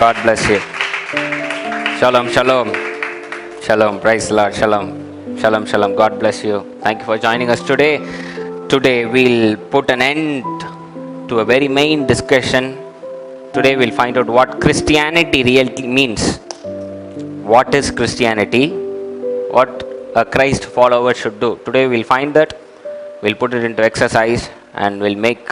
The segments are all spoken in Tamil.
God bless you. Shalom, shalom. Shalom, praise the Lord, shalom. Shalom, shalom, God bless you. Thank you for joining us today. Today we'll put an end to a very main discussion. Today we'll find out what Christianity really means. What is Christianity? What a Christ follower should do. Today we'll find that. We'll put it into exercise and we'll make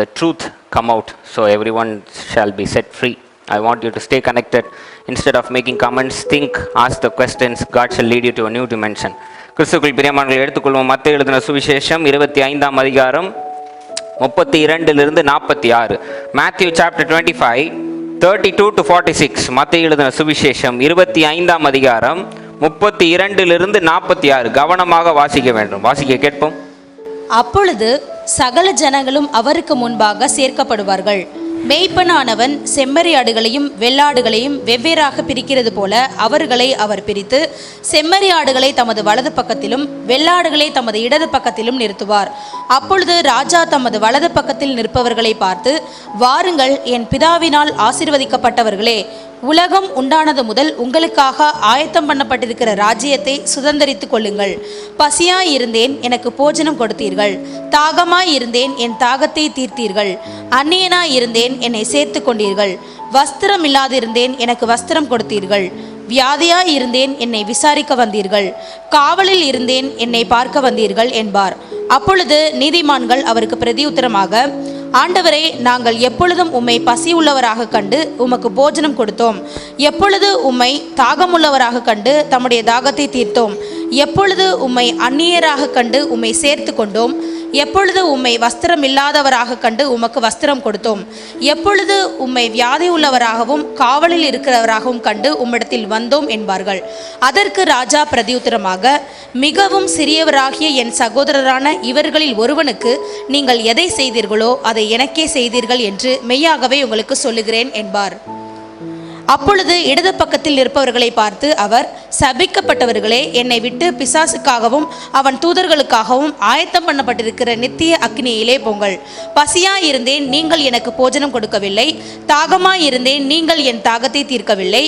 the truth come out so everyone shall be set free. I want you to stay connected. Instead of making comments, think, ask the questions. God shall lead you to a new dimension. கிறிஸ்துக்குள் பிரியமானவர்களை எடுத்துக்கொள்வோம். மத்தேயு எழுதின சுவிசேஷம் 25ஆம் அதிகாரம் 32 46. Matthew chapter 25 32 to 46. மத்தேயு எழுதின சுவிசேஷம் 25ஆம் அதிகாரம் 32 46. கவனமாக வாசிக்க வேண்டும். வாசிக்க கேட்போம். அப்பொழுது சகல ஜனங்களும் அவருக்கு முன்பாக சேர்க்கப்படுவார்கள். மேய்ப்பனானவன் செம்மறி ஆடுகளையும் வெள்ளாடுகளையும் வெவ்வேறாக பிரிக்கிறது போல அவர்களை அவர் பிரித்து செம்மறி ஆடுகளை தமது வலது பக்கத்திலும் வெள்ளாடுகளை தமது இடது பக்கத்திலும் நிறுத்துவார். அப்பொழுது ராஜா தமது வலது பக்கத்தில் நிற்பவர்களை பார்த்து, வாருங்கள், என் பிதாவினால் ஆசீர்வதிக்கப்பட்டவர்களே, உலகம் உண்டானது முதல் உங்களுக்காக ஆயத்தம் பண்ணப்பட்டிருக்கிற ராஜ்யத்தை சுதந்தரித்துக் கொள்ளுங்கள். பசியாய் இருந்தேன், எனக்கு போஜனம் கொடுத்தீர்கள். தாகமாய் இருந்தேன், என் தாகத்தை தீர்த்தீர்கள். அந்நியனாய் இருந்தேன், என்னை சேர்த்து கொண்டீர்கள். வஸ்திரம் இல்லாதிருந்தேன், எனக்கு வஸ்திரம் கொடுத்தீர்கள். வியாதியாய் இருந்தேன், என்னை விசாரிக்க வந்தீர்கள். காவலில் இருந்தேன், என்னை பார்க்க வந்தீர்கள் என்பார். அப்பொழுது நீதிமான்கள் அவருக்கு பிரதியுத்தரமாக, ஆண்டவரே, நாங்கள் எப்பொழுதும் உம்மை பசி உள்ளவராக கண்டு உமக்கு போஜனம் கொடுத்தோம். எப்பொழுது உம்மை தாகமுள்ளவராக கண்டு தம்முடைய தாகத்தை தீர்த்தோம். எப்பொழுது உம்மை அந்நியராக கண்டு உம்மை சேர்த்து கொண்டோம். எப்பொழுது உம்மை வஸ்திரம் இல்லாதவராக கண்டு உமக்கு வஸ்திரம் கொடுத்தோம். எப்பொழுது உம்மை வியாதி உள்ளவராகவும் காவலில் இருக்கிறவராகவும் கண்டு உம்மிடத்தில் வந்தோம் என்பார்கள். அதற்கு ராஜா பிரதியுத்தரமாக, மிகவும் சிறியவராகிய என் சகோதரரான இவர்களில் ஒருவனுக்கு நீங்கள் எதை செய்தீர்களோ அதை எனக்கே செய்தீர்கள் என்று மெய்யாகவே உங்களுக்கு சொல்லுகிறேன் என்பார். அப்பொழுது இடது பக்கத்தில் நிற்பவர்களை பார்த்து அவர், சபிக்கப்பட்டவர்களே, என்னை விட்டு பிசாசுக்காகவும் அவன் தூதர்களுக்காகவும் ஆயத்தம் பண்ணப்பட்டிருக்கிற நித்திய அக்னியிலே போங்கள். பசியாயிருந்தேன், நீங்கள் எனக்கு போஜனம் கொடுக்கவில்லை. தாகமாயிருந்தேன், நீங்கள் என் தாகத்தை தீர்க்கவில்லை.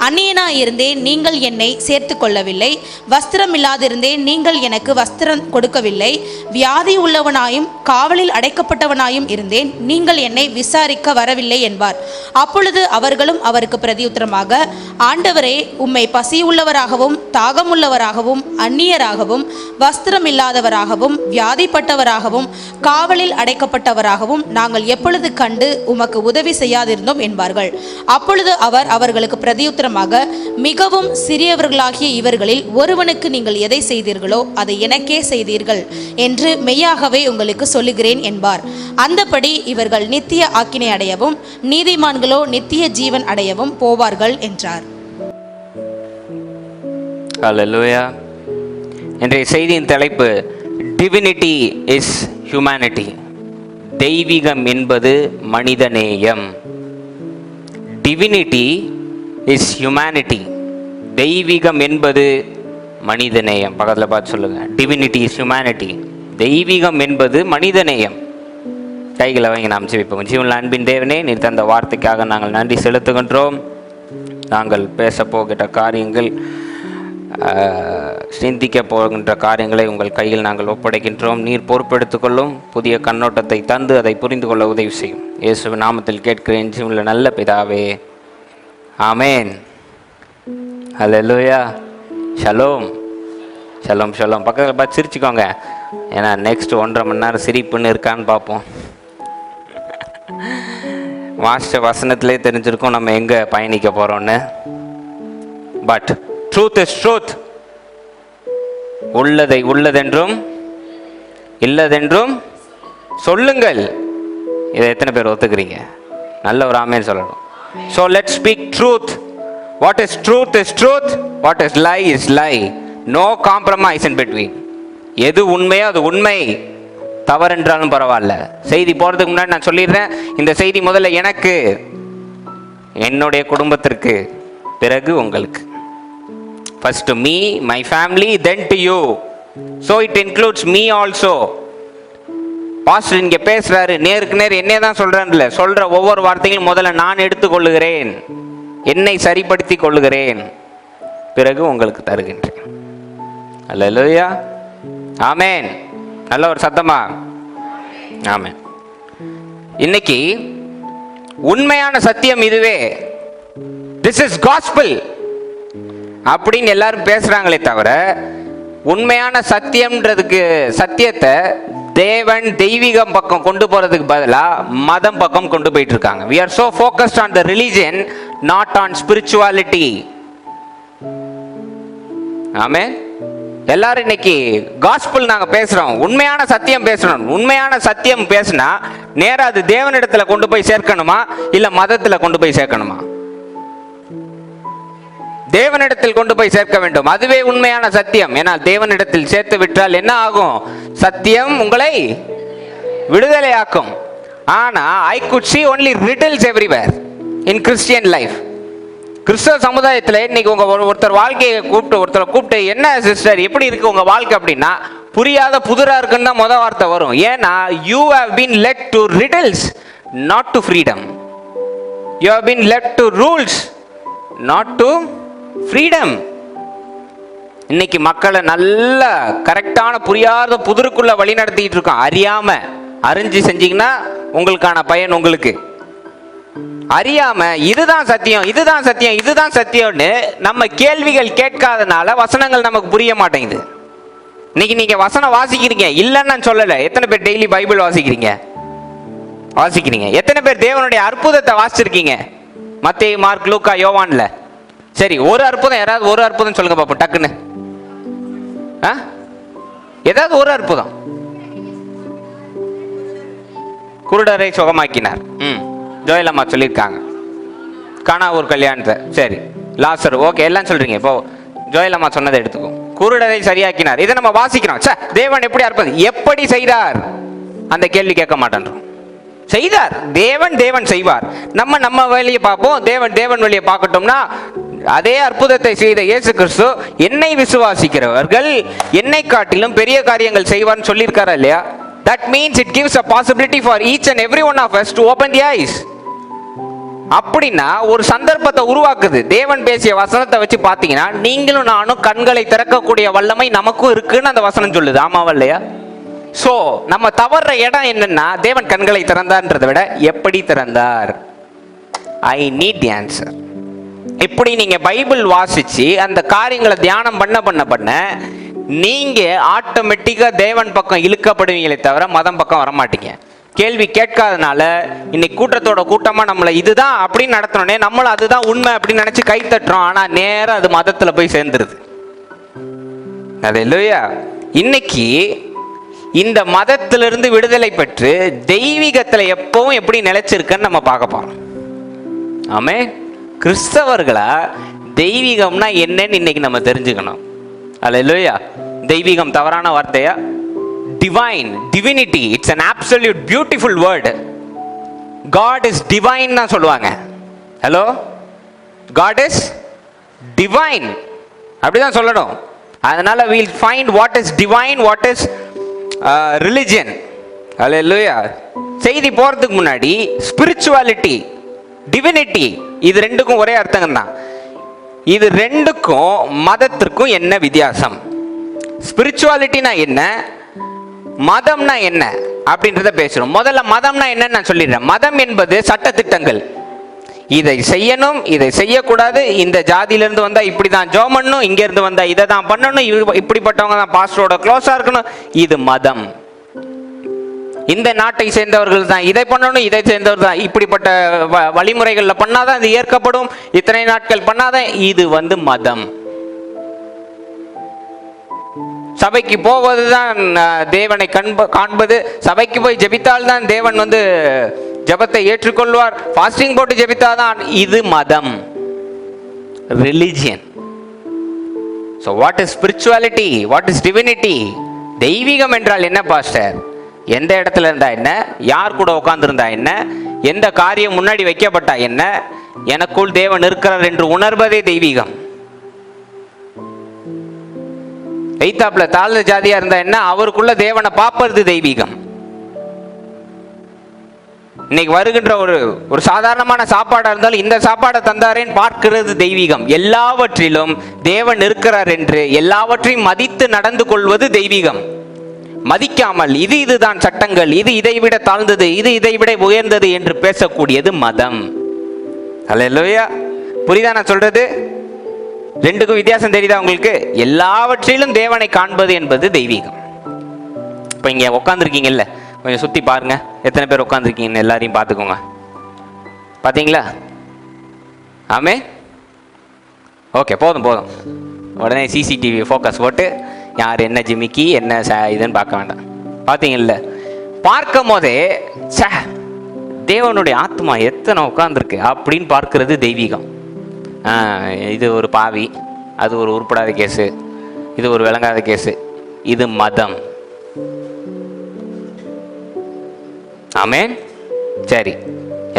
அந்நியனாயிருந்தேன், நீங்கள் என்னை சேர்த்து கொள்ளவில்லை. வஸ்திரம் இல்லாதிருந்தேன், நீங்கள் எனக்கு வஸ்திரம் கொடுக்கவில்லை. வியாதி உள்ளவனாயும் காவலில் அடைக்கப்பட்டவனாயும் இருந்தேன், நீங்கள் என்னை விசாரிக்க வரவில்லை என்பார். அப்பொழுது அவர்களும் அவருக்கு பிரதியுத்தரமாக, ஆண்டவரே, உம்மை பசியுள்ளவராகவும் தாகமுள்ளவராகவும் அந்நியராகவும் வஸ்திரம் இல்லாதவராகவும் வியாதிப்பட்டவராகவும் காவலில் அடைக்கப்பட்டவராகவும் நாங்கள் எப்பொழுது கண்டு உமக்கு உதவி செய்யாதிருந்தோம் என்பார்கள். அப்பொழுது அவர் அவர்களுக்கு பிரதியுத்தரமாக, மிகவும் சிறியவர்களாகிய இவர்களில் ஒருவனுக்கு நீங்கள் எதை செய்தீர்களோ அதை எனக்கே செய்தீர்கள் என்று மெய்யாகவே உங்களுக்கு சொல்லுகிறேன் என்பார். அந்தபடி இவர்கள் நித்திய ஆக்கினை அடையவும் நீதிமான்களோ நித்திய ஜீவன் அடையவும் போவார்கள் என்றார். ஹல்லேலூயா. இன்றைய செய்தியின் தலைப்பு, டிவினிட்டி இஸ் ஹியூமனிட்டி. தெய்வீகம் என்பது மனிதநேயம். Divinity is humanity. தெய்வீகம் என்பது மனிதநேயம். பக்கத்தில் பார்த்து சொல்லுங்க, டிவினிட்டி இஸ் ஹியூமனிட்டி. தெய்வீகம் என்பது மனிதநேயம். கைகளை வாங்கி நாம் ஜெபிப்போம். ஜீவனில் அன்பின் தேவனே, நீ தந்த வார்த்தைக்காக நாங்கள் நன்றி செலுத்துகின்றோம். நாங்கள் பேச போகின்ற காரியங்கள், சிந்திக்க போகின்ற காரியங்களை உங்கள் கையில் நாங்கள் ஒப்படைக்கின்றோம். நீர் பொறுப்பெடுத்துக்கொள்ளும். புதிய கண்ணோட்டத்தை தந்து அதை புரிந்து கொள்ள உதவி செய்யும். இயேசுவின் நாமத்தில் கேட்கிறேன் ஜீவனில் நல்ல பிதாவே, amen. Hallelujah. Shalom shalom shalom. பக்கத்தில் பார்த்து சிரிச்சுக்கோங்க. ஏன்னா நெக்ஸ்ட் 1.5 மணி நேரம் சிரிப்புன்னு இருக்கான்னு பார்ப்போம். மாஸ்டர் வசனத்திலே தெரிஞ்சிருக்கோம் நம்ம எங்கே பயணிக்க போகிறோன்னு. But truth is truth. உள்ளதை உள்ளதென்றும் இல்லதென்றும் சொல்லுங்கள். இதை எத்தனை பேர் ஒத்துக்கிறீங்க? நல்ல ஒரு ஆமேன்னு சொல்லணும். So let's speak truth. What is truth is truth. What is lie is lie. No compromise in between. எது உண்மையோ அது உண்மை, தவறென்றாலும் பரவாயில்ல. செய்தி போகிறதுக்கு முன்னாடி நான் சொல்லிடுறேன், இந்த செய்தி முதல்ல எனக்கு, என்னுடைய குடும்பத்திற்கு, பிறகு உங்களுக்கு. First to me, my family, then to you. So it includes me also. Pastor இங்கே பேசுகிறாரு, நேருக்கு நேர் என்னே தான் சொல்கிறேன்ல, சொல்கிற ஒவ்வொரு வார்த்தைகளும் முதல்ல நான் எடுத்துக்கொள்ளுகிறேன். என்னை சரிப்படுத்தி கொள்ளுகிறேன், பிறகு உங்களுக்கு தருகின்றேன். அல்லேலூயா, ஆமென். நல்ல ஒரு சத்தமா ஆமென். இன்னைக்கு உண்மையான சத்தியம் இதுவே, திஸ் இஸ் காஸ்பல் அப்படின்னு எல்லாரும் பேசுறாங்களே தவிர, உண்மையான சத்தியம்ன்றதுக்கு சத்தியத்தை தேவன் தெய்வீகம் பக்கம் கொண்டு போறதுக்கு பதிலா மதம் பக்கம் கொண்டு போயிட்டு இருக்காங்க. we are so focused on the religion, not on spirituality. ஆமென். எல்லாரும் இன்னைக்கு காஸ்பல் நாங்க பேசுறோம், உண்மையான சத்தியம் பேசணும். உண்மையான சத்தியம் பேசினா நேரா அது தேவனிடத்துல கொண்டு போய் சேர்க்கணுமா இல்ல மதத்துல கொண்டு போய் சேர்க்கணுமா? தேவனிடத்தில் கொண்டு போய் சேர்க்க வேண்டும், அதுவே உண்மையான சத்தியம். ஏன்னா தேவனிடத்தில் சேர்த்து விட்டால் என்ன ஆகும்? சத்தியம் உங்களை விடுதலையாக்கும். ஆனா I could see only riddles everywhere in Christian life. கிறிஸ்தவ சமுதாயத்தில் இன்னைக்கு உங்க ஒருத்தர் வாழ்க்கையை கூப்பிட்டு என்ன சிஸ்டர் எப்படி இருக்கு உங்க வாழ்க்கை அப்படின்னா, புரியாத புதிரா இருக்குன்னு தான் முத வார்த்தை வரும். ஏன்னா you have been led to riddles, not to freedom. You have been led to rules, not to freedom. இன்னைக்கு மக்களை நல்ல கரெக்டான புரியாத புதிருக்குள்ள வழி நடத்திட்டு இருக்கோம். அறியாம, அறிஞ்சு செஞ்சீங்கன்னா உங்களுக்கான பயன் உங்களுக்கு. அறியாம இதுதான் சத்தியம், இதுதான் சத்தியம், இதுதான் சத்தியம்னு நம்ம கேள்விகள் கேட்காதனால வசனங்கள் நமக்கு புரிய மாட்டேங்குது. இன்னைக்கு நீங்க வசனம் வாசிக்கிறீங்க இல்லைன்னு நான் சொல்லல. எத்தனை பேர் டெய்லி பைபிள் வாசிக்கிறீங்க? எத்தனை பேர் தேவனுடைய அற்புதத்தை வாசிச்சிருக்கீங்க? மத்தேயு, மார்க், லூக்கா, யோவான்ல? சரி, ஒரு அற்புதம், யாராவது ஒரு அற்புதம் சொல்லுங்க பாப்போம் டக்குன்னு. ஏதாவது ஒரு அற்புதம். குருடரை சுகமாக்கினார், ஜோயல் அம்மா சொல்லியிருக்காங்க. கானாவூர் கல்யாணத்தை, சரி. லாசர், ஓகே, எல்லாம் சொல்றீங்க. இப்போ ஜோயல் அம்மா சொன்னதை எடுத்துக்கோ. குருடரை சரியாக்கினார், இதை நம்ம வாசிக்கிறோம். தேவன் எப்படி அற்புதம், எப்படி செய்தார் அந்த கேள்வி கேட்க மாட்டேன்றோம். செய்தார், தேவன் செய்வார். நம்ம வழியை பார்ப்போம், தேவன் வழியை பார்க்கட்டோம்னா, அதே அற்புதத்தை செய்த இயேசு கிறிஸ்து என்னை விசுவாசிக்கிறவர்கள் என்னை காட்டிலும் பெரிய காரியங்கள் செய்வார்னு சொல்லியிருக்காரா இல்லையா? That means it gives a possibility for each and every one of us to open the eyes. அப்படின்னா ஒரு சந்தர்ப்பத்தை உருவாக்குது. தேவன் பேசிய வசனத்தை வச்சு பார்த்தீங்கன்னா நீங்களும் நானும் கண்களை திறக்கக்கூடிய வல்லமை நமக்கும் இருக்குன்னு அந்த வசனம் சொல்லுது. ஆமாவா இல்லையா? சோ நம்ம தவறுற இடம் என்னன்னா, தேவன் கண்களை திறந்தார்ன்றதை விட எப்படி திறந்தார். I need the answer. இப்படி நீங்க பைபிள் வாசிச்சு அந்த காரியங்களை தியானம் பண்ண நீங்க ஆட்டோமேட்டிக்கா தேவன் பக்கம் இழுக்கப்படுவீங்களே தவிர மதம் பக்கம் வரமாட்டீங்க. கேள்வி கேட்காதனால இன்னைக்கு கூட்டத்தோட கூட்டமா நம்மளை இதுதான் அப்படின்னு நடத்தணும்னே நம்மளும் அதுதான் உண்மை அப்படின்னு நினைச்சு கை தட்டுறோம். ஆனா நேரம் அது மதத்துல போய் சேர்ந்துருது. அல்லேலூயா. இன்னைக்கு இந்த மதத்திலிருந்து விடுதலை பெற்று தெய்வீகத்துல எப்பவும் எப்படி நிலைச்சிருக்குன்னு நம்ம பார்க்க போறோம். ஆமே, கிறிஸ்தவர்களா தெய்வீகம்னா என்னன்னு இன்னைக்கு நம்ம தெரிஞ்சுக்கணும். அல்லேலூயா. தெய்வீகம் தவறான வார்த்தையா? divine, divinity, it's an absolute beautiful word. God is divine னா சொல்லுவாங்க. ஹலோ, God is divine அப்படிதான் சொல்லணும். அதனால we'll find what is divine, what is religion. ஹalleluya. செய்தி போறதுக்கு முன்னாடி spirituality, divinity இது ரெண்டுக்கும் ஒரே அர்த்தம் தான். இது ரெண்டுக்கும் மதத்திற்கும் என்ன வித்தியாசம்? ஸ்பிரிச்சுவாலிட்டினா என்ன, மதம்னா என்ன அப்படின்றத பேசுறோம். முதல்ல மதம்னா என்னன்னு நான் சொல்லிடுறேன். மதம் என்பது சட்டதிட்டங்கள். இதை செய்யணும், இதை செய்யக்கூடாது, இந்த ஜாதியிலிருந்து வந்தா இப்படிதான் ஜெபம் பண்ணணும், இங்க இருந்து வந்தா இதை தான் பண்ணணும், இப்படிப்பட்டவங்க தான் பாஸ்டரோட க்ளோஸா இருக்கணும். இது மதம். இந்த நாட்டை சேர்ந்தவர்கள் தான் இதை பண்ணணும், இதை சேர்ந்தவர் தான் இப்படிப்பட்ட வழிமுறைகள்ல பண்ணாதான் இது ஏற்கப்படும், இத்தனை நாட்கள் பண்ணாதான். இது மதம். சபைக்கு போவதுதான் தேவனை காண்பது. சபைக்கு போய் ஜெபித்தால் தான் தேவன் ஜெபத்தை ஏற்றுக்கொள்வார். ஃபாஸ்டிங் போட்டு ஜெபித்தாதான். இது மதம், religion. So what is spirituality? What is divinity? தெய்வீகம் என்றால் என்ன பாஸ்டர்? எந்த இடத்துல இருந்தா என்ன, யார் கூட உட்கார்ந்து இருந்தா என்ன, எந்த காரியம் முன்னாடி வைக்கப்பட்டா என்ன, எனக்குள் தேவன் இருக்கிறார் என்று உணர்வதே தெய்வீகம். எய்தாப்ல தாழ்ந்த ஜாதியா இருந்தா என்ன, அவருக்குள்ள தேவனை பார்ப்பது தெய்வீகம். இன்னைக்கு வருகின்ற ஒரு சாதாரணமான சாப்பாடா இருந்தாலும் இந்த சாப்பாடை தந்தாரேன்னு பார்க்கிறது தெய்வீகம். எல்லாவற்றிலும் தேவன் இருக்கிறார் என்று எல்லாவற்றையும் மதித்து நடந்து கொள்வது தெய்வீகம். மதிக்காமல் இதுதான் சட்டங்கள், இது இதை விட தாழ்ந்தது, இது இதை விட உயர்ந்தது என்று பேசக்கூடியது மதம். அல்லேலூயா. புரியுதா நான் சொல்றது? ரெண்டுக்கும் வித்தியாசம் தெரியுதா உங்களுக்கு? எல்லாவற்றிலும் தேவனை காண்பது என்பது தெய்வீகம். இப்போ இங்கே உட்காந்துருக்கீங்கல்ல, கொஞ்சம் சுற்றி பாருங்க, எத்தனை பேர் உட்காந்துருக்கீங்கன்னு எல்லாரையும் பார்த்துக்கோங்க. பார்த்தீங்களா? ஆமே, ஓகே, போதும் போதும். உடனே சிசிடிவி ஃபோக்கஸ் போட்டு யார் என்ன ஜிமிக்கி என்ன இதுன்னு பார்க்க வேண்டாம். பார்த்தீங்கல்ல, பார்க்கும் போதே சே தேவனுடைய ஆத்மா எத்தனை உட்காந்துருக்கு அப்படின்னு பார்க்கறது தெய்வீகம். இது ஒரு பாவி, அது ஒரு உருப்படாத கேஸு, இது ஒரு விளங்காத கேஸு, இது மதம். ஆமென். சரி,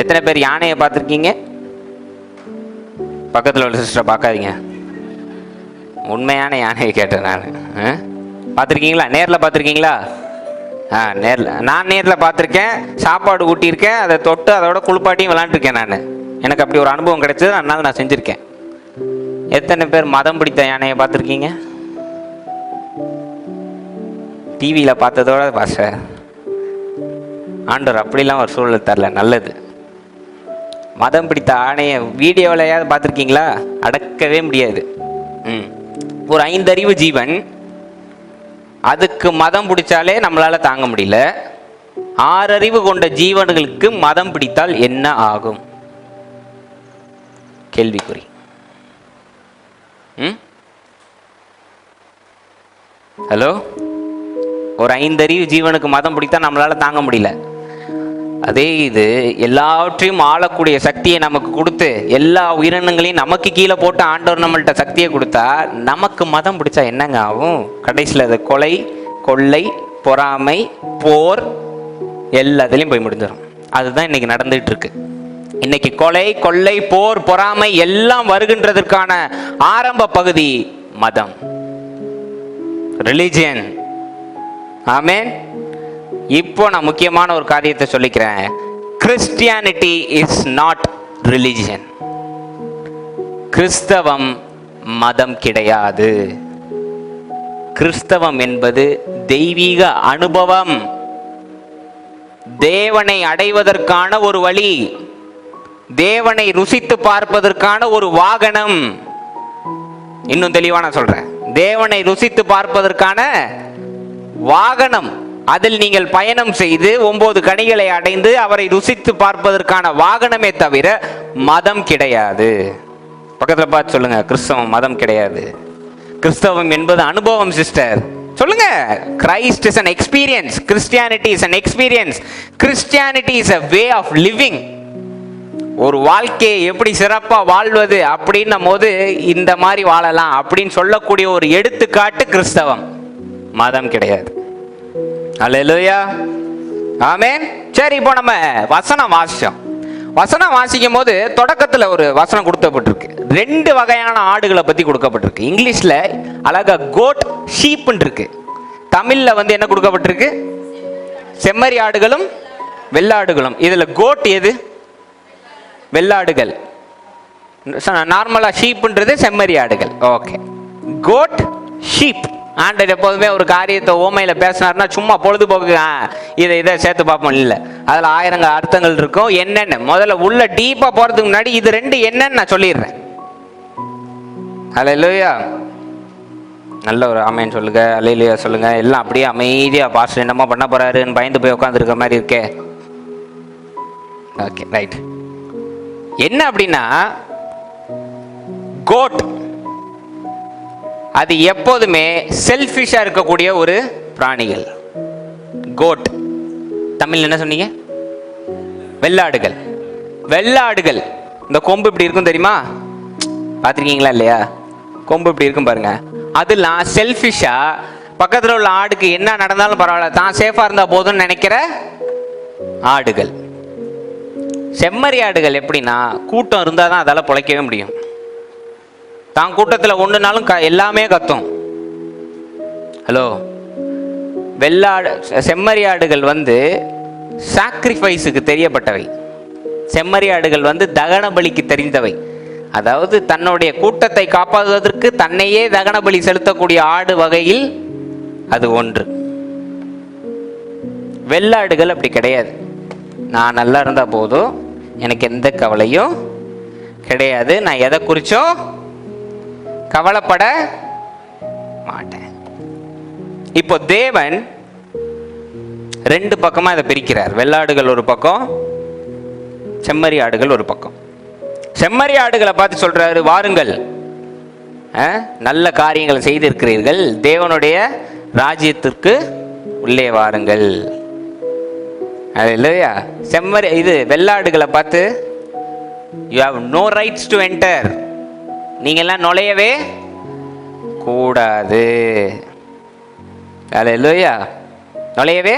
எத்தனை பேர் யானையை பார்த்துருக்கீங்க? பக்கத்தில் உள்ள சிஸ்டரை பார்க்காதீங்க, உண்மையான யானையை கேட்டேன் நான். பார்த்துருக்கீங்களா? நேரில் பார்த்துருக்கீங்களா? நான் நேரில் பார்த்துருக்கேன், சாப்பாடு ஊட்டியிருக்கேன், அதை தொட்டு அதோட குளிப்பாட்டியும் விளாண்டுருக்கேன் நான். எனக்கு அப்படி ஒரு அனுபவம் கிடைச்சது, அதனால நான் செஞ்சுருக்கேன். எத்தனை பேர் மதம் பிடித்த யானையை பார்த்துருக்கீங்க? டிவியில் பார்த்ததோட பாச ஆண்டவர் அப்படிலாம் ஒரு சூழல் தரல. நல்லது. மதம் பிடித்த யானையை வீடியோவிலையாவது பார்த்துருக்கீங்களா? அடக்கவே முடியாது. ஒரு 5 அறிவு ஜீவன், அதுக்கு மதம் பிடிச்சாலே நம்மளால தாங்க முடியல. 6 அறிவு கொண்ட ஜீவன்களுக்கு மதம் பிடித்தால் என்ன ஆகும்? கேள்விக்குறி. ஹலோ, ஒரு 5 அறிவு ஜீவனுக்கு மதம் பிடித்தா நம்மளால தாங்க முடியல. அதே இது எல்லாவற்றையும் ஆளக்கூடிய சக்தியை நமக்கு கொடுத்து எல்லா உயிரினங்களையும் நமக்கு கீழே போட்டு ஆண்டவர் நம்மள்கிட்ட சக்தியை கொடுத்தா நமக்கு மதம் பிடிச்சா என்னங்க ஆகும்? கடைசியில் அது கொலை, கொள்ளை, பொறாமை, போர் எல்லாத்துலேயும் போய் முடிஞ்சிடும். அதுதான் இன்னைக்கு நடந்துட்டு இருக்கு. இன்னைக்கு கொலை, கொள்ளை, போர், பொறாமை எல்லாம் வருகின்றதற்கான ஆரம்ப பகுதி மதம், ரிலிஜியன். ஆமென். இப்போ நான் முக்கியமான ஒரு காரியத்தை சொல்லிக்கிறேன். Christianity is not religion. கிறிஸ்தவம் மதம் கிடையாது. கிறிஸ்தவம் என்பது தெய்வீக அனுபவம், தேவனை அடைவதற்கான ஒரு வழி, தேவனை ருசித்து பார்ப்பதற்கான ஒரு வாகனம். இன்னும் தெளிவா நான் சொல்றேன், தேவனை ருசித்து பார்ப்பதற்கான வாகனம். அதில் நீங்கள் பயணம் செய்து 9 கனிகளை அடைந்து அவரை ருசித்து பார்ப்பதற்கான வாகனமே தவிர மதம் கிடையாது. பக்கத்தில் பார்த்து சொல்லுங்க, கிறிஸ்தவம் மதம் கிடையாது. கிறிஸ்தவம் என்பது அனுபவம் சிஸ்டர். சொல்லுங்க, Christ is an experience, Christianity is an experience, Christianity is a way of living. ஒரு வாழ்க்கையை எப்படி சிறப்பா வாழ்வது அப்படின்னும் போது இந்த மாதிரி வாழலாம் அப்படின்னு சொல்லக்கூடிய ஒரு எடுத்துக்காட்டு கிறிஸ்தவம், மதம் கிடையாது. அல்லேலூயா. ஆமென். சரி, இப்போ நம்ம வசனம் வாசிச்சோம். வசனம் வாசிக்கும் போது தொடக்கத்தில் ஒரு வசனம் கொடுக்கப்பட்டிருக்கு. 2 வகையான ஆடுகளை பத்தி கொடுக்கப்பட்டிருக்கு. இங்கிலீஷ்ல அழகா கோட், ஷீப்னு இருக்கு. தமிழ்ல என்ன கொடுக்கப்பட்டிருக்கு? செம்மறி ஆடுகளும் வெள்ளாடுகளும். இதுல கோட் எது? வெள்ளாடுகள். நார்மலா ஷீப்ன்றது செம்மறி ஆடுகள். Okay, goat, sheep. ஆண்டவர் எப்போதுமே ஒரு காரியத்தை ஓமையில பேசினார்னா சும்மா பொழுதுபோக்கு இதை சேர்த்து பார்ப்போம் இல்லை, அதில் 1000 அர்த்தங்கள் இருக்கும். என்னென்ன முதல்ல உள்ள டீப்பா போறதுக்கு முன்னாடி இது 2 என்னன்னு நான் சொல்லிடுறேன். அல்லேலூயா. நல்ல ஒரு ஆமென் சொல்லுங்க, அல்லேலூயா சொல்லுங்க. எல்லாம் அப்படியே அமைதியா பாஸ்டர் என்னமா பண்ண போறாருன்னு பயந்து போய் உட்காந்துருக்க மாதிரி இருக்கே. Okay, right. என்ன அப்படின்னா, கோட் அது எப்போதுமே செல்ஃபிஷா இருக்கக்கூடிய ஒரு பிராணிகள். கோட் தமிழ் என்ன சொன்னீங்க? வெள்ளாடுகள். வெள்ளாடுகள் இந்த கொம்பு இப்படி இருக்கும் தெரியுமா? பார்த்துருக்கீங்களா இல்லையா? கொம்பு இப்படி இருக்கும் பாருங்க. அதெல்லாம் செல்ஃபிஷா பக்கத்தில் உள்ள ஆடுக்கு என்ன நடந்தாலும் பரவாயில்ல, தான் சேஃபா இருந்தா போதும்னு நினைக்கிற ஆடுகள். செம்மறி ஆடுகள் எப்படின்னா, கூட்டம் இருந்தால் தான் அதால் பிழைக்கவே முடியும். தான் கூட்டத்தில் ஒன்றுனாலும் எல்லாமே கத்தும். ஹலோ, வெள்ளாடு செம்மறி ஆடுகள் சாக்ரிஃபைஸுக்கு தெரியப்பட்டவை. செம்மறி ஆடுகள் தகன பலிக்கு தெரிந்தவை. அதாவது தன்னுடைய கூட்டத்தை காப்பாற்றுவதற்கு தன்னையே தகன பலி செலுத்தக்கூடிய ஆடு வகையில் அது ஒன்று. வெள்ளாடுகள் அப்படி கிடையாது. நான் நல்லா இருந்தா போதும், எனக்கு எந்த கவலையும் கிடையாது, நான் எதை குறிச்சும் கவலைப்பட மாட்டேன். இப்போ தேவன் ரெண்டு பக்கமா இதை பிரிக்கிறார். வெள்ளாடுகள் ஒரு பக்கம், செம்மறி ஆடுகள் ஒரு பக்கம். செம்மறி ஆடுகளை பார்த்து சொல்றாரு, வாருங்கள், நல்ல காரியங்களை செய்திருக்கிறீர்கள், தேவனுடைய ராஜ்யத்திற்கு உள்ளே வாருங்கள். அது இல்லையா? செம்மறி இது வெள்ளாடுகளை பார்த்து, you have no rights to enter, நீங்கெல்லாம் நுழையவே கூடாது. அது இல்லையா? நுழையவே.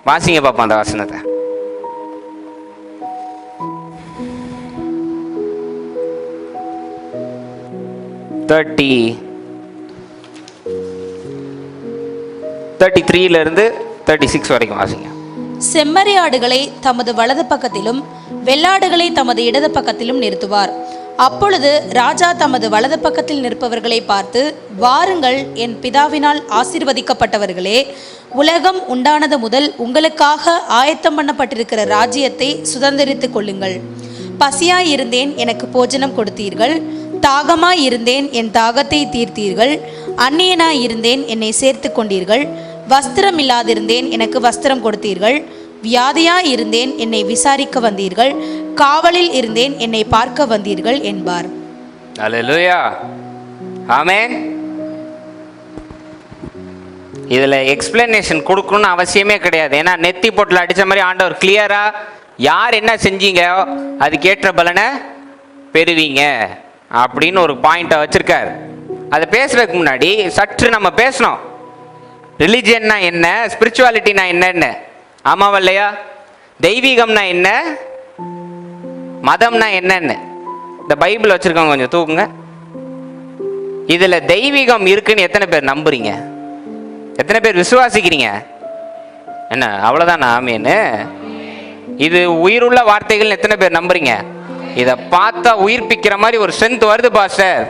வாசிங்க பாப்போம் அந்த வசனத்தை. தேர்ட்டி 33 36 வரைக்கும் வாசிங்க. செம்மறி ஆடுகளை தமது வலது பக்கத்திலும் வெள்ளாடுகளை தமது இடது பக்கத்திலும் நிறுத்துவார். அப்பொழுது ராஜா தமது வலது பக்கத்தில் நிற்பவர்களை பார்த்து, வாருங்கள், என் பிதாவினால் ஆசீர்வதிக்கப்பட்டவர்களே, உலகம் உண்டானது முதல் உங்களுக்காக ஆயத்தம் பண்ணப்பட்டிருக்கிற ராஜ்யத்தை சுதந்திரித்துக் கொள்ளுங்கள். பசியாயிருந்தேன், எனக்கு போஜனம் கொடுத்தீர்கள். தாகமாயிருந்தேன், என் தாகத்தை தீர்த்தீர்கள். அந்நியனாயிருந்தேன், என்னை சேர்த்து கொண்டீர்கள். வஸ்திரம் இல்லாதிருந்தேன், எனக்கு வஸ்திரம் கொடுத்தீர்கள். வியாதியாயிருந்தேன், என்னை விசாரிக்க வந்தீர்கள். காவலில் இருந்தேன், என்னை பார்க்க வந்தீர்கள் என்பார். அல்லேலூயா, ஆமென். இதுல எக்ஸ்பிளனேஷன் கொடுக்கணும்னு அவசியமே கிடையாது. ஏன்னா நெத்தி போட்டில் அடிச்ச மாதிரி ஆண்டவர் கிளியரா யார் என்ன செஞ்சீங்க அதுக்கேற்ற பலனை பெறுவீங்க அப்படின்னு ஒரு பாயிண்ட்டை வச்சிருக்காரு. அதை பேசுறதுக்கு முன்னாடி சற்று நம்ம பேசணும். ரிலிஜியன்னா என்ன, ஸ்பிரிச்சுவாலிட்டினா என்னன்னு. ஆமாவா இல்லையா? தெய்வீகம்னா என்ன, மதம்னா என்னன்னு இந்த பைபிள் வச்சிருக்கவங்க கொஞ்சம் தூக்குங்க. இதுல தெய்வீகம் இருக்குன்னு எத்தனை பேர் நம்புறீங்க? எத்தனை பேர் விசுவாசிக்கிறீங்க? என்ன அவ்வளவுதான் ஆமேன்னு? இது உயிருள்ள வார்த்தைகள் எத்தனை பேர் நம்புறீங்க? இதை பார்த்தா உயிர்ப்பிக்கிற மாதிரி ஒரு ஸ்ட்ரென்த் வருது பாஸ்டர்,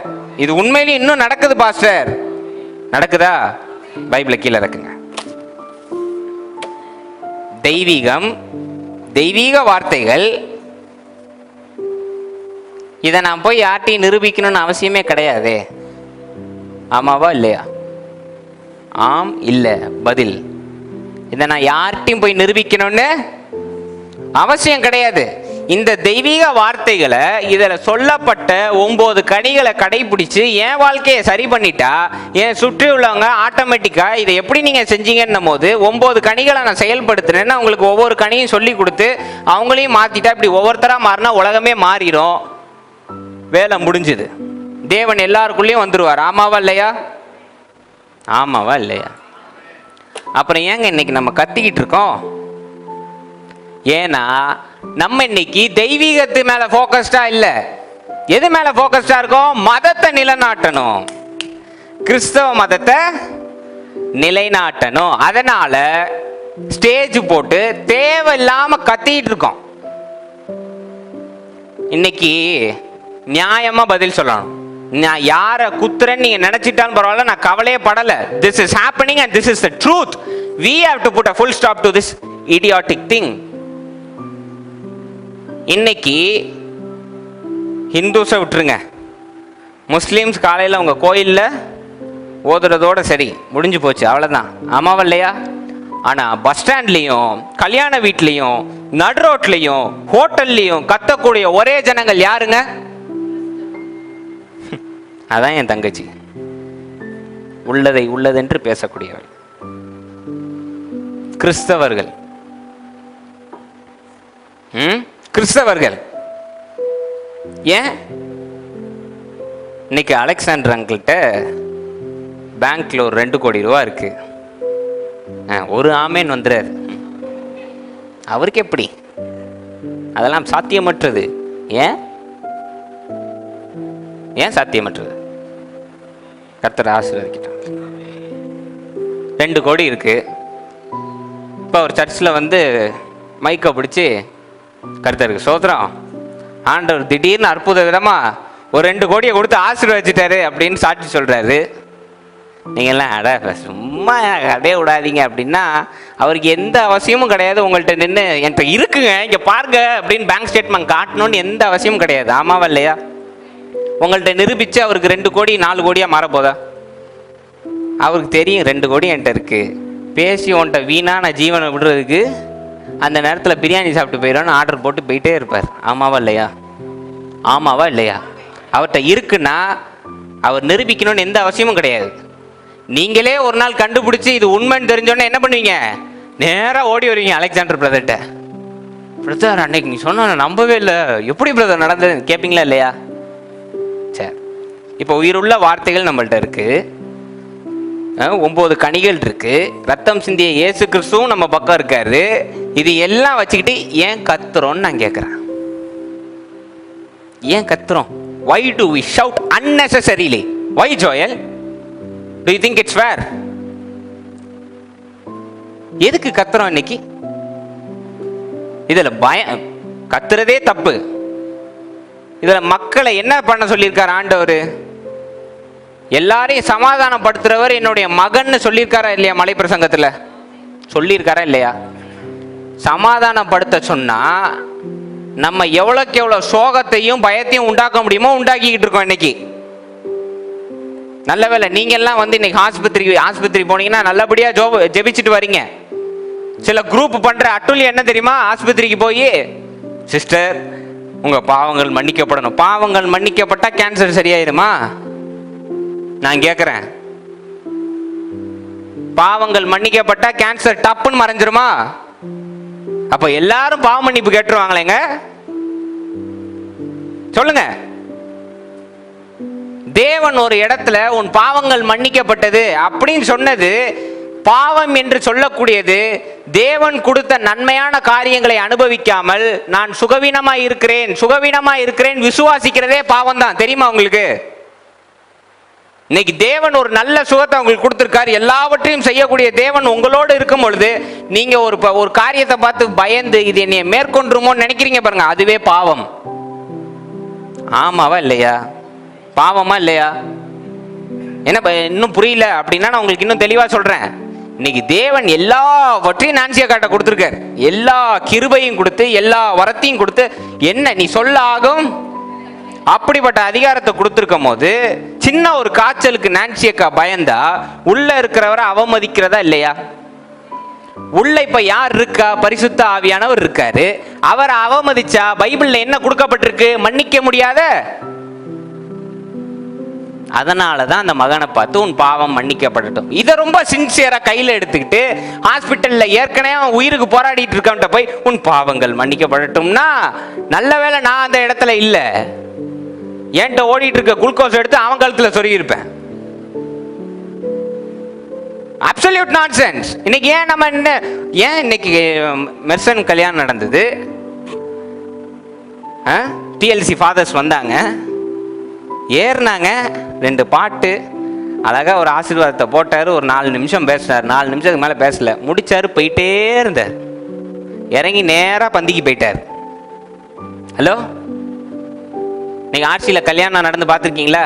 இது உண்மையிலேயே இன்னும் நடக்குது பாஸ்டர். நடக்குதா? பைபிளை கீழே இருக்குங்க. தெய்வீகம், தெய்வீக வார்த்தைகள், இதை நான் போய் யார்ட்டையும் நிரூபிக்கணும்னு அவசியமே கிடையாது. ஆமாவா இல்லையா? ஆம் இல்லை பதில். இதை நான் யார்ட்டையும் போய் நிரூபிக்கணும்னு அவசியம் கிடையாது. இந்த தெய்வீக வார்த்தைகளை இதில் சொல்லப்பட்ட 9 கனிகளை கடைபிடிச்சு என் வாழ்க்கையை சரி பண்ணிட்டா என் சுற்றி உள்ளவங்க ஆட்டோமேட்டிக்காக இதை எப்படி நீங்கள் செஞ்சீங்கன்னும் போது 9 கனிகளை நான் செயல்படுத்துனேன்னா அவங்களுக்கு ஒவ்வொரு கனியும் சொல்லி கொடுத்து அவங்களையும் மாற்றிட்டா இப்படி ஒவ்வொருத்தராக மாறினா உலகமே மாறிடும். வேலை முடிஞ்சுது. தேவன் எல்லாருக்குள்ளேயும் வந்துடுவார். ஆமாவா இல்லையா? ஆமாவா இல்லையா? அப்புறம் ஏங்க இன்னைக்கு நம்ம கத்திக்கிட்டு இருக்கோம்? ஏன்னா நம்ம இன்னைக்கு தெய்வீகத்து மேல போக்கஸ்டா இல்ல. எது மேல போக்கஸ்டா இருக்கோம்? மதத்தை நிலைநாட்டணும், கிறிஸ்தவ மதத்தை நிலைநாட்டணும். அதனால ஸ்டேஜ் போட்டு தேவையில்லாம கத்திட்டு இருக்கோம். இன்னைக்கு நியாயமா பதில் சொல்லணும். நான் யாரை குத்துறேன்னு நீங்க நினைச்சிட்டாலும் பரவாயில்ல, நான் கவலையே படல. This is happening and this is the truth. We have to put a full stop to this idiotic thing. இன்னைக்கு ஹிந்துஸை விட்டுருங்க, முஸ்லீம்ஸ் காலையில் அவங்க கோயிலில் ஓதுறதோட சரி முடிஞ்சு போச்சு, அவ்வளோதான். ஆமாவா இல்லையா? ஆனால் பஸ் ஸ்டாண்ட்லேயும் கல்யாண வீட்லேயும் நடு ரோட்லேயும் ஹோட்டல்லையும் கத்தக்கூடிய ஒரே ஜனங்கள் யாருங்க? அதான் என் தங்கச்சி. உள்ளதை உள்ளதென்று பேசக்கூடியவள் கிறிஸ்தவர்கள். கிறிஸ்தவர்கள் ஏன் இன்னைக்கு அலெக்சாண்டர் அங்கிள்கிட்ட பேங்க்ல ஒரு 2 கோடி ரூபா இருக்கு, ஒரு ஆமேன் வந்துறாரு. அவருக்கு எப்படி? அதெல்லாம் சாத்தியமற்றது. ஏன் ஏன் சாத்தியமற்றது? கர்த்தர் ஆசீர்வதிக்கட்டும். 2 கோடி இருக்கு, இப்போ ஒரு சர்ச்சில் வந்து மைக்கை பிடிச்சி கர்த்தருக்கு ஸ்தோத்திரம், ஆண்டவர் திடீர்னு அற்புத விதமாக ஒரு 2 கோடியை கொடுத்து ஆசீர்வதிச்சிட்டாரு அப்படின்னு சாட்சி சொல்கிறாரு. நீங்கள்லாம் அட சும்மா அடைய விடாதீங்க அப்படின்னா அவருக்கு எந்த அவசியமும் கிடையாது. உங்கள்கிட்ட நின்று என்கிட்ட இருக்குங்க இங்கே பாருங்க அப்படின்னு பேங்க் ஸ்டேட்மெண்ட் காட்டணும்னு எந்த அவசியமும் கிடையாது. ஆமாவா இல்லையா? உங்கள்கிட்ட நிரூபித்து அவருக்கு 2 கோடி 4 கோடியாக மாறப்போதா? அவருக்கு தெரியும் 2 கோடி என்கிட்ட இருக்குது, பேசி உன்கிட்ட வீணான ஜீவனை விடுறதுக்கு அந்த நேரத்தில் பிரியாணி சாப்பிட்டு போயிடும்னு ஆர்டர் போட்டு போயிட்டே இருப்பார். ஆமாவா இல்லையா? ஆமாவா இல்லையா? அவர்கிட்ட இருக்குன்னா அவர் நிரூபிக்கணும்னு எந்த அவசியமும் கிடையாது. நீங்களே ஒரு நாள் கண்டுபிடிச்சி இது உண்மைன்னு தெரிஞ்சோன்னே என்ன பண்ணுவீங்க? நேராக ஓடி வருவீங்க அலெக்சாண்டர் பிரதர்கிட்ட. பிரதர் அன்னைக்கு நீ சொன்ன நம்பவே இல்லை, எப்படி பிரதர் நடந்தது கேட்பீங்களா இல்லையா? சரி, இப்போ உயிருள்ள வார்த்தைகள் நம்மள்ட்ட இருக்குது, 9 கனிகள் இருக்கு, ரத்தம் சிந்திய இயேசு கிறிஸ்துவும் நம்ம பக்கம் இருக்காரு. இது எல்லாம் வச்சுக்கிட்டு ஏன் கத்துறோம்னு நான் கேட்குறேன். ஏன் கத்துறோம்? Why do we shout unnecessarily? Why, Joel? Do you think it's fair? எதுக்கு கத்துறோம் இன்னைக்கு? இதுல பயம், கத்துறதே தப்பு. இதுல மக்களை என்ன பண்ண சொல்லியிருக்கார் ஆண்டவர்? எல்லாரையும் சமாதானப்படுத்துறவர் என்னுடைய மகன் சொல்லியிருக்காரா இல்லையா? மலை பிரசங்கத்துல சொல்லியிருக்காரா இல்லையா? சமாதானப்படுத்த சொன்னா நம்ம எவ்வளோக்கு எவ்வளோ சோகத்தையும் பயத்தையும் உண்டாக்க முடியுமோ உண்டாக்கிக்கிட்டு இருக்கோம் இன்னைக்கு. நல்ல வேலை நீங்கள்லாம் வந்து இன்னைக்கு ஆஸ்பத்திரி போனீங்கன்னா நல்லபடியா ஜெபிச்சுட்டு வரீங்க. சில குரூப் பண்ற அட்டுலி என்ன தெரியுமா? ஆஸ்பத்திரிக்கு போய் சிஸ்டர் உங்க பாவங்கள் மன்னிக்கப்படணும், பாவங்கள் மன்னிக்கப்பட்டா கேன்சர் சரியாயிருமா? நான் கேட்குறேன், பாவங்கள் மன்னிக்கப்பட்டா கேன்சர் டப்புன்னு மறைஞ்சிருமா? அப்ப எல்லாரும் பாவ மன்னிப்பு கேட்டுருவாங்களேங்க? சொல்லுங்க. தேவன் ஒரு இடத்துல உன் பாவங்கள் மன்னிக்கப்பட்டது அப்படின்னு சொன்னது பாவம் என்று சொல்லக்கூடியது. தேவன் கொடுத்த நன்மையான காரியங்களை அனுபவிக்காமல் நான் சுகவீனமா இருக்கிறேன் விசுவாசிக்கிறதே பாவம் தான். தெரியுமா உங்களுக்கு? இன்னைக்கு தேவன் ஒரு நல்ல சுகத்தை உங்களுக்கு கொடுத்திருக்காரு, எல்லாவற்றையும் செய்யக்கூடிய தேவன் உங்களோடு இருக்கும் பொழுது நீங்க ஒரு காரியத்தை பார்த்து பயந்து இது என்னைய மேற்கொண்டுருமோன்னு நினைக்கிறீங்க பாருங்க, அதுவே பாவம். ஆமாவா இல்லையா? பாவமா இல்லையா? என்ன இன்னும் புரியல அப்படின்னா நான் உங்களுக்கு இன்னும் தெளிவா சொல்றேன். இன்னைக்கு தேவன் எல்லாவற்றையும் நான்சியா காட்ட கொடுத்திருக்காரு, எல்லா கிருபையும் கொடுத்து எல்லா வரத்தையும் கொடுத்து என்ன நீ சொல்ல ஆகும் அப்படிப்பட்ட அதிகாரத்தை கொடுத்திருக்கும் போது சின்ன ஒரு காய்ச்சலுக்கு நான்சியக்கா பயந்தா உள்ள இருக்கிறவரை அவமதிக்கிறதா இல்லையா? உள்ள இப்ப யார் இருக்கா? பரிசுத்த ஆவியானவர் இருக்காரு. அவரை அவமதிச்சா பைபிள்ல என்ன கொடுக்கப்பட்டிருக்கு? மன்னிக்க முடியாத. அதனாலதான் அந்த மகனை பார்த்து உன் பாவம் மன்னிக்கப்படட்டும். இதை ரொம்ப சின்சியரா கையில எடுத்துக்கிட்டு ஹாஸ்பிட்டல்ல ஏற்கனவே அவன் உயிருக்கு போராடிட்டு இருக்கான்ட்ட போய் உன் பாவங்கள் மன்னிக்கப்படட்டும்னா, நல்ல வேளை நான் அந்த இடத்துல இல்ல, என்கிட்ட ஓடிட்டு இருக்க குளுக்கோஸ் எடுத்து அவன் கழுத்துல சொருகி இருப்பேன். Absolute nonsense. இன்னைக்கு ஏன் இன்னைக்கு மெர்சன் கல்யாணம் நடந்தது, டிஎல்சி ஃபாதர்ஸ் வந்தாங்க, ஏறினாங்க, 2 பாட்டு அழகா ஒரு ஆசீர்வாதத்தை போட்டாரு, ஒரு 4 நிமிஷம் பேசினார், 4 நிமிஷத்துக்கு மேல பேசல, முடிச்சாரு, போயிட்டே இருந்தார், இறங்கி நேரா பந்திக்கு போயிட்டார். ஹலோ, நீங்க ஆர்சியில் கல்யாணம் நடந்து பார்த்துருக்கீங்களா?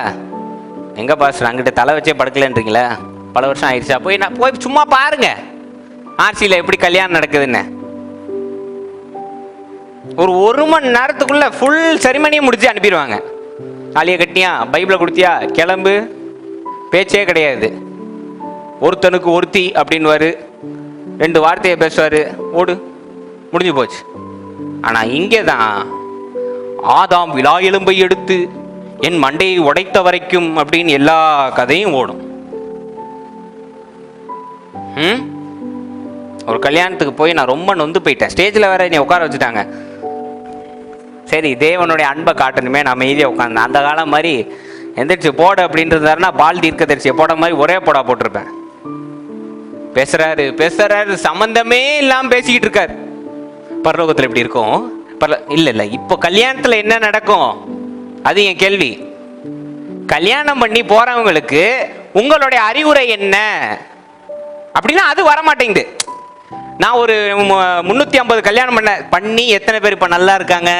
எங்க பாஸ்டர் அங்கிட்ட தலை வச்சே படுக்கலன்றீங்களா? பல வருஷம் ஆயிடுச்சா? போய் சும்மா பாருங்க ஆர்சியில் எப்படி கல்யாணம் நடக்குதுன்னு. ஒரு மணி நேரத்துக்குள்ள ஃபுல் செரிமனியை முடிச்சு அனுப்பிடுவாங்க. தாலியை கட்டியா, பைபிளை கொடுத்தியா, கிளம்பு, பேச்சே கிடையாது. ஒருத்தனுக்கு ஒருத்தி அப்படின்வாரு, 2 வார்த்தையை பேசுவாரு, ஓடு, முடிஞ்சு போச்சு. ஆனா இங்கே தான் ஆதாம் விழா எலும்பை எடுத்து என் மண்டையை உடைத்த வரைக்கும் அப்படின்னு எல்லா கதையும் ஓடும். ஒரு கல்யாணத்துக்கு போய் நான் ரொம்ப நொந்து போயிட்டேன். ஸ்டேஜில் வேற என்னை உட்கார வச்சுட்டாங்க. சரி, தேவனுடைய அன்பை காட்டணுமே, நான் அமைதியாக உட்காந்தேன். அந்த காலம் மாதிரி எந்திரிச்சு போட அப்படின்றதுனா பால் தீர்க்க தரிசியை போட மாதிரி ஒரே போடா போட்டிருப்பேன். பேசுறாரு, சம்பந்தமே இல்லாம பேசிக்கிட்டு இருக்காரு. பரலோகத்தில் எப்படி இருக்கும்? இல்ல இப்போ கல்யாணத்துல என்ன நடக்கும்? அது என் கேள்வி. கல்யாணம் பண்ணி போறவங்களுக்கு உங்களுடைய அறிவுரை என்ன அப்படின்னா அது வரமாட்டேங்குது. நான் ஒரு 350 கல்யாணம் பண்ணி எத்தனை பேர் இப்ப நல்லா இருக்காங்க?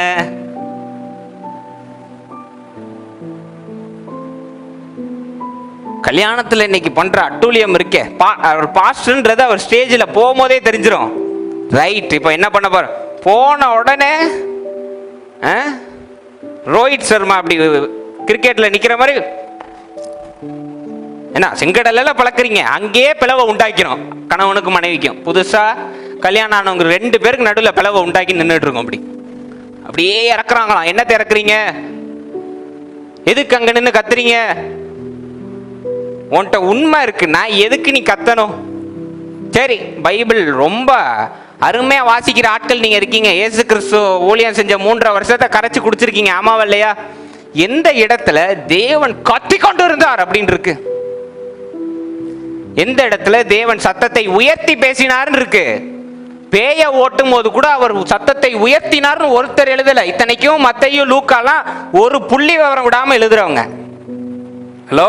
கல்யாணத்துல இன்னைக்கு பண்ற அட்டூழியம் இருக்கே, பாஸ்டர்ன்றது அவர் ஸ்டேஜில் போகும்போதே தெரிஞ்சிடும். ரைட், இப்போ என்ன பண்ண போற? போன உடனே ரோஹித் சர்மா அப்படி கிரிக்கெட்ல நிக்கிற மாதிரி என்ன செங்கடல்ல பழக்கிறீங்க, அங்கேயே பிளவை உண்டாக்கிறோம். கணவனுக்கும் மனைவிக்கும் புதுசா கல்யாணம் ஆனவங்க 2 பேருக்கு நடுவில் பிளவை உண்டாக்கி நின்றுட்டு இருக்கோம். அப்படியே இறக்குறாங்களாம். என்னத்தை இறக்குறீங்க? எதுக்கு அங்க நின்று கத்துறீங்க? உன்கிட்ட உண்மை இருக்குன்னா எதுக்கு நீ கத்தணும்? சரி, பைபிள் ரொம்ப அருமையா வாசிக்கிற ஆட்கள் நீங்க இருக்கீங்க. இயேசு கிறிஸ்து ஊழியம் செஞ்ச 3.5 வருஷத்தை கரைச்சு குடிச்சிருக்கீங்க, ஆமாவா இல்லையா? எந்த இடத்துல தேவன் கத்தி கொண்டு இருந்தார் அப்படின்னு இருக்கு? எந்த இடத்துல தேவன் சத்தத்தை உயர்த்தி பேசினார்னு இருக்கு? பேய ஓட்டும் போது கூட அவர் சத்தத்தை உயர்த்தினார்னு ஒருத்தர் எழுதல. இத்தனைக்கும் மத்தேயு லூக்காலாம் ஒரு புள்ளி விவரம் விடாம எழுதுறவங்க. ஹலோ,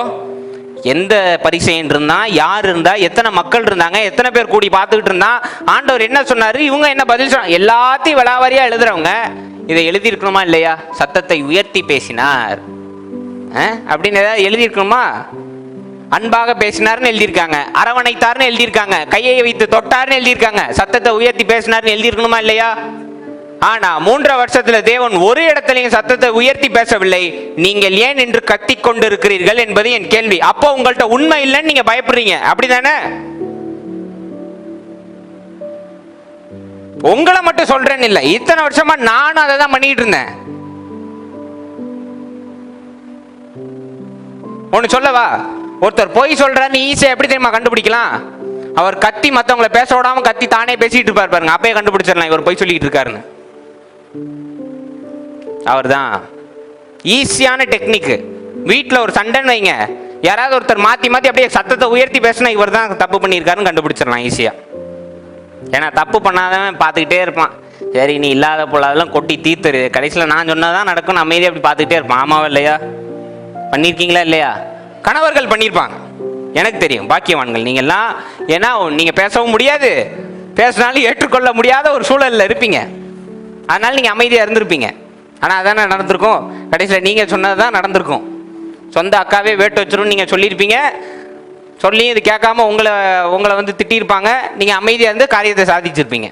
எந்த பரிசேயன் இருந்தா, யார் இருந்தா, எத்தனை மக்கள் இருந்தாங்க, எத்தனை பேர் கூடி பார்த்துக்கிட்டு இருந்தா, ஆண்டவர் என்ன சொன்னாரு, இவங்க என்ன பதில் சொன்னாங்க, எல்லாத்தையும் விளாவாரியா எழுதுறவங்க இதை எழுதியிருக்கணுமா இல்லையா? சத்தத்தை உயர்த்தி பேசினார் அப்படின்னு ஏதாவது எழுதியிருக்கணுமா? அன்பாக பேசினார்னு எழுதியிருக்காங்க, அரவணைத்தார்னு எழுதியிருக்காங்க, கையை வைத்து தொட்டார்னு எழுதியிருக்காங்க. சத்தத்தை உயர்த்தி பேசினார்னு எழுதியிருக்கணுமா இல்லையா? ஆனா 3.5 வருஷத்துல தேவன் ஒரு இடத்துலையும் சத்தத்தை உயர்த்தி பேசவில்லை. நீங்கள் ஏன் என்று கத்தி கொண்டு இருக்கிறீர்கள் என்பது என் கேள்வி. அப்போ உங்கள்கிட்ட உண்மை இல்லைன்னு நீங்க பயப்படுறீங்க, அப்படிதானே? உங்களை மட்டும் சொல்றேன்னு இல்லை, இத்தனை வருஷமா நானும் அதை தான் பண்ணிட்டு இருந்தேன். ஒன்னு சொல்லவா? ஒருத்தர் பொய் சொல்றாரு ஈஸியா எப்படி தெரியுமா கண்டுபிடிக்கலாம்? அவர் கத்தி மற்றவங்களை பேச விடாம கத்தி தானே பேசிட்டு இருப்பார் பாருங்க, அப்பயே கண்டுபிடிச்சிடலாம் இவர் பொய் சொல்லிட்டு இருக்காருன்னு. அவர் தான் ஈஸியான டெக்னிக். வீட்டில் ஒரு சண்டைன்னு வைங்க, யாராவது ஒருத்தர் மாற்றி மாற்றி அப்படியே சத்தத்தை உயர்த்தி பேசினா இவர் தான் தப்பு பண்ணியிருக்காருன்னு கண்டுபிடிச்சிடலாம் ஈஸியாக. ஏன்னா தப்பு பண்ணாதவன் பார்த்துக்கிட்டே இருப்பான். சரி, நீ இல்லாத போல அதெல்லாம் கொட்டி தீர்த்துரு, கடைசியில் நான் சொன்னதான் நடக்கும், அமைதியாக அப்படி பார்த்துக்கிட்டே இருப்பான். ஆமாவா இல்லையா? பண்ணியிருக்கீங்களா இல்லையா? கணவர்கள் பண்ணியிருப்பாங்க, எனக்கு தெரியும். பாக்கியவான்கள் நீங்கள்லாம். ஏன்னா நீங்கள் பேசவும் முடியாது, பேசினாலும் ஏற்றுக்கொள்ள முடியாத ஒரு சூழலில் இருப்பீங்க. அதனால நீங்கள் அமைதியாக இருந்திருப்பீங்க. ஆனால் அதானே நடந்திருக்கும். கடைசியில் நீங்கள் சொன்னது தான் நடந்திருக்கும். சொந்த அக்காவே வேட்டு வச்சிரும் நீங்கள் சொல்லியிருப்பீங்க. சொல்லி இது கேட்காம உங்களை வந்து திட்டியிருப்பாங்க. நீங்கள் அமைதியாக இருந்து காரியத்தை சாதிச்சிருப்பீங்க.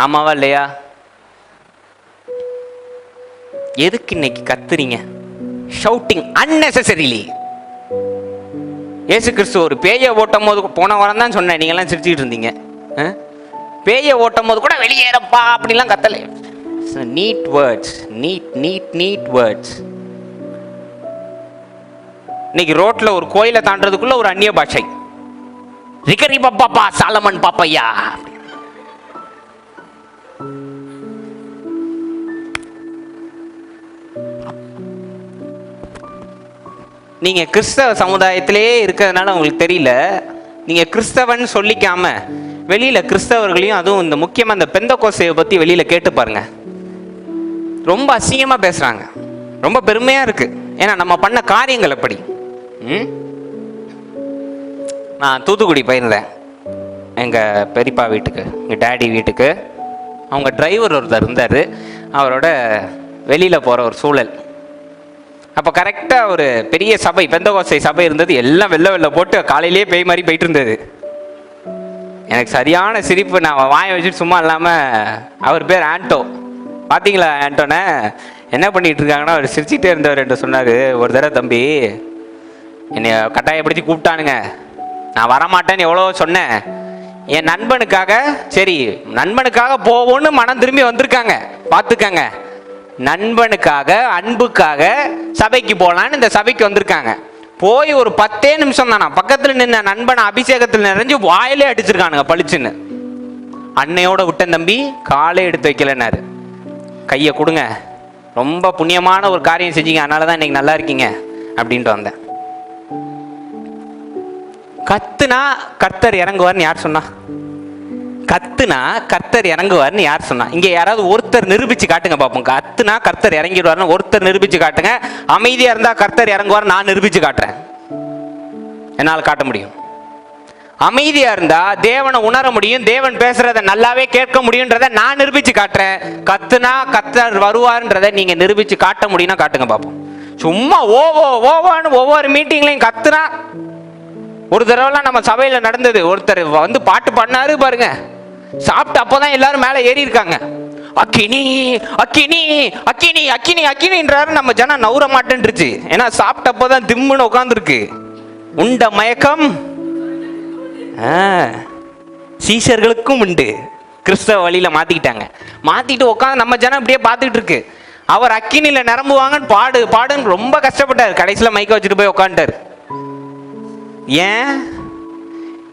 ஆமாவா இல்லையா? எதுக்கு இன்னைக்கு கத்துறீங்க? Shouting unnecessarily. இயேசு கிறிஸ்து ஒரு பேயை ஓட்டும் போது, போன வாரம் தான் சொன்னேன், நீங்கள்லாம் சிரிச்சுட்டு இருந்தீங்க. பேயை ஓட்டும் போது கூட வெளியேறப்பா அப்படிலாம் கத்தலை. Neat words, neat words. இன்னைக்கு ரோட்ல ஒரு கோயிலை தாண்டதுக்குள்ள ஒரு அந்நிய பாஷை. ரிகரி பாப்பா சாலமன் பாப்பையா. நீங்க கிறிஸ்தவ சமுதாயத்திலே இருக்கிறதுனால உங்களுக்கு தெரியல. நீங்க கிறிஸ்தவன் சொல்லிக்காம வெளியில கிறிஸ்தவர்களையும், அதுவும் இந்த முக்கியமா இந்த பெந்தகோஸ்தையை பத்தி வெளியில கேட்டு பாருங்க. ரொம்ப அசிங்கமா பேசுறாங்க. ரொம்ப பெருமையா இருக்கு. ஏன்னா நம்ம பண்ண காரியங்கள் எப்படி. நான் தூத்துக்குடி போயிருந்தேன் எங்க பெரியப்பா வீட்டுக்கு, எங்க டேடி வீட்டுக்கு. அவங்க டிரைவர் ஒருத்தர் இருந்தார். அவரோட வெளியில போற ஒரு சூழல். அப்போ கரெக்டாக ஒரு பெரிய சபை, பெந்தகோஸ்தை சபை இருந்தது. எல்லாம் வெள்ளை போட்டு காலையிலேயே பேய் மாதிரி போயிட்டு இருந்தது. எனக்கு சரியான சிரிப்பு. நான் வாயை வச்சுட்டு சும்மா இல்லாமல், அவர் பேர் ஆண்டோ. பார்த்தீங்களா ஆண்டோனை? என்ன பண்ணிட்டு இருக்காங்கன்னா, அவர் சிரிச்சுட்டே இருந்தவர் என்று சொன்னார். ஒரு தடவை தம்பி என்னை கட்டாயப்படுத்தி கூப்பிட்டானுங்க. நான் வரமாட்டேன்னு எவ்வளோ சொன்னேன். என் நண்பனுக்காக, சரி நண்பனுக்காக போவோன்னு மனம் திரும்பி வந்திருக்காங்க. பார்த்துக்கங்க, நண்பனுக்காக அன்புக்காக சபைக்கு போகலான்னு இந்த சபைக்கு வந்திருக்காங்க. போய் ஒரு 10 நிமிஷம் தானா பக்கத்தில் நின்ன நண்பனை அபிஷேகத்தில் நிறைஞ்சு வாயிலே அடிச்சிருக்கானுங்க பளிச்சுன்னு. அன்னையோட விட்டேன் தம்பி, காலே எடுத்து வைக்கலன்னாரு. கையை கொடுங்க, ரொம்ப புண்ணியமான ஒரு காரியம் செஞ்சீங்க, அதனால தான் இன்னைக்கு நல்லா இருக்கீங்க அப்படின்ட்டு வந்தேன். கத்துனா கர்த்தர் இறங்குவார்னு யார் சொன்னா? கத்துனா கர்த்தர் இறங்குவார்னு யார் சொன்னா? இங்க யாராவது ஒருத்தர் நிரூபிச்சு காட்டுங்க பார்ப்போம். கத்துனா கர்த்தர் இறங்கிடுவார்னு ஒருத்தர் நிரூபிச்சு காட்டுங்க. அமைதியா இருந்தா கர்த்தர் இறங்குவார் நான் நிரூபிச்சு காட்டுறேன். என்னால் காட்ட முடியும். அமைதியா இருந்தா தேவனை உணர முடியும், தேவன் பேசுறத நல்லாவே கேட்க முடியும்ன்றத நான் நிரூபிச்சு காட்டுறேன். கத்துனா கத்தர் வருவார்ன்றத நீங்க நிரூபிச்சு காட்ட முடியும்னா காட்டுங்க பாப்போம். சும்மா ஓவோன்னு ஒவ்வொரு மீட்டிங்லையும் கத்துனா. ஒரு தடவைலாம் நம்ம சபையில நடந்தது, ஒருத்தர் வந்து பாட்டு பண்ணாரு பாருங்க, சாப்பிட்டு அப்போதான் எல்லாரும் மேல ஏறி இருக்காங்க. அக்கினி அக்கினி அக்கினி அக்கினி அக்கினின்றாரு. நம்ம ஜனம் நவுற மாட்டேன்ருச்சு, ஏன்னா சாப்பிட்டப்போதான் திம்முன்னு உட்காந்துருக்கு. உண்ட மயக்கம் சீஷர்களுக்கும் உண்டு. கிறிஸ்தவ வழியில மாத்திக்கிட்டாங்க. மாத்திட்டு உட்காந்து நம்ம ஜனம் இப்படியே பார்த்துட்டு இருக்கு. அவர் அக்கினியில நிரம்புவாங்கன்னு பாடுன்னு ரொம்ப கஷ்டப்பட்டார். கடைசியில மைக்க வச்சுட்டு போய் உட்காந்துட்டார். ஏன்?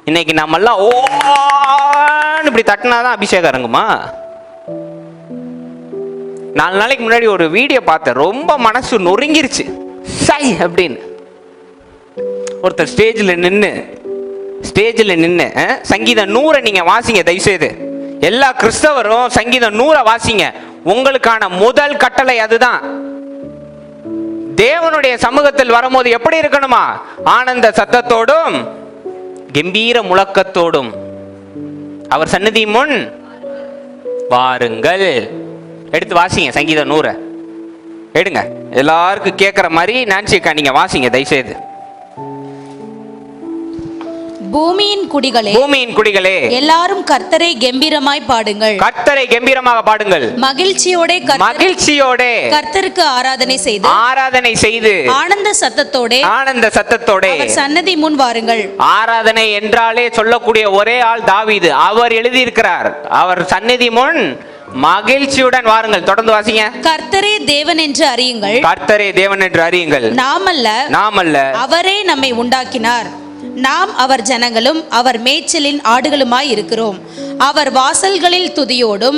இன்னைக்கு நம்ம எல்லாம் ஓன்னு இப்படி தட்டினாதான் அபிஷேகம் இறங்குமா? 4 நாளைக்கு முன்னாடி ஒரு வீடியோ பார்த்தேன், ரொம்ப மனசு நொறுங்கிருச்சு. சை அப்படின்னு ஒருத்தர் ஸ்டேஜில் நின்று சங்கீதம் 100 நீங்க வாசிங்க தயவுசெய்து. எல்லா கிறிஸ்தவரும் சங்கீதம் 100 வாசிங்க. உங்களுக்கான முதல் கட்டளை அதுதான். தேவனுடைய சமூகத்தில் வரும்போது எப்படி இருக்கணுமா? ஆனந்த சத்தத்தோடும் கம்பீர முழக்கத்தோடும் அவர் சந்நிதி முன் வாருங்கள். எடுத்து வாசிங்க சங்கீதம் 100 எடுங்க. எல்லாருக்கும் கேட்கிற மாதிரி நான்சி அக்கா நீங்க வாசிங்க தயவுசெய்து. பூமியின் குடிகளே எல்லாரும் கர்த்தரை கம்பீரமாய் பாடுங்கள். கர்த்தரை கம்பீரமாக பாடுங்கள். மகிழ்ச்சியோட கர்த்தருக்கு ஆராதனை செய்து ஆனந்த சத்தத்தோட அவர் சன்னதி முன் வாருங்கள். ஆராதனை என்றாலே சொல்லக்கூடிய ஒரே ஆள் தாவீது. அவர் எழுதியிருக்கிறார், அவர் சன்னதி முன் மகிழ்ச்சியுடன் வாருங்கள். தொடர்ந்து வாசிங்க. கர்த்தரே தேவன் என்று அறியுங்கள். கர்த்தரே தேவன் என்று அறியுங்கள். நாமல்ல அவரே நம்மை உண்டாக்கினார். நாம் அவர் ஜனங்களும் அவர் மேய்ச்சலின் ஆடுகளுமாய் இருக்கிறோம். அவர் வாசல்களில் துதியோடும்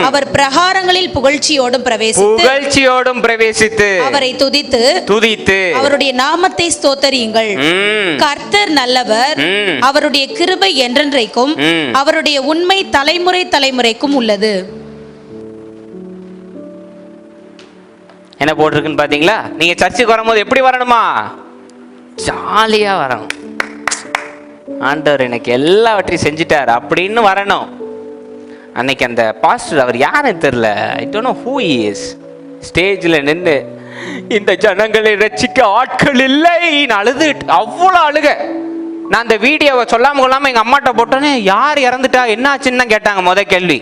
அவர் பிரகாரங்களில் புகழ்ச்சியோடும் பிரவேசித்து அவரை துதித்து அவருடைய நாமத்தை ஸ்தோத்தரியுங்கள். கர்த்தர் நல்லவர், அவருடைய கிருபை என்றென்றைக்கும், அவருடைய உண்மை தலைமுறைக்கும் உள்ளது. என்ன போட்டிருக்குன்னு பாத்தீங்களா? நீங்க சர்ச்சுக்கு வரும்போது எப்படி வரணுமா? ஜாலியா வரணும். ஆண்டவர் எனக்கு எல்லாவற்றையும் செஞ்சுட்டார் அப்படின்னு வரணும். அன்னைக்கு அந்த பாஸ்டர், அவர் யாருன்னு தெரியல, I don't know who he is, ஸ்டேஜில் நின்று இந்த ஜனங்களை ரட்சிக்க ஆட்கள் இல்லை அழுது, அவ்வளோ அழுக. நான் அந்த வீடியோவை சொல்லாம கொள்ளாம எங்க அம்மாட்ட போட்டோன்னே, யார் இறந்துட்டா என்ன ஆச்சுன்னு தான் கேட்டாங்க. முதல் கேள்வி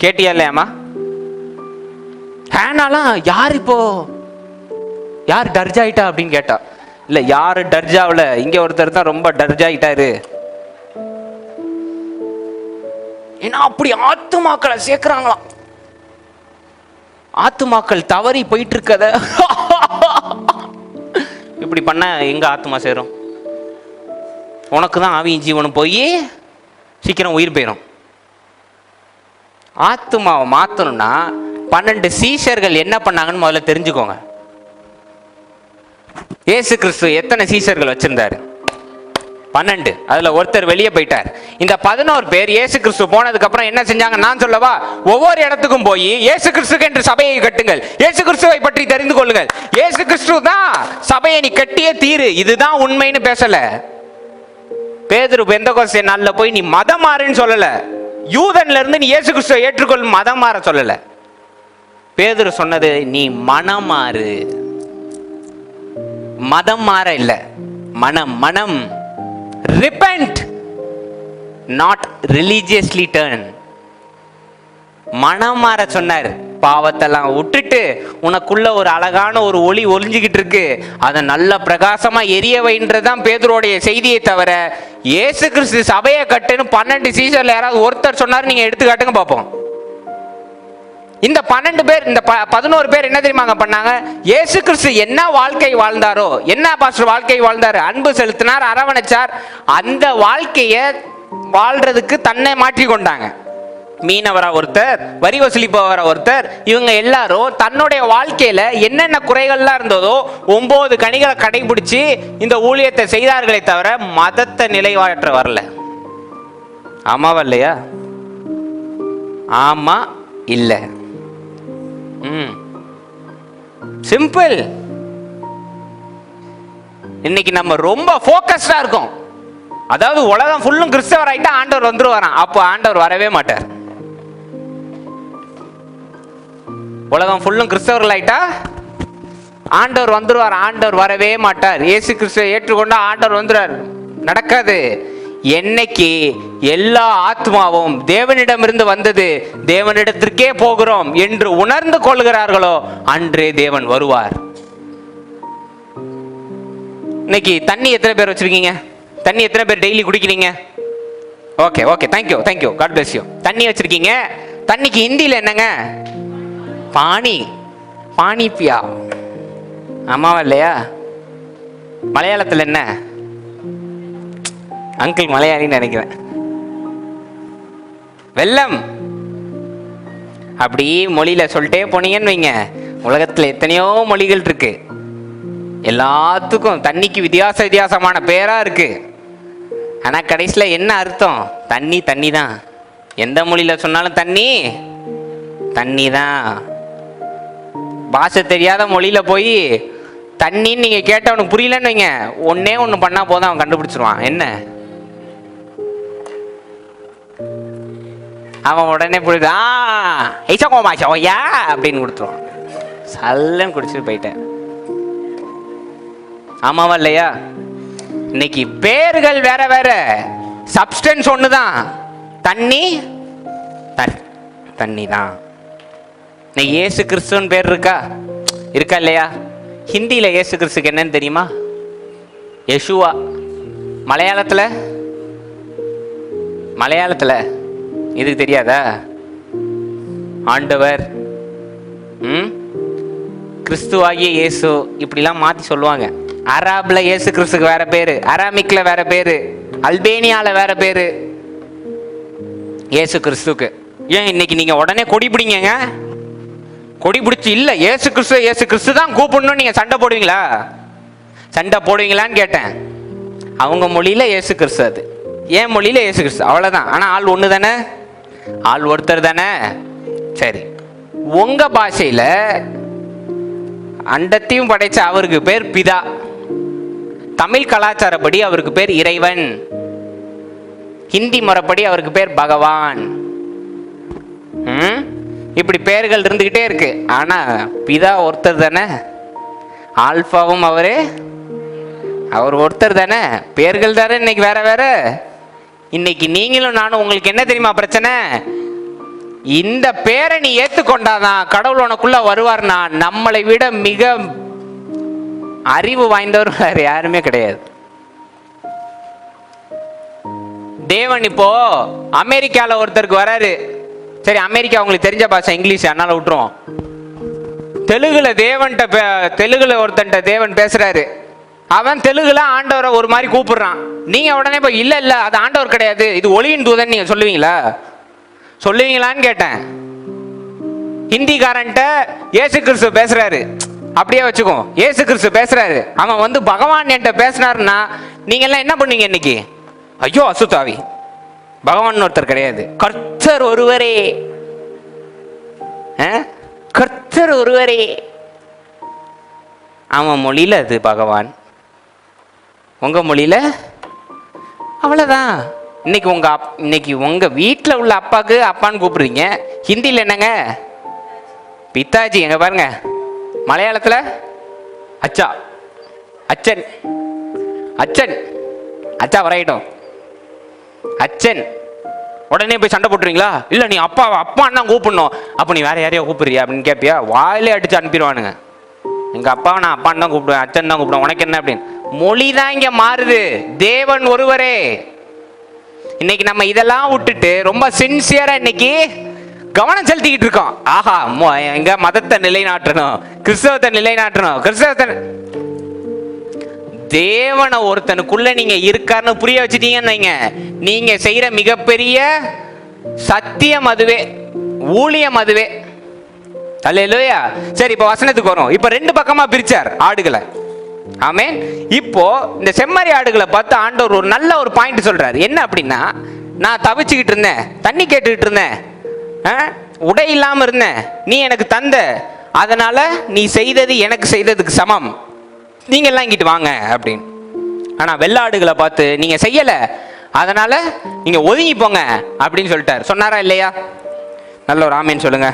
கேட்டியா இல்லையாமா? ஹேனாலாம் யார் டர்ஜ் ஆயிட்டா அப்படின்னு கேட்டா. இல்ல யாரு டர்ஜாவில், இங்க ஒருத்தர் தான் ரொம்ப டர்ஜாயிட்டாரு. ஏன்னா அப்படி ஆத்துமாக்களை சேர்க்கிறாங்களாம். ஆத்துமாக்கள் தவறி போயிட்டு இருக்கத இப்படி பண்ண எங்க ஆத்துமா சேரும்? உனக்கு தான் ஆவியும் ஜீவனும் போய் சீக்கிரம் உயிர் போயிடும். ஆத்துமாவை மாத்தணும்னா 12 சீஷர்கள் என்ன பண்ணாங்கன்னு முதல்ல தெரிஞ்சுக்கோங்க. இயேசு கிறிஸ்து எத்தனை சீஷர்கள் வச்சிருந்தாரு? 12. அதுல ஒருத்தர் வெளியே போயிட்டார். இந்த 11 பேர் இயேசு கிறிஸ்து போனதுக்கு அப்புறம் என்ன செஞ்சாங்க நான் சொல்லவா? ஒவ்வொரு இடத்துக்கும் போய் இயேசு கிறிஸ்துக்கு என்று சபையை கட்டுங்கள், இயேசு கிறிஸ்துவை பற்றி தெரிந்து கொள்ளுங்கள், இயேசு கிறிஸ்து தான் சபையை நீ கட்டியே தீரு, இதுதான் உண்மைன்னு பேசல. பேதுரு பெந்தகோஸ்தே நாள்ல போய் நீ மதம் மாறுன்னு சொல்லல. யூதன்ல இருந்து நீ இயேசு கிறிஸ்துவை ஏற்றுக்கொள், மதம் மாற சொல்லல. பேதுரு சொன்னது நீ மனம் மாறு, மதம் மாற இல்ல, மனம். repent, not religiously turn. மனம் மாற சொன்னார். பாவத்தெல்லாம் விட்டுட்டு உனக்குள்ள ஒரு அழகான ஒரு ஒளி ஒளிஞ்சுக்கிட்டு இருக்கு, அதை நல்ல பிரகாசமா எரிய வைன்றதுதான் பேதுருடைய செய்தியை தவிர இயேசு கிறிஸ்து சபையை கட்டுன்னு 12 சீஷர்ல யாராவது ஒருத்தர் சொன்னார் நீங்க எடுத்து காட்டுங்க பார்ப்போம். இந்த 12 பேர், இந்த 11 பேர் என்ன தெரியுமாங்க பண்ணாங்க? இயேசு கிறிஸ்து என்ன வாழ்க்கை வாழ்ந்தாரோ, என்ன பாஸ்டர் வாழ்க்கை வாழ்ந்தாரு, அன்பு செலுத்தினார், அரவணைச்சார், அந்த வாழ்க்கைய வாழ்றதுக்கு தன்னை மாற்றி கொண்டாங்க. மீனவரா ஒருத்தர், வரி வசூலிப்பவரா ஒருத்தர், இவங்க எல்லாரும் தன்னுடைய வாழ்க்கையில என்னென்ன குறைகள்லாம் இருந்ததோ 9 கனிகளை கடைபிடிச்சு இந்த ஊழியத்தை செய்தார்களே தவிர மதத்தை நிலைவாற்ற வரல. ஆமாவா இல்லையா? ஆமா இல்ல. சிம்பிள். இன்னைக்கு நம்ம ரொம்ப ஃபோக்கஸ்டா இருக்கோம். அதாவது உலகம் ஃபுல்லும் கிறிஸ்தவர் ஆயிட்டா ஆண்டவர் வந்துருவாராம். அப்போ ஆண்டவர் வரவே மாட்டார். உலகம் ஃபுல்லும் கிறிஸ்தவர்கள் ஆயிட்டா ஆண்டவர் வந்துருவார். ஆண்டவர் வரவே மாட்டார். இயேசு கிறிஸ்துவை ஏற்றுக்கொண்டா ஆண்டவர் வந்துடுவார். நடக்காது. என்னைக்கு எல்லா ஆத்மாவும் தேவனிடமிருந்து வந்தது, தேவனிடத்திற்கே போகிறோம் என்று உணர்ந்து கொள்கிறார்களோ அன்றே தேவன் வருவார். இன்னைக்கு தண்ணி எத்தனை பேர் வச்சிருக்கீங்க? தண்ணி எத்தனை பேர் டெய்லி குடிக்கிறீங்க? Okay okay, thank you thank you, God bless you. தண்ணி வச்சிருக்கீங்க. தண்ணிக்கு ஹிந்தியில் என்னங்க? பானி. பானி பியா. ஆமாவா இல்லையா? மலையாளத்தில் என்ன? அங்கிள் மலையாளின்னு நினைக்கிறேன். வெள்ளம். அப்படி மொழியில சொல்லிட்டே போனீங்கன்னு வைங்க, உலகத்தில் எத்தனையோ மொழிகள் இருக்கு. எல்லாத்துக்கும் தண்ணிக்கு வித்தியாசமான பேரா இருக்கு. ஆனா கடைசியில் என்ன அர்த்தம்? தண்ணி தண்ணி தான். எந்த மொழியில சொன்னாலும் தண்ணி தண்ணி தான். பாஷை தெரியாத மொழியில போய் தண்ணின்னு நீங்க கேட்டவனுக்கு புரியலன்னு வைங்க, ஒன்னே ஒன்று பண்ணா போதும், அவன் கண்டுபிடிச்சிருவான். என்ன? அவன் உடனே புரியுது, ஐசோயா அப்படின்னு கொடுத்துருவான். சல்லன்னு குடிச்சிட்டு போயிட்டேன். ஆமாவா இல்லையா? இன்னைக்கு பேர்கள் வேற வேற, சப்ஸ்டன்ஸ் ஒண்ணுதான். தண்ணி தண்ணி தான். இன்னைக்கு இயேசு கிறிஸ்துன்னு பேர் இருக்கா? இருக்கா இல்லையா? ஹிந்தியில இயேசு கிறிஸ்துக்கு என்னன்னு தெரியுமா? யெஷுவா. மலையாளத்துல இது தெரியாதா? ஆண்டவர், கிறிஸ்துவாகிய இயேசு, இப்படிலாம் மாத்தி சொல்லுவாங்க. அராப்ல இயேசு கிறிஸ்துக்கு வேற பேரு, அராமிக்ல வேற பேரு, அல்பேனியால வேற பேரு இயேசு கிறிஸ்துக்கு. ஏன் இன்னைக்கு நீங்க உடனே கொடி பிடிங்க? கொடி பிடிச்சி இல்ல இயேசு கிறிஸ்து தான் கூப்பிடணும் நீங்க சண்டை போடுவீங்களா? சண்டை போடுவீங்களான்னு கேட்டேன். அவங்க மொழியில இயேசு கிறிஸ்து, அது ஏன் மொழியில இயேசு கிறிஸ்து, அவ்வளவுதான். ஆனா ஆள் ஒண்ணு தானே, ஆள் ஒருத்தர் தானே. சரி, உங்க பாஷையில அண்டத்தையும் படைச்ச அவருக்கு பேர் பிதா, தமிழ் கலாச்சாரப்படி அவருக்கு பேர் இறைவன், ஹிந்தி முறைப்படி அவருக்கு பேர் பகவான். இப்படி பெயர்கள் இருந்துகிட்டே இருக்கு. ஆனா பிதா ஒருத்தர் தானே, ஆல்பாவும் அவர் ஒருத்தர் தானே. பெயர்கள் தானே இன்னைக்கு வேற வேற. இன்னைக்கு நீங்களும் நானும், உங்களுக்கு என்ன தெரியுமா பிரச்சனை? இந்த பேரை நீ ஏத்துக்கொண்டாதான் கடவுள் உனக்குள்ள வருவார்னா, நம்மளை விட மிக அறிவு வாய்ந்தவர் வேற யாருமே கிடையாது. தேவன் இப்போ அமெரிக்கால ஒருத்தருக்கு வராரு. சரி, அமெரிக்கா உங்களுக்கு தெரிஞ்ச பாஷை இங்கிலீஷ், அதனால விட்டுருவோம். தெலுங்குல ஒருத்தன்ட்ட தேவன் பேசுறாரு. அவன் தெலுங்குல ஆண்டவரை ஒரு மாதிரி கூப்பிடுறான். நீங்க உடனே போய் இல்ல இல்ல அது ஆண்டவர் கிடையாது, இது ஒளியின் தூதன் நீங்க சொல்லுவீங்களான்னு கேட்டேன். ஹிந்திக்காரன்ட்ட இயேசு கிறிஸ்து பேசுறாரு, அப்படியே வச்சுக்கோ, இயேசு கிறிஸ்து பேசுறாரு. அவன் பகவான் என்கிட்ட பேசினாருன்னா நீங்க எல்லாம் என்ன பண்ணுவீங்க இன்னைக்கு? ஐயோ அசுத்தாவி, பகவான் ஒருத்தர் கிடையாது, கர்த்தர் ஒருவரே, கர்த்தர் ஒருவரே. அவன் மொழியில அது பகவான், உங்க மொழியில அவ்வளவுதான். இன்னைக்கு உங்க வீட்டில் உள்ள அப்பாக்கு அப்பான்னு கூப்பிடுறீங்க. ஹிந்தியில் என்னங்க? பித்தாஜி. எங்க பாருங்க, மலையாளத்துல அச்சா, அச்சன், அச்சன், அச்சா வரையிட்டோம், அச்சன். உடனே போய் சண்டை போட்டுறீங்களா? இல்ல நீ அப்பான்னு தான் கூப்பிடணும். அப்ப நீ வேற யாரையோ கூப்பிடுறியா அப்படின்னு கேட்பியா? வாயிலே அடிச்சு அனுப்பிடுவானுங்க. எங்க அப்பாவை நான் அப்பான்னு தான் கூப்பிடுவேன், அச்சன் தான் கூப்பிடுவேன், உனக்கு என்ன அப்படின்னு. மொழி தான் இங்க மாறுது, தேவன் ஒருவரே. இன்னைக்கு நம்ம இதெல்லாம் விட்டுட்டு ரொம்ப சின்சியரா இன்னைக்கு கவனம் செலுத்திக்கிட்டு இருக்கோம். ஆஹா, எங்க மதத்தை நிலைநாட்டணும், கிறிஸ்தவத்தை நிலைநாட்டணும், தேவனை ஒருத்தனுக்குள்ள நீங்க இருக்காருன்னு புரிய வச்சுட்டீங்கன்னு நீங்க செய்யற மிகப்பெரிய சத்தியம் அதுவே, ஊழியம் அதுவே. அல்லேலூயா. சரி, இப்ப வசனத்துக்கு வரும். இப்ப ரெண்டு பக்கமா பிரிச்சார் ஆடுகளை. ஆமென். இப்போ இந்த செம்மறி ஆடுகளை பார்த்து ஆண்டவர் ஒரு நல்ல ஒரு பாயிண்ட் சொல்றாரு. என்ன அப்படின்னா, நான் தவிச்சுக்கிட்டு இருந்தேன், தண்ணி கேட்டுக்கிட்டு இருந்தேன், உடை இல்லாம இருந்தேன், நீ எனக்கு தந்த, அதனால நீ செய்தது எனக்கு செய்ததுக்கு சமம், நீங்க எல்லாம் இங்கிட்டு வாங்க அப்படின்னு. ஆனால் வெள்ளாடுகளை பார்த்து நீங்கள் செய்யலை, அதனால் நீங்கள் ஒதுங்கி போங்க அப்படின்னு சொல்லிட்டார். சொன்னாரா இல்லையா? நல்ல ஒரு ஆமேன் சொல்லுங்க.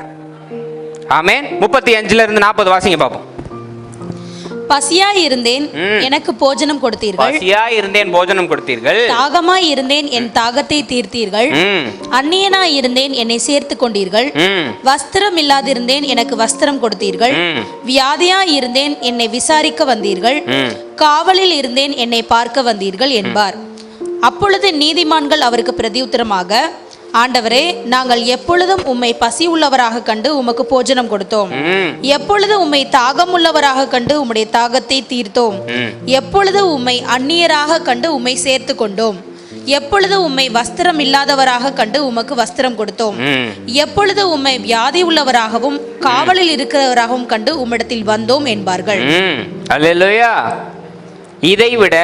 ஆமேன். 35-40 வாசிங்க பார்ப்போம். பசியாய் இருந்தேன், எனக்கு போஜனம் கொடுத்தீர்கள். பசியாய் இருந்தேன், போஜனம் கொடுத்தீர்கள். தாகமாய் இருந்தேன், என் தாகத்தை தீர்த்தீர்கள். அந்நியனாய் இருந்தேன், என்னை சேர்த்து கொண்டீர்கள். வஸ்திரம் இல்லாதிருந்தேன், எனக்கு வஸ்திரம் கொடுத்தீர்கள். வியாதியாய் இருந்தேன், என்னை விசாரிக்க வந்தீர்கள். காவலில் இருந்தேன், என்னை பார்க்க வந்தீர்கள் என்பார். அப்பொழுது நீதிமான்கள் அவருக்கு பிரதியுத்தரமாக, ஆண்டவரே, நாங்கள் எப்பொழுதும் உம்மை பசி உள்ளவராக கண்டு உமக்கு போஜனம் கொடுத்தோம். எப்பொழுது உம்மை தாகம் உள்ளவராக கண்டு உம்முடைய தாகத்தை தீர்த்தோம். எப்பொழுது உம்மை அந்நியராக கண்டு உம்மை சேர்த்து கொண்டோம். எப்பொழுது உம்மை வஸ்திரம் இல்லாதவராக கண்டு உமக்கு வஸ்திரம் கொடுத்தோம். எப்பொழுது உம்மை வியாதி உள்ளவராகவும் காவலில் இருக்கிறவராகவும் கண்டு உம்மிடத்தில் வந்தோம் என்பார்கள். அல்லேலூயா. இதைவிட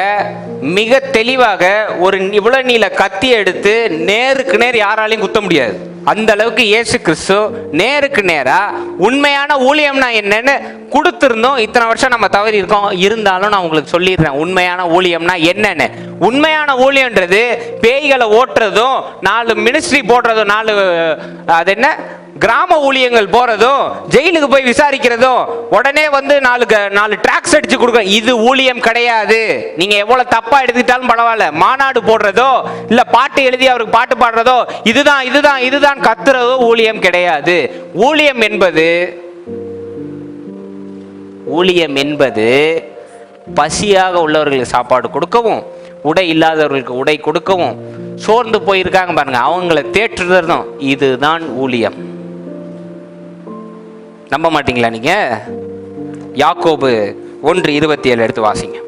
மிக தெளிவாக ஒரு இவ்வளவு நீள கத்தி எடுத்து நேருக்கு நேர் யாராலையும் குத்த முடியாது. அந்த அளவுக்கு இயேசு கிறிஸ்து நேருக்கு நேரா உண்மையான ஊழியம்னா என்னன்னு கொடுத்துருந்தோம். இத்தனை வருஷம் நம்ம தவறி இருக்கோம், இருந்தாலும் நான் உங்களுக்கு சொல்லிடுறேன் உண்மையான ஊழியம்னா என்னன்னு. உண்மையான ஊழியன்றது பேய்களை ஓட்டுறதும், 4 மினிஸ்ட்ரி போடுறதும், 4 அது என்ன கிராம ஊழியங்கள் போறதும், ஜெயிலுக்கு போய் விசாரிக்கிறதும், உடனே வந்து 4 டிராக்ஸ் அடிச்சு கொடுக்க, இது ஊழியம் கிடையாது. நீங்க எவ்வளவு தப்பா எடுத்துக்கிட்டாலும் பரவாயில்ல. மாநாடு போடுறதோ இல்ல பாட்டு எழுதி அவருக்கு பாட்டு பாடுறதோ, இதுதான் இதுதான் இதுதான் கத்துறதோ ஊழியம் கிடையாது. ஊழியம் என்பது பசியாக உள்ளவர்களுக்கு சாப்பாடு கொடுக்கவும், உடை இல்லாதவர்களுக்கு உடை கொடுக்கவும், சோர்ந்து போயிருக்காங்க பாருங்க அவங்களை தேற்றுறதும், இதுதான் ஊழியம். நம்ப மாட்டீங்களா நீங்க? யாக்கோபு 1:27 எடுத்து வாசிங்க.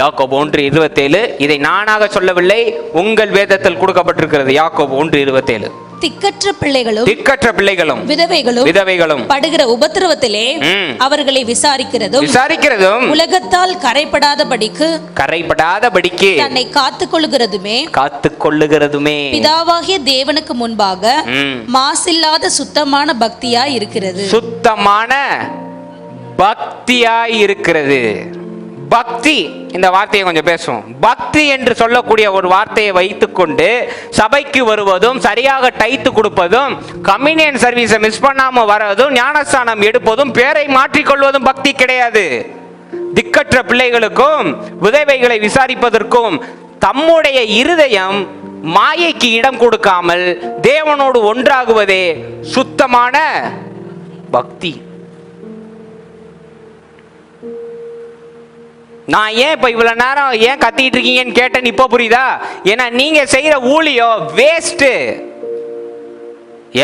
யாக்கோபு 1:27. இதை நானாக சொல்லவில்லை, உங்கள் வேதத்தில் கொடுக்கப்பட்டிருக்கிறது. யாக்கோபு 1:27. திக்கற்ற பிள்ளைகளும் விதவைகளும் படுகிற உபத்திரவத்திலே அவர்களை விசாரிக்கிறதும் உலகத்தால் கரைப்படாதபடிக்கு தன்னை காத்துக்கொள்ளுகிறதுமே பிதாவாகிய தேவனுக்கு முன்பாக மாசில்லாத சுத்தமான பக்தியாய் இருக்கிறது. சுத்தமான பக்தியாய் இருக்கிறது. பக்தி, இந்த வார்த்தையை கொஞ்சம் பேசுவோம். பக்தி என்று சொல்லக்கூடிய ஒரு வார்த்தையை வைத்துக்கொண்டு சபைக்கு வருவதும், சரியாக டைத்து கொடுப்பதும், கம்யூனியன் சர்வீஸை மிஸ் பண்ணாம வரதும், ஞானஸ்தானம் எடுப்பதும், பேரை மாற்றிக்கொள்வதும் பக்தி கிடையாது. திக்கற்ற பிள்ளைகளுக்கும் விதவைகளை விசாரிப்பதற்கும் தம்முடைய இருதயம் மாயைக்கு இடம் கொடுக்காமல் தேவனோடு ஒன்றாகுவதே சுத்தமான பக்தி. நான் ஏன் இப்ப இவ்வளவு நேரம் ஏன் கத்திட்டு இருக்கீங்கன்னு கேட்டேன். இப்ப புரியுதா? ஏன்னா நீங்க செய்யற ஊழியம் வேஸ்ட்.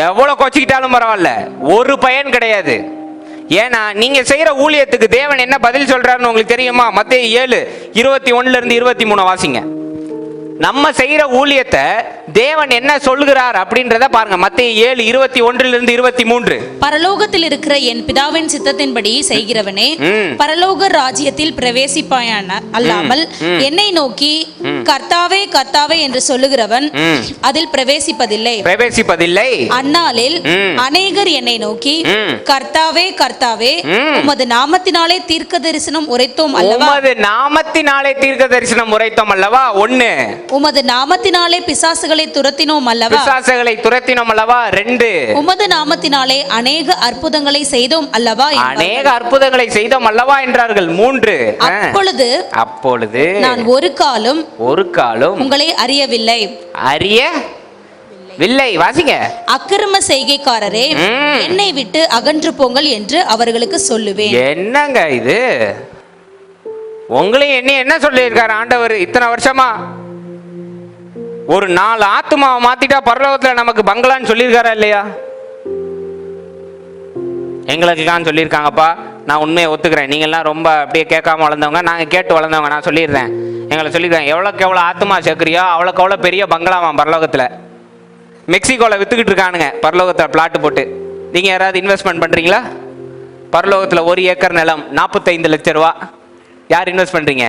எவ்வளவு கொச்சிக்கிட்டாலும் பரவாயில்ல, ஒரு பயன் கிடையாது. ஏன்னா நீங்க செய்யற ஊழியத்துக்கு தேவன் என்ன பதில் சொல்றாருன்னு உங்களுக்கு தெரியுமா? மத்தேயு 7:21-23 வாசிங்க. நம்ம செய்யற ஊழியத்தை தேவன் என்ன சொல்கிறார் அப்படின்றத பாருங்க. மத்தேயு 7:21-23. பரலோகத்தில் இருக்கிற என் பிதாவின் சித்தத்தின்படி செய்கிறவனே பரலோக ராஜ்யத்தில் பிரவேசிப்பாயான அல்லாமல் என்னை நோக்கி கர்த்தாவே கர்த்தாவே என்று சொல்லுகிறவன் அதில் பிரவேசிப்பதில்லை. அந்நாளில் அநேகர் என்னை நோக்கி கர்த்தாவே கர்த்தாவே உமது நாமத்தினாலே தீர்க்க தரிசனம் உரைத்தோம் அல்லவா, ஒன்னு உமது நாமத்தினாலே பிசாசுகளை துரத்தினோம் அல்லவா, 2 உமது நாமத்தினாலே அநேக அற்புதங்களை செய்தோம் அல்லவா என்றார்கள். 3 அப்பொழுது நான் ஒரு காலும் உங்களை அறியவில்லை. வாசிங்க. அக்கிரம செய்கைக்காரரே, என்னை விட்டு அகன்று போங்கள் என்று அவர்களுக்கு சொல்லுவேன். என்னங்க இது? உங்களையும் என்ன சொல்லியிருக்காரு ஆண்டவர் இத்தனை வருஷமா? ஒரு 4 ஆத்துமாவை மாத்திட்டா பரலோகத்துல நமக்கு பங்களான்னு சொல்லியிருக்காரா இல்லையா? எங்களுக்குலாம் சொல்லியிருக்காங்கப்பா. நான் உண்மையை ஒத்துக்கிறேன். நீங்கள்லாம் ரொம்ப அப்படியே கேட்காம வளர்ந்தவங்க, நாங்கள் கேட்டு வளர்ந்தவங்க. நான் சொல்லிடுறேன், எங்களை சொல்லியிருக்காங்க, எவ்வளோக்கு எவ்வளோ ஆத்துமா சேர்க்குறியோ அவ்வளோக்கு எவ்வளோ பெரிய பங்களாவான் பரலோகத்தில். மெக்சிகோவில் வித்துக்கிட்டு இருக்கானுங்க பரலோகத்தில் பிளாட்டு போட்டு. நீங்கள் யாராவது இன்வெஸ்ட்மெண்ட் பண்ணுறீங்களா? பரலோகத்தில் 1 ஏக்கர் நிலம் 45 லட்சம் ரூபா. யார் இன்வெஸ்ட் பண்ணுறீங்க?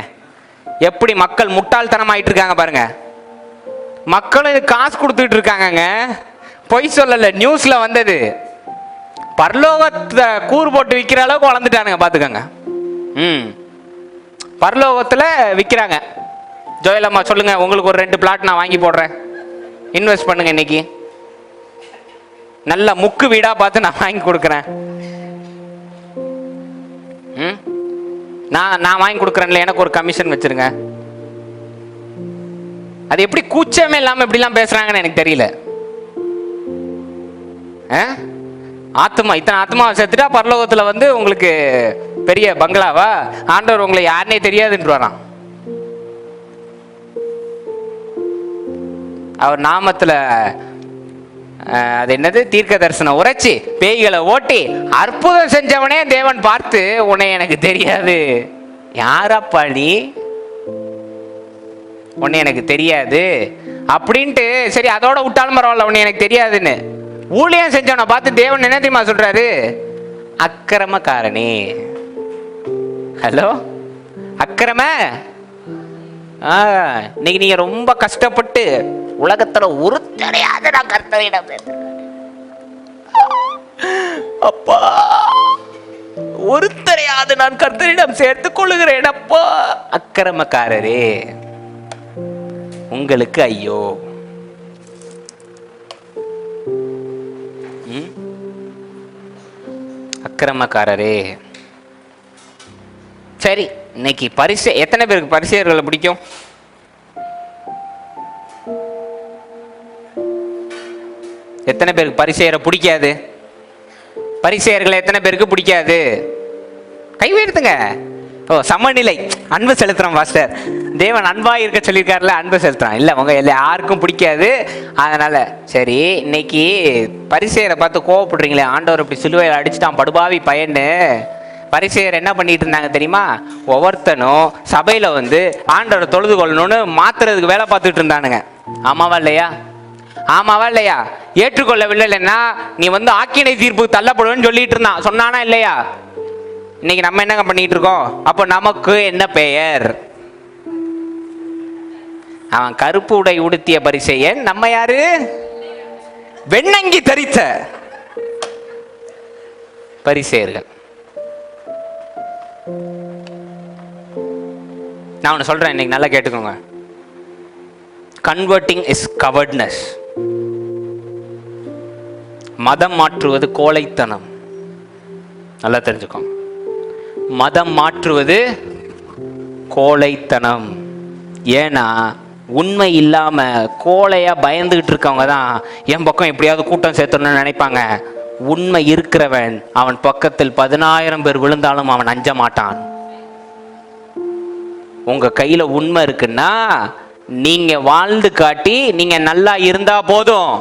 எப்படி மக்கள் முட்டாள்தனமாயிட்டு இருக்காங்க பாருங்க. மக்களும் காசு கொடுத்துட்டு இருக்காங்க. பொய் சொல்லல, நியூஸ்ல வந்தது. பரலோகத்தை கூறு போட்டு விற்கிற அளவுக்கு வளர்ந்துட்டானுங்க, பாத்துக்கங்க. பரலோகத்தில் விற்கிறாங்க. ஜோயலம்மா சொல்லுங்க, உங்களுக்கு ஒரு 2 பிளாட் நான் வாங்கி போடுறேன், இன்வெஸ்ட் பண்ணுங்க, இன்னைக்கு நல்ல முக்கு வீடா பார்த்து நான் வாங்கி கொடுக்குறேன். நான் வாங்கி கொடுக்குறேன்ல, எனக்கு ஒரு கமிஷன் வச்சிருங்க. அது எப்படி கூச்சமே இல்லாம இப்படிலாம் பேசுறாங்கன்னு எனக்கு தெரியல. ஆத்மா, இத்தனை ஆத்மா செத்துட்டா பரலோகத்துல வந்து உங்களுக்கு பெரிய பங்களாவா? ஆண்டவர் உங்களை யாருனே தெரியாதுன்னு வரான். அவர் நாமத்துல அது என்னது, தீர்க்க தரிசனம் உரைச்சி பேய்களை ஓட்டி அற்புதம் செஞ்சவனே தேவன் பார்த்து, உன்னை எனக்கு தெரியாது, யாரப்பா நீ, உன்னை எனக்கு தெரியாது அப்படின்ட்டு. சரி, அதோட விட்டாலும் பரவாயில்ல, உன்னை எனக்கு தெரியாதுன்னு ஊழியம் செஞ்சவனை பார்த்து தேவன் என்ன தெரியுமா சொல்றாரு? அக்கிரமக்காரனே. ஹலோ, அக்கிரம. இன்னைக்கு நீங்க ரொம்ப கஷ்டப்பட்டு உலகத்துல ஒருத்தரையாவது நான் கர்த்தரிடம் அப்பா, ஒருத்தரையாவது நான் கர்த்தரிடம் சேர்த்துக் கொள்ளுகிறேன் அப்பா. அக்கிரமக்காரரே, உங்களுக்கு ஐயோ. அக்கிரமக்காரரே. சரி, இன்னைக்கு பரிசு எத்தனை பேருக்கு பரிசேயர்களை பிடிக்கும்? எத்தனை பேருக்கு பரிசேயரை பிடிக்காது? பரிசேயர்களை எத்தனை பேருக்கு பிடிக்காது? கை உயர்த்துங்க. ஓ, சமநிலை, அன்பு செலுத்துறோம் பாஸ்டர். தேவன் அன்பா இருக்க சொல்லியிருக்காருல, அன்பு செலுத்துறான். இல்லை, உங்க யாருக்கும் பிடிக்காது. அதனால சரி, இன்னைக்கு பரிசேயரை பார்த்து கோவப்படுறீங்களே, ஆண்டவர் இப்படி சிலுவையில் அடிச்சுட்டான் படுபாவி பையன்னு. பரிசேயர் என்ன பண்ணிட்டு இருந்தாங்க தெரியுமா? ஒவ்வொருத்தனும் சபையில வந்து ஆண்டவரை தொழுது கொள்ளணும்னு மாத்துறதுக்கு வேலை பார்த்துட்டு இருந்தானுங்க. ஆமாவா இல்லையா? ஆமாவா இல்லையா? ஏற்றுக்கொள்ளவில்லைன்னா நீ வந்து ஆக்கினை தீர்ப்புக்கு தள்ளப்படுவேன்னு சொல்லிட்டு இருந்தான். சொன்னானா இல்லையா? இன்னைக்கு நம்ம என்னங்க பண்ணிட்டு இருக்கோம்? அப்ப நமக்கு என்ன பெயர்? அவன் கருப்பு உடை உடுத்திய பரிசேயன், நம்ம யாரு? வெண்ணங்கி தரித்த பரிசேயர்கள். நான் ஒன்று சொல்றேன், இன்னைக்கு நல்லா கேட்டுக்கோங்க. Converting is cowardness. மதம் மாற்றுவது கோழைத்தனம். நல்லா தெரிஞ்சுக்கோங்க, மதம் மாற்றுவது கோழைத்தனம். ஏன்னா உண்மை இல்லாம கோழையா பயந்துகிட்டு இருக்கவங்க தான் என் பக்கம் எப்படியாவது கூட்டம் சேர்த்தணும்னு நினைப்பாங்க. உண்மை இருக்கிறவன் அவன் பக்கத்தில் 10,000 பேர் விழுந்தாலும் அவன் அஞ்ச மாட்டான். உங்க கையில உண்மை இருக்குன்னா நீங்க வாழ்ந்து காட்டி நீங்க நல்லா இருந்தா போதும்,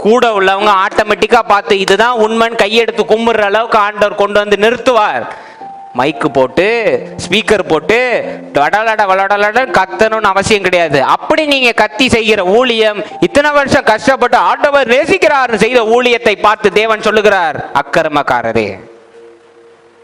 கூட உள்ளவங்க ஆட்டோமேட்டிக்கா பார்த்து இதுதான் உண்மைன்னு கையெடுத்து கும்பிடுற அளவுக்கு ஆண்டவர் கொண்டு வந்து நிறுத்துவார். மைக்கு போட்டு ஸ்பீக்கர் போட்டு வடலட வளடலட கத்தணும்னு அவசியம் கிடையாது. அப்படி நீங்க கத்தி செய்கிற ஊழியம், இத்தனை வருஷம் கஷ்டப்பட்டு ஆண்டவர் நேசிக்கிறார் செய்த ஊழியத்தை பார்த்து தேவன் சொல்லுகிறார், அக்கிரமக்காரரே.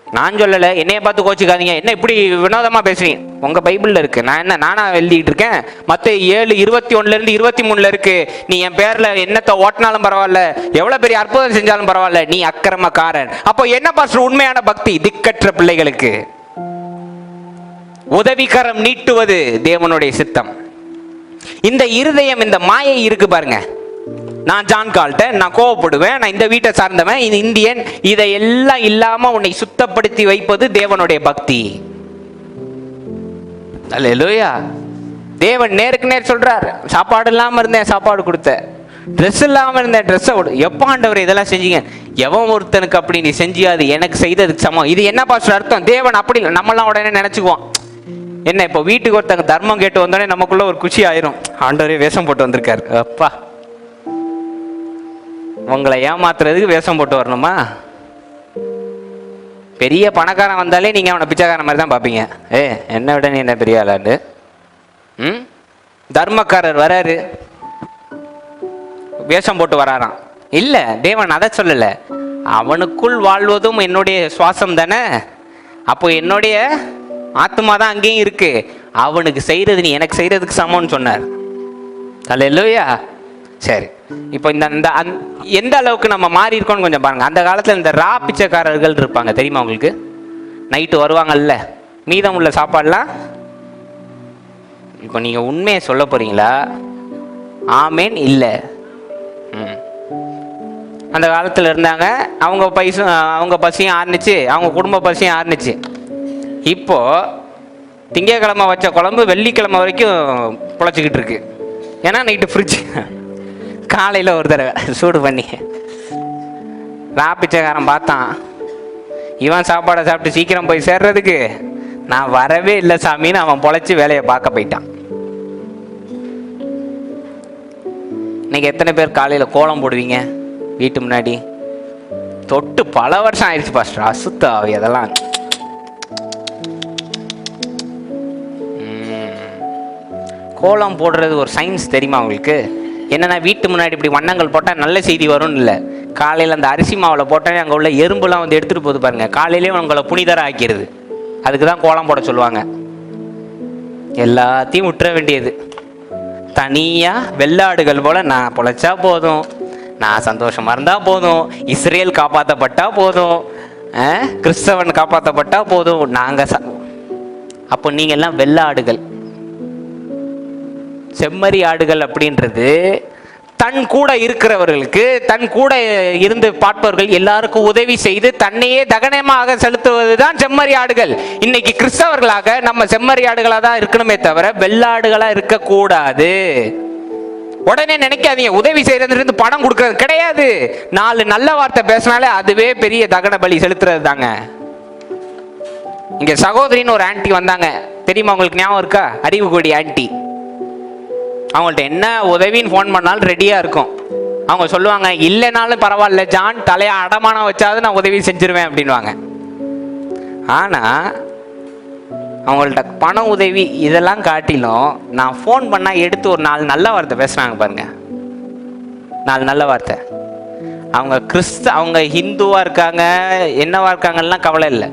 நான் சொல்லல, என்னைய பார்த்து கோச்சிக்காதீங்க, என்ன இப்படி வினோதமா பேசுறீங்க? உங்க பைபிள்ல இருக்கு, நான் என்ன நானா எழுதிட்டு இருக்கேன்? மத்தேயு 7:21 23 இருக்கு. நீ என் பேர்ல என்னத்தை ஓட்டினாலும் பரவாயில்ல, எவ்வளவு பெரிய அற்புதம் செஞ்சாலும் பரவாயில்ல, நீ அக்கிரமக்காரன். அப்போ என்ன பாஸ்டர் உண்மையான பக்தி? திக்கற்ற பிள்ளைகளுக்கு உதவிகரம் நீட்டுவது தேவனுடைய சித்தம். இந்த இருதயம், இந்த மாயை இருக்கு பாருங்க. நான் ஜான் கால்டன், நான் கோவப்படுவேன், நான் இந்த வீட்டை சார்ந்தவன், இது இந்தியன், இதையெல்லாம் இல்லாம உன்னை சுத்தப்படுத்தி வைப்பது தேவனுடைய பக்தி. அல்லேலூயா. தேவன் நேருக்கு நேர் சொல்றார், சாப்பாடு இல்லாம இருந்தேன், சாப்பாடு கொடுத்த, ட்ரெஸ் இல்லாம இருந்தேன், ட்ரெஸ்ஸை கொடு. எப்போ ஆண்டவர் இதெல்லாம் செஞ்சீங்க? எவன் ஒருத்தனுக்கு அப்படி நீ செஞ்சியாது எனக்கு செய்ததுக்கு சமம். இது என்ன பாஸ்டர் அர்த்தம்? தேவன் அப்படி இல்லை. நம்மளாம் உடனே நினைச்சுக்குவோம், என்ன இப்போ வீட்டுக்கு ஒருத்தங்க தர்மம் கேட்டு வந்தோடனே நமக்குள்ள ஒரு குஷி ஆயிரும், ஆண்டவரே வேஷம் போட்டு வந்திருக்காரு. அப்பா, உங்களை ஏமாத்துறதுக்கு வேஷம் போட்டு வரணுமா? பெரிய பணக்காரன் வந்தாலே நீங்க அவனை பிச்சைக்காரன் மாதிரி தான் பார்ப்பீங்க. என்ன விட நீ என்ன பெரிய ஆளாண்டு. தர்மக்காரர் வராரு, வேஷம் போட்டு வராராம். இல்ல, தேவன் அதை சொல்லல. அவனுக்குள் வாழ்வதும் என்னுடைய சுவாசம் தானே, அப்போ என்னுடைய ஆத்மா தான் அங்கேயும் இருக்கு. அவனுக்கு செய்யறது நீ எனக்கு செய்யறதுக்கு சமம்னு சொன்னார். அல்லேலூயா. சரி, இப்போ இந்த எந்த அளவுக்கு நம்ம மாறி இருக்கோம்னு கொஞ்சம் பாருங்க. அந்த காலத்தில் இந்த ரா பிச்சைக்காரர்கள் இருப்பாங்க, தெரியுமா உங்களுக்கு? நைட்டு வருவாங்கல்ல, மீதம் உள்ள சாப்பாடுலாம் இப்போ நீங்கள் உண்மையை சொல்ல போகிறீங்களா? ஆமேன் இல்லை. அந்த காலத்தில் இருந்தாங்க, அவங்க பசியும் ஆறுனுச்சு, அவங்க குடும்ப பசியும் ஆறுனுச்சு. இப்போது திங்கக்கிழமை வச்ச குழம்பு வெள்ளிக்கிழமை வரைக்கும் பொழைச்சிக்கிட்டு இருக்கு. ஏன்னா நைட்டு ஃப்ரிட்ஜ், காலையில் ஒரு தடவை சூடு பண்ணி. பிச்சைக்காரன் பார்த்தான், இவன் சாப்பாடை சாப்பிட்டு சீக்கிரம் போய் சேர்றதுக்கு நான் வரவே இல்லை சாமின்னு அவன் பொழைச்சி வேலையை பார்க்க போயிட்டான். இன்னைக்கு எத்தனை பேர் காலையில் கோலம் போடுவீங்க வீட்டு முன்னாடி? தொட்டு பல வருஷம் ஆயிடுச்சு பாஸ்டர், அசுத்தாவி அதெல்லாம். கோலம் போடுறது ஒரு சயின்ஸ் தெரியுமா உங்களுக்கு? என்னென்னா வீட்டு முன்னாடி இப்படி வண்ணங்கள் போட்டால் நல்ல செய்தி வரும்னு இல்லை. காலையில் அந்த அரிசி மாவில் போட்டாலே அங்கே உள்ள எறும்புலாம் வந்து எடுத்துகிட்டு போகுது பாருங்க, காலையிலேயே உங்களை புனிதராக ஆக்கிடுது. அதுக்கு தான் கோலம் போட சொல்லுவாங்க. எல்லாத்தையும் விட்டுற வேண்டியது. தனியாக வெள்ளாடுகள் போல் நான் பொழைச்சா போதும், நான் சந்தோஷமாக இருந்தால் போதும், இஸ்ரேல் காப்பாற்றப்பட்டா போதும், கிறிஸ்தவன் காப்பாற்றப்பட்டா போதும், நாங்கள் அப்போ நீங்கள் எல்லாம் வெள்ளாடுகள். செம்மறி ஆடுகள் அப்படின்றது தன் கூட இருக்கிறவர்களுக்கு, தன் கூட இருந்து பார்ப்பவர்கள் எல்லாருக்கும் உதவி செய்து தன்னையே தகனமாக செலுத்துவது தான் செம்மறி ஆடுகள். இன்னைக்கு கிறிஸ்தவர்களாக நம்ம செம்மறி ஆடுகளாக தான் இருக்கணுமே தவிர வெள்ளாடுகளாக இருக்கக்கூடாது. உடனே நினைக்காதீங்க உதவி செய்யறது பணம் கொடுக்கறது கிடையாது. 4 நல்ல வார்த்தை பேசினாலே அதுவே பெரிய தகன பலி செலுத்துறது தாங்க. இங்க சகோதரின்னு ஒரு ஆன்டி வந்தாங்க, தெரியுமா உங்களுக்கு? ஞாபகம் இருக்கா? அறிவுக்கோடி ஆன்டி. அவங்கள்ட்ட என்ன உதவின்னு ஃபோன் பண்ணாலும் ரெடியாக இருக்கும். அவங்க சொல்லுவாங்க, இல்லைனாலும் பரவாயில்ல ஜான், தலையை அடமானம் வச்சாவது நான் உதவி செஞ்சிருவேன் அப்படின்வாங்க. ஆனால் அவங்கள்ட்ட பண உதவி இதெல்லாம் காட்டிலும் நான் ஃபோன் பண்ணால் எடுத்து ஒரு 4 நல்ல வார்த்தை பேசுகிறாங்க பாருங்க. 4 நல்ல வார்த்தை. அவங்க ஹிந்துவாக இருக்காங்க, என்னவா இருக்காங்கலாம் கவலை இல்லை.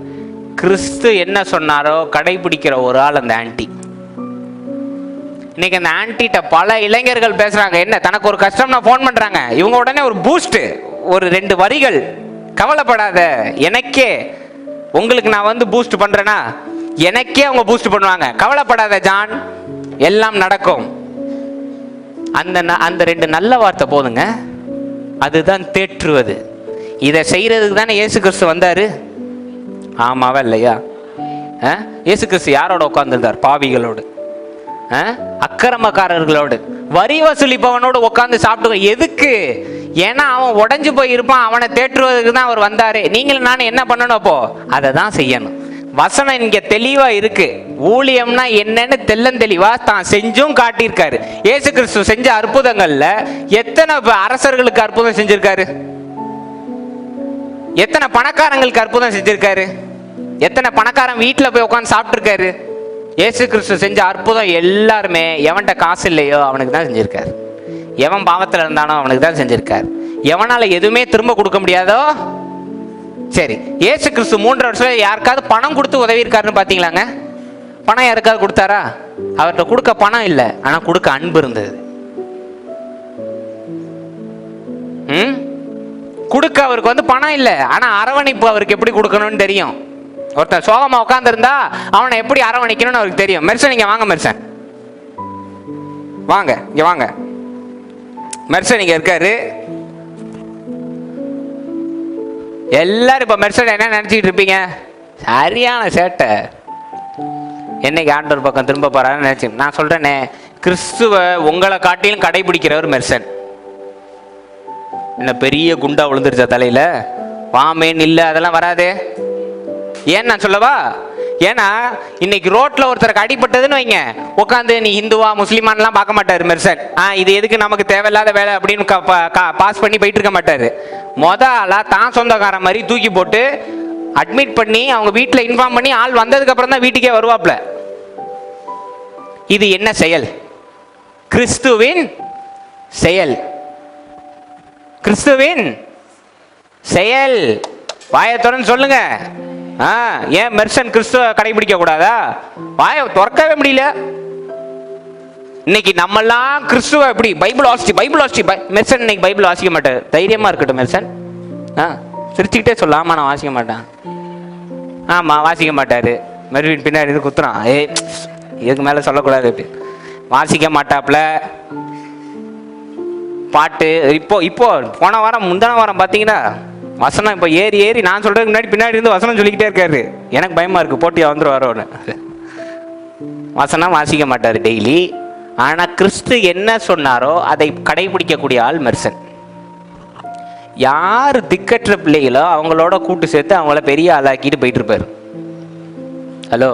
கிறிஸ்து என்ன சொன்னாரோ கடைபிடிக்கிற ஒரு ஆள் அந்த ஆன்டி. இன்னைக்கு அந்த ஆன்டிட்ட பல இளைஞர்கள் பேசுறாங்க. என்ன, தனக்கு ஒரு கஷ்டம்னா ஃபோன் பண்றாங்க. இவங்க உடனே ஒரு பூஸ்ட், ஒரு 2 வரிகள், கவலைப்படாத எனக்கே, உங்களுக்கு நான் வந்து பூஸ்ட் பண்றேன்னா எனக்கே அவங்க பூஸ்ட் பண்ணுவாங்க. கவலைப்படாத ஜான், எல்லாம் நடக்கும். அந்த 2 நல்ல வார்த்தை போதுங்க. அதுதான் தேற்றுவது. இதை செய்யறதுக்கு தானே இயேசு கிறிஸ்து வந்தாரு. ஆமாவா இல்லையா? இயேசு கிறிஸ்து யாரோட உட்கார்ந்துருந்தார்? பாவிகளோடு, அக்கிரமக்காரர்களோடு, வரி வசூலிப்பவனோடு உட்காந்து சாப்பிட்டு. எதுக்கு? ஏன்னா அவன் உடஞ்சு போய் இருப்பான், அவனை தேற்றுவதற்கு தான் அவர் வந்தாரு. நீங்களும் நானும் என்ன பண்ணணும்? அப்போ அதை தான் செய்யணும். வசனம் இங்க தெளிவா இருக்கு. ஊழியம்னா என்னன்னு தெளிவா தான் செஞ்சும் காட்டியிருக்காரு. இயேசு கிறிஸ்து செஞ்ச அற்புதங்கள்ல எத்தனை அரசர்களுக்கு அற்புதம் செஞ்சிருக்காரு? எத்தனை பணக்காரங்களுக்கு அற்புதம் செஞ்சிருக்காரு? எத்தனை பணக்காரன் வீட்டில் போய் உட்காந்து சாப்பிட்டு இருக்காரு? இயேசு கிறிஸ்து செஞ்ச அற்புதம் எல்லாருமே எவன்கிட்ட காசு இல்லையோ அவனுக்கு தான் செஞ்சிருக்காரு. எவன் பாவத்தில் இருந்தானோ அவனுக்கு தான் செஞ்சிருக்காரு. எவனால எதுவுமே திரும்ப கொடுக்க முடியாதோ. சரி, இயேசு கிறிஸ்து 3 வருஷம் யாருக்காவது பணம் கொடுத்து உதவி இருக்காருன்னு பாத்தீங்களாங்க? பணம் யாருக்காவது கொடுத்தாரா? அவர்கிட்ட கொடுக்க பணம் இல்லை, ஆனா கொடுக்க அன்பு இருந்தது. கொடுக்க அவருக்கு வந்து பணம் இல்லை, ஆனா அரவணைப்பு அவருக்கு எப்படி கொடுக்கணும்னு தெரியும். ஒருத்தன் சோகமா உட்கார்ந்து இருந்தா அவனை எப்படி அரவணைக்கணும்னு அவருக்கு தெரியும். மெர்சன் இங்க வாங்க, மெர்சன் வாங்க, இங்க வாங்க. மெர்சன் இங்க இருக்காரு. எல்லாரும் இப்ப மெர்சன் என்ன நினைச்சிட்டு இருப்பீங்க? சரியான சேட்டை, என்னைக்கு ஆண்டவர் பக்கம் திரும்ப போறாருன்னு நினைச்சு. நான் சொல்றேனே, கிறிஸ்துவ உங்களை காட்டிலும் கடைபிடிக்கிறவர் மெர்சன். என்ன பெரிய குண்டா விழுந்துருச்சா தலையில? வாமேன் இல்லை, அதெல்லாம் வராதே. ஏன் நான் சொல்லவா? ஏன்னா இன்னைக்கு ரோட்ல ஒருத்தருக்கு அடிபட்டதுன்னு வைங்க, உட்காந்து நீ ஹிந்துவா முஸ்லிமான்லாம் பார்க்க மாட்டாரு மெர்சன். இது எதுக்கு நமக்கு தேவையில்லாத வேலை அப்படின்னு பாஸ் பண்ணி போயிட்டு இருக்க மாட்டாரு. ஆளா தான் சொந்தக்காரன் மாதிரி தூக்கி போட்டு அட்மிட் பண்ணி அவங்க வீட்டில் இன்ஃபார்ம் பண்ணி ஆள் வந்ததுக்கு அப்புறம் தான் வீட்டுக்கே வருவாப்ல. இது என்ன செயல்? கிறிஸ்துவின் செயல். கிறிஸ்துவின் செயல். வாயத்துடன் சொல்லுங்க. ஏன் மெர்சன் கிறிஸ்துவ கடைபிடிக்க கூடாதா? வாயை திறக்கவே முடியல. இன்னைக்கு நம்மெல்லாம் கிறிஸ்துவ எப்படி பைபிள் வாசிச்சு மெர்சன் இன்னைக்கு பைபிள் வாசிக்க மாட்டார். தைரியமா இருக்கட்டும் மெர்சன். சிரிச்சுக்கிட்டே சொல்ல, ஆமா நான் வாசிக்க மாட்டேன். ஆமா வாசிக்க மாட்டாரு. மெர்வின் பின்னாடி குத்துறான், இதுக்கு மேல சொல்லக்கூடாது. வாசிக்க மாட்டாப்புல. பாட்டு இப்போ போன வாரம் முந்தின வாரம் பார்த்தீங்கன்னா வசனம் இப்போ ஏறி நான் சொல்றதுக்கு முன்னாடி பின்னாடி இருந்து வசனம் சொல்லிக்கிட்டே இருக்காரு. எனக்கு பயமா இருக்கு, போட்டியா வந்துருவாரோன்னு. வசனம் வாசிக்க மாட்டார் டெய்லி. ஆனால் கிறிஸ்து என்ன சொன்னாரோ அதை கடைபிடிக்கக்கூடிய ஆள் மெர்சன். யார் திக்கற்ற பிள்ளைகளோ அவங்களோட கூட்டு சேர்த்து அவங்கள பெரிய ஆளாக்கிட்டு போயிட்டு இருப்பார். Hello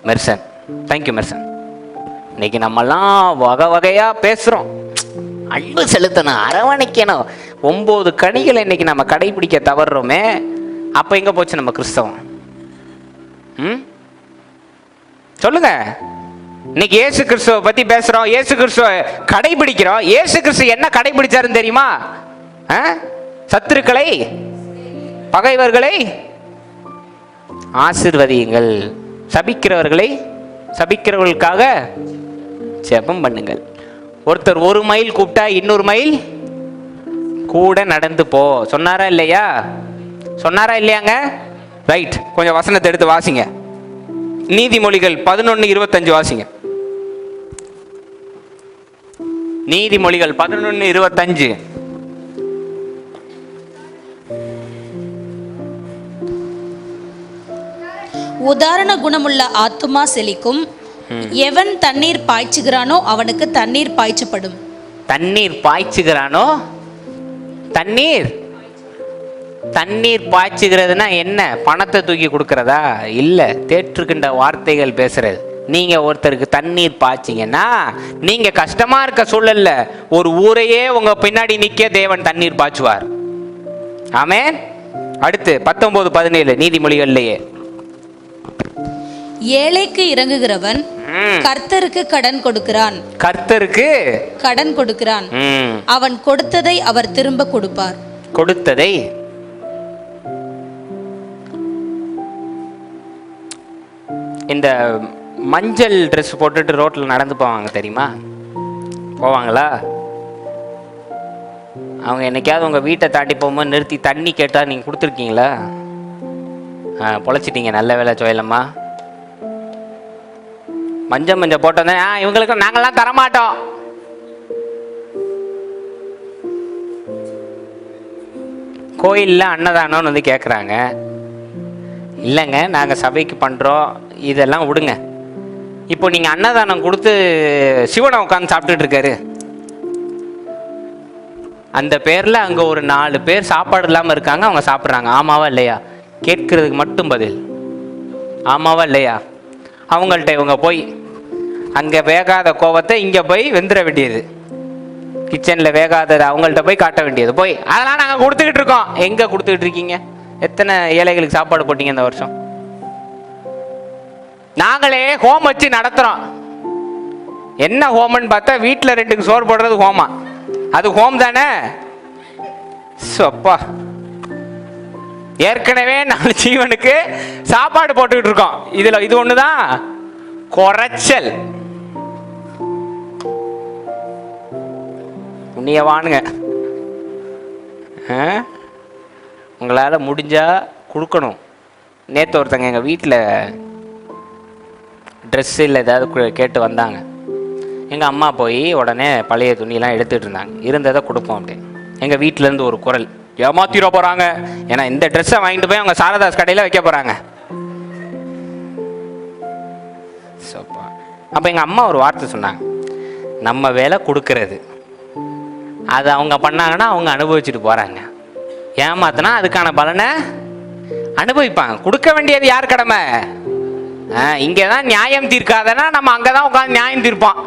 Merchan, thank you Merchan. இன்னைக்கு நம்மெல்லாம் வகை வகையாக பேசுகிறோம். அன்பு செலுத்தணும், அரவணைக்கணும். 9 கனிகளை இன்னைக்கு நம்ம கடைபிடிக்க தவறுறோமே. அப்போ எங்கே போச்சு நம்ம கிறிஸ்தவம்? சொல்லுங்க. இன்னைக்கு இயேசு கிறிஸ்துவை பற்றி பேசுகிறோம், இயேசு கிறிஸ்துவ கடைபிடிக்கிறோம். இயேசு கிறிஸ்து என்ன கடைபிடிச்சாருன்னு தெரியுமா? சத்துருக்களை பகைவர்களை ஆசீர்வதியுங்கள், சபிக்கிறவர்களுக்காக ஜெபம் பண்ணுங்கள். ஒருத்தர் 1 மைல் கூப்பிட்டா 200 மைல் கூட நடந்து போ சொன்னாரா இல்லையா? சொன்னாரா இல்லையாங்க? ரைட், கொஞ்சம் வசனத்தை எடுத்து வாசிங்க. நீதிமொழிகள் 11:25 வாசிங்க. நீதிமொழிகள் 11:25. உதாரண குணமுள்ள ஆத்துமா செழிக்கும். எவன் தண்ணீர் பாய்ச்சுகிறானோ அவனுக்கு தண்ணீர் பாய்ச்சப்படும். தண்ணீர் பாய்ச்சுகிறானோ, தண்ணீர் பாய்ச்சுகிறதுனா என்ன? பணத்தை தூக்கி கொடுக்கறதா? இல்லை, தேற்றுக்கின்ற வார்த்தைகள் பேசுறது. நீங்க ஒருத்தருக்கு தண்ணீர் பாய்ச்சிங்கன்னா நீங்க கஷ்டமா இருக்க சூழல்ல ஒரு ஊரையே உங்க பின்னாடி நிக்க தேவன் தண்ணீர் பாய்ச்சுவார். ஆமென். அடுத்து 19:17 நீதிமொழிகள்லயே, ஏழைக்கு இறங்குகிறவன் கர்த்தருக்கு கடன் கொடுக்கிறான். கர்த்தருக்கு கடன் கொடுக்கிறான். அவன் கொடுத்ததை அவர் திரும்ப கொடுப்பார். கொடுத்ததை இந்த மஞ்சள் ட்ரெஸ் போட்டுட்டு ரோட்ல நடந்து போவாங்க தெரியுமா? போவாங்களா? அவங்க என்னைக்காவது உங்க வீட்டை தாண்டி போகும்போது நிறுத்தி தண்ணி கேட்டா நீங்க கொடுத்துருக்கீங்களா? பொழைச்சிட்டீங்க, நல்ல வேலை சோயலம்மா. மஞ்சள் போட்டோன்னே இவங்களுக்கு நாங்கள்லாம் தரமாட்டோம். கோயிலில் அன்னதானம்னு வந்து கேட்குறாங்க. இல்லைங்க, நாங்கள் சபைக்கு பண்ணுறோம், இதெல்லாம் விடுங்க. இப்போ நீங்கள் அன்னதானம் கொடுத்து சிவனை உட்காந்து சாப்பிட்டுட்டு இருக்காரு. அந்த பேரில் அங்கே ஒரு 4 பேர் சாப்பாடு இல்லாமல் இருக்காங்க, அவங்க சாப்பிட்றாங்க. ஆமாவா இல்லையா? கேட்கறதுக்கு மட்டும் பதில் ஆமாவா இல்லையா? அவங்கள்ட்ட இவங்க போய் அங்கே வேகாத கோவத்தை இங்கே போய் வெந்துட வேண்டியது, கிச்சனில் வேகாதது அவங்கள்ட்ட போய் காட்ட வேண்டியது. போய் அதெல்லாம் நாங்கள் கொடுத்துக்கிட்டு இருக்கோம். எங்கே கொடுத்துக்கிட்டு இருக்கீங்க? எத்தனை ஏழைகளுக்கு சாப்பாடு போட்டீங்க இந்த வருஷம்? நாங்களே ஹோம் வச்சு நடத்துகிறோம். என்ன ஹோமன்னு பார்த்தா வீட்டில் 2க்கு சோறு போடுறது ஹோமா. அது ஹோம் தானே? அப்பா, ஏற்கனவே 4 ஜீவனுக்கு சாப்பாடு போட்டுக்கிட்டு இருக்கோம். இது ஒண்ணுதான் குறைச்சல். புண்ணியவானுங்க, உங்களால் முடிஞ்சா கொடுக்கணும். நேற்று ஒருத்தங்க எங்கள் வீட்டில் ட்ரெஸ்ஸு இல்லை ஏதாவது கேட்டு வந்தாங்க. எங்கள் அம்மா போய் உடனே பழைய துணியெல்லாம் எடுத்துகிட்டு இருந்தாங்க. இருந்ததை கொடுப்போம் அப்படின்னு. எங்கள் வீட்டிலேருந்து ஒரு குரல், ஏமாத்திர போகிறாங்க, ஏன்னா இந்த ட்ரெஸ்ஸை வாங்கிட்டு போய் அவங்க சாரதாஸ் கடையில் வைக்க போகிறாங்க. அப்போ எங்கள் அம்மா ஒரு வார்த்தை சொன்னாங்க, நம்ம வேலை கொடுக்கறது, அது அவங்க பண்ணாங்கன்னா அவங்க அனுபவிச்சுட்டு போகிறாங்க. ஏமாத்தினா அதுக்கான பலனை அனுபவிப்பாங்க. கொடுக்க வேண்டியது யார் கடமை? இங்கே தான் நியாயம் தீர்க்காதனா நம்ம அங்கே தான் உட்காந்து நியாயம் தீர்ப்போம்.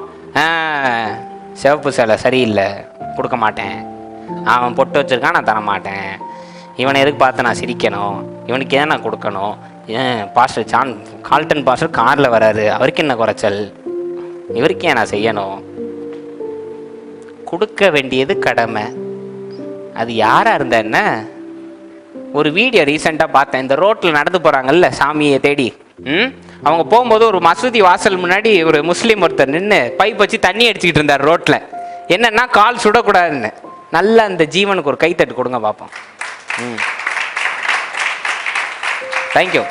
சிவப்பு சேலை சரியில்லை, கொடுக்க மாட்டேன். அவன் பொட்டு வச்சிருக்கான், நான் தரமாட்டேன். இவனை எதுக்கு பார்த்து நான் சிரிக்கணும்? இவனுக்கு ஏன் நான் கொடுக்கணும்? பாஸ்டர் கால்டன் பாஸ்டர் காரில் வராரு, அவருக்கு என்ன குறைச்சல்? இவருக்கு ஏன் நான் செய்யணும்? கொடுக்க வேண்டியது கடமை. அது யாராக இருந்தா என்ன? ஒரு வீடியோ ரீசெண்டாக பார்த்தேன். இந்த ரோட்டில் நடந்து போகிறாங்கல்ல சாமியை தேடி, அவங்க போகும்போது ஒரு மசூதி வாசல் முன்னாடி ஒரு முஸ்லீம் ஒருத்தர் நின்று பைப் வச்சு தண்ணி அடிச்சுக்கிட்டு இருந்தார் ரோட்டில். என்னன்னா கால் சுடக்கூடாதுன்னு. நல்ல அந்த ஜீவனுக்கு ஒரு கைத்தட்டு கொடுங்க பார்ப்போம். தேங்க்யூ.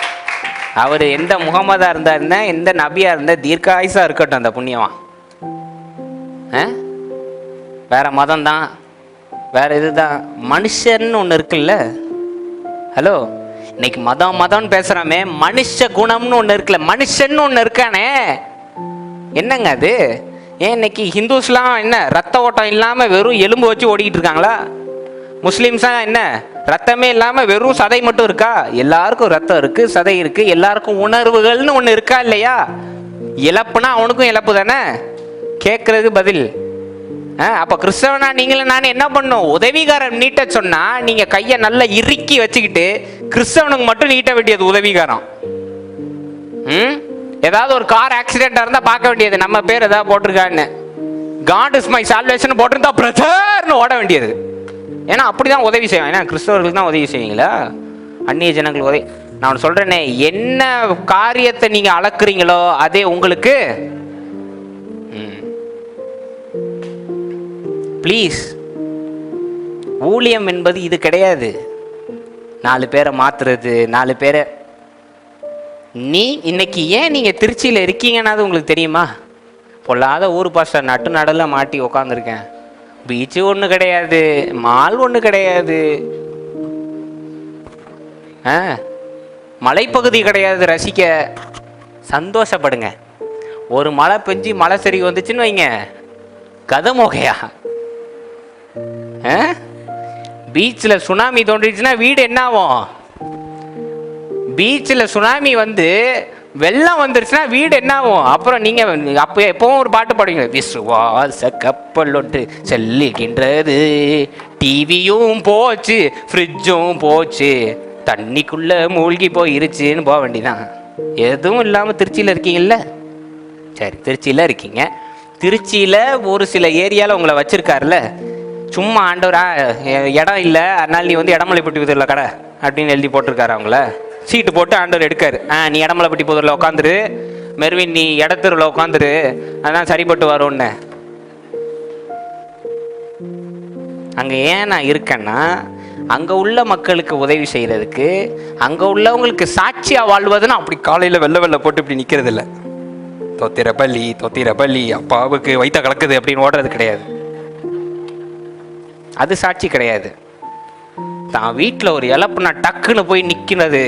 அவர் எந்த முகமதா இருந்தாருன்னா, எந்த நபியா இருந்தா தீர்க்காயுசா இருக்கட்டும் அந்த புண்ணியமா. வேற மதம் தான், வேற இதுதான். மனுஷன்னு ஒன்று இருக்குல்ல. ஹலோ, இன்னைக்கு மதம் மதம்னு பேசுறாமே, மனுஷ குணம்னு ஒன்று இருக்குல்ல, மனுஷன்னு ஒன்று இருக்கானே, என்னங்க அது? ஏன் இன்னைக்கு ஹிந்துஸ்லாம் என்ன ரத்த ஓட்டம் இல்லாமல் வெறும் எலும்பு வச்சு ஓடிக்கிட்டு இருக்காங்களா? முஸ்லீம்ஸா என்ன ரத்தமே இல்லாமல் வெறும் சதை மட்டும் இருக்கா? எல்லாருக்கும் ரத்தம் இருக்கு, சதை இருக்கு, எல்லாருக்கும் உணர்வுகள்னு ஒன்று இருக்கா இல்லையா? இழப்புனா அவனுக்கும் இழப்பு தானே. கேட்கறதுக்கு பதில். அப்போ கிறிஸ்தவனா நீங்களும் நான் என்ன பண்ணும்? உதவிகாரம் நீட்ட சொன்னா நீங்க கையை நல்லா இறுக்கி வச்சுக்கிட்டு கிறிஸ்தவனுக்கு மட்டும் நீட்ட வேண்டியது உதவிகாரம். ஏதாவது ஒரு கார் ஆக்சிடென்ட் இருந்தா பார்க்க வேண்டியது நம்ம பேர் ஏதாவது போட்டிருக்கான்னு, காட் இஸ் மை சால்வேஷன் போட்டிருந்தா பிரதர்னு ஓட வேண்டியது. ஏன்னா அப்படிதான் உதவி செய்வாங்க. ஏன்னா கிறிஸ்தவர்களுக்கு தான் உதவி செய்வீங்களா? அந்நிய ஜனங்களுக்கு உதவி. நான் சொல்றேனே, என்ன காரியத்தை நீங்க அளக்குறீங்களோ அதே உங்களுக்கு. ப்ளீஸ், ஊழியம் என்பது இது கிடையாது. 4 பேரை மாத்துறது, 4 பேரை. நீ இன்னைக்கு ஏன் நீங்க திருச்சியில் இருக்கீங்கன்னா உங்களுக்கு தெரியுமா? பொல்லாத ஊர் பாஸ்டர் நட்டு நடல மாட்டி உக்காந்துருக்கேன். பீச்சு ஒன்று கிடையாது, மால் ஒன்று கிடையாது, மலைப்பகுதி கிடையாது ரசிக்க. சந்தோஷப்படுங்க. ஒரு மழை பெஞ்சு மழை சரி வந்துச்சுன்னு வைங்க, கதை மோகையா. பீச்சில் சுனாமி தோன்றிடுச்சுன்னா வீடு என்ன ஆகும்? பீச்சில் சுனாமி வந்து வெள்ளம் வந்துருச்சுன்னா வீடு என்ன ஆகும்? அப்புறம் நீங்க அப்போ எப்பவும் ஒரு பாட்டு பாடுவீங்க, விசுவாச கப்பல் ஒன்று செல்லுகின்றது, டிவியும் போச்சு, ஃப்ரிட்ஜும் போச்சு, தண்ணிக்குள்ள மூழ்கி போயிருச்சுன்னு போக வேண்டியதான். எதுவும் இல்லாமல் திருச்சியில் இருக்கீங்கல்ல? சரி, திருச்சியில் இருக்கீங்க. திருச்சியில் ஒரு சில ஏரியாவில் உங்களை வச்சிருக்காருல்ல, சும்மா ஆண்டவரா இடம் இல்லை அதனால நீ வந்து இடமலைப்பட்டி புதூரில் கடை அப்படின்னு எழுதி போட்டிருக்காரு. அவங்கள சீட்டு போட்டு ஆண்டவர் எடுக்காரு. நீ இடமலைப்பட்டி புதூரில் உட்காந்துரு, மெர்வின் நீ இடத்தூரில் உட்காந்துரு, அதான் சரிப்பட்டு வரும்னு. அங்கே ஏன் நான் இருக்கேன்னா, அங்கே உள்ள மக்களுக்கு உதவி செய்கிறதுக்கு, அங்கே உள்ளவங்களுக்கு சாட்சியாக வாழ்வதுன்னு அப்படி காலையில் வெள்ளை போட்டு இப்படி நிற்கிறது இல்லை. தொத்திர பள்ளி அப்பாவுக்கு வைத்த கலக்குது அப்படின்னு ஓடுறது கிடையாது. அது சாட்சி கிடையாது. தான் வீட்டில் ஒரு இழப்புனா டக்குன்னு போய் நிற்கிறது,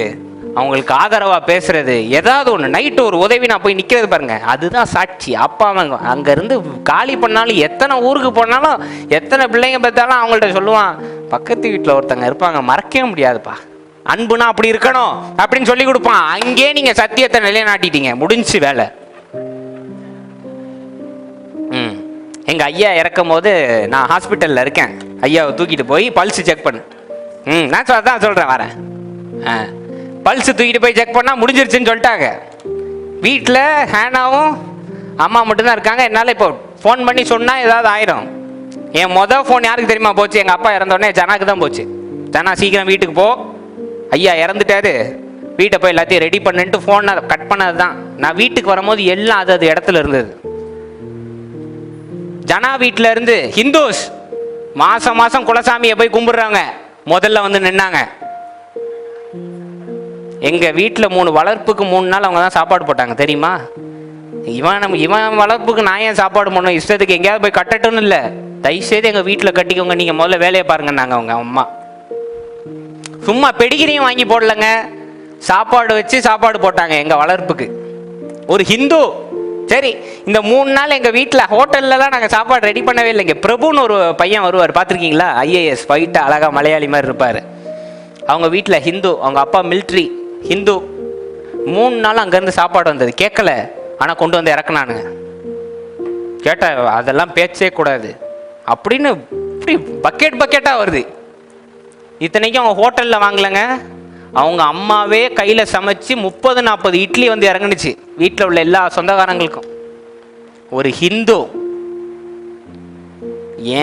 அவங்களுக்கு ஆதரவாக பேசுறது, ஏதாவது ஒன்று நைட்டு ஒரு உதவி நான் போய் நிற்கிறது பாருங்க, அதுதான் சாட்சி. அப்பா அவங்க அங்கேருந்து காலி பண்ணாலும், எத்தனை ஊருக்கு போனாலும், எத்தனை பிள்ளைங்க பார்த்தாலும் அவங்கள்ட்ட சொல்லுவான், பக்கத்து வீட்டில் ஒருத்தங்க இருப்பாங்க, மறக்கவே முடியாதுப்பா, அன்புனா அப்படி இருக்கணும் அப்படின்னு சொல்லி கொடுப்பான். அங்கேயே நீங்கள் சத்தியத்தை நிலைநாட்டிட்டீங்க, முடிஞ்சு வேலை. எங்கள் ஐயா இறக்கும் போது நான் ஹாஸ்பிட்டலில் இருக்கேன். ஐயாவை தூக்கிட்டு போய் பல்ஸ் செக் பண்ணு. நான் தான் சொல்கிறேன் வரேன். பல்ஸ் தூக்கிட்டு போய் செக் பண்ணால் முடிஞ்சிருச்சுன்னு சொல்லிட்டாங்க. வீட்டில் ஹேனாவும் அம்மா மட்டும்தான் இருக்காங்க. என்னால் இப்போ ஃபோன் பண்ணி சொன்னால் ஏதாவது ஆயிரும். என் ஃபோன் யாருக்கு தெரியுமா போச்சு? எங்கள் அப்பா இறந்தோடனே ஜனாக்கு தான் போச்சு. ஜனா சீக்கிரம் வீட்டுக்கு போ, ஐயா இறந்துட்டாரு, வீட்டை போய் எல்லாத்தையும் ரெடி பண்ணுன்ட்டு ஃபோனை கட் பண்ணது தான். நான் வீட்டுக்கு வரும்போது எல்லாம் அது இடத்துல இருந்தது. ஜனா வீட்டில் இருந்து ஹிந்துஸ் மாசம் குலசாமியை போய் கும்பிடுறாங்க, முதல்ல வந்து நின்னாங்க. எங்க வீட்டில் 3 வளர்ப்புக்கு 3 நாள் அவங்க தான் சாப்பாடு போட்டாங்க தெரியுமா? இவன் வளர்ப்புக்கு நான் ஏன் சாப்பாடு போடணும்? இஷ்டத்துக்கு எங்கேயாவது போய் கட்டட்டும்னு இல்லை, தயவுசெய்து எங்க வீட்டில் கட்டிக்கோங்க, நீங்க முதல்ல வேலையை பாருங்கன்னாங்க அவங்க அம்மா. சும்மா பெடிகிரியும் வாங்கி போடலங்க, சாப்பாடு வச்சு சாப்பாடு போட்டாங்க எங்க வளர்ப்புக்கு. ஒரு ஹிந்து. சரி, இந்த 3 நாள் எங்கள் வீட்டில் ஹோட்டல்லலாம் நாங்கள் சாப்பாடு ரெடி பண்ணவே இல்லைங்க. பிரபுன்னு ஒரு பையன் வருவார், பார்த்துருக்கீங்களா? ஐஏஎஸ் ஃபைட்டாக அழகாக மலையாளி மாதிரி இருப்பார். அவங்க வீட்டில் ஹிந்து, அவங்க அப்பா மிலிட்ரி ஹிந்து. 3 நாள் அங்கேருந்து சாப்பாடு வந்தது, கேட்கல, ஆனால் கொண்டு வந்து இறக்குனானுங்க. கேட்ட அதெல்லாம் பேச்சே கூடாது அப்படின்னு இப்படி பக்கெட்டாக வருது. இத்தனைக்கும் அவங்க ஹோட்டலில் வாங்கலைங்க, அவங்க அம்மாவே கையில் சமைச்சு 30-40 இட்லி வந்து இறங்குனுச்சு வீட்டில் உள்ள எல்லா சொந்தக்காரங்களுக்கும். ஒரு ஹிந்து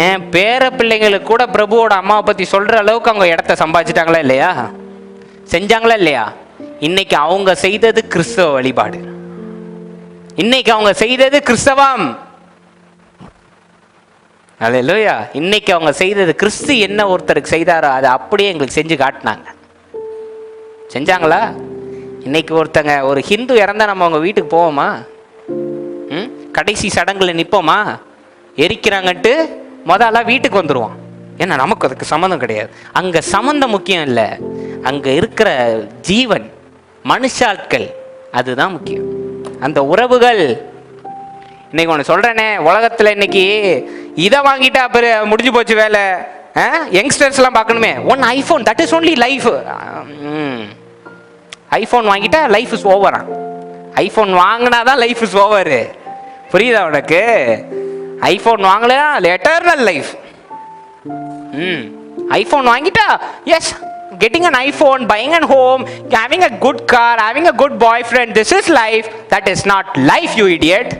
என் பேர பிள்ளைங்களுக்கு கூட பிரபுவோட அம்மாவை பற்றி சொல்கிற அளவுக்கு அவங்க இடத்த சம்பாதிச்சிட்டாங்களா இல்லையா? செஞ்சாங்களா இல்லையா? இன்னைக்கு அவங்க செய்தது கிறிஸ்தவ வழிபாடு, இன்னைக்கு அவங்க செய்தது கிறிஸ்தவம். அல்லேலூயா. இன்னைக்கு அவங்க செய்தது கிறிஸ்து என்ன ஒருத்தருக்கு செய்தாரோ அதை அப்படியே எங்களுக்கு செஞ்சு காட்டினாங்க. செஞ்சாங்களா? இன்னைக்கு ஒருத்தங்க ஒரு ஹிந்து இறந்தா நம்ம அவங்க வீட்டுக்கு போவோமா? கடைசி சடங்குல நிற்போமா? எரிக்கிறாங்கன்ட்டு முதல்ல வீட்டுக்கு வந்துடுவான். ஏன்னா நமக்கு அதுக்கு சம்மந்தம் கிடையாது. அங்கே சம்மந்தம் முக்கியம் இல்லை, அங்கே இருக்கிற ஜீவன் மனுஷாட்கள் அதுதான் முக்கியம், அந்த உறவுகள். இன்னைக்கு ஒன்று சொல்கிறேனே, உலகத்தில் இன்னைக்கு இதை வாங்கிட்டா முடிஞ்சு போச்சு வேலை. யங்ஸ்டர்ஸ்லாம் பார்க்கணுமே, one iPhone, that is only life. IPhone வாங்கிட்டா லைஃப் இஸ் ஓவரா? ஐஃபோன் வாங்கினாதான் லைஃப் இஸ் ஓவரு. புரியுதா உனக்கு? ஐஃபோன் வாங்கலையா எட்டர்னல் லைஃப். ஐஃபோன் வாங்கிட்டா yes, getting an iPhone, buying a home, having a good car, having a good boyfriend, this is life. That is not life, you idiot.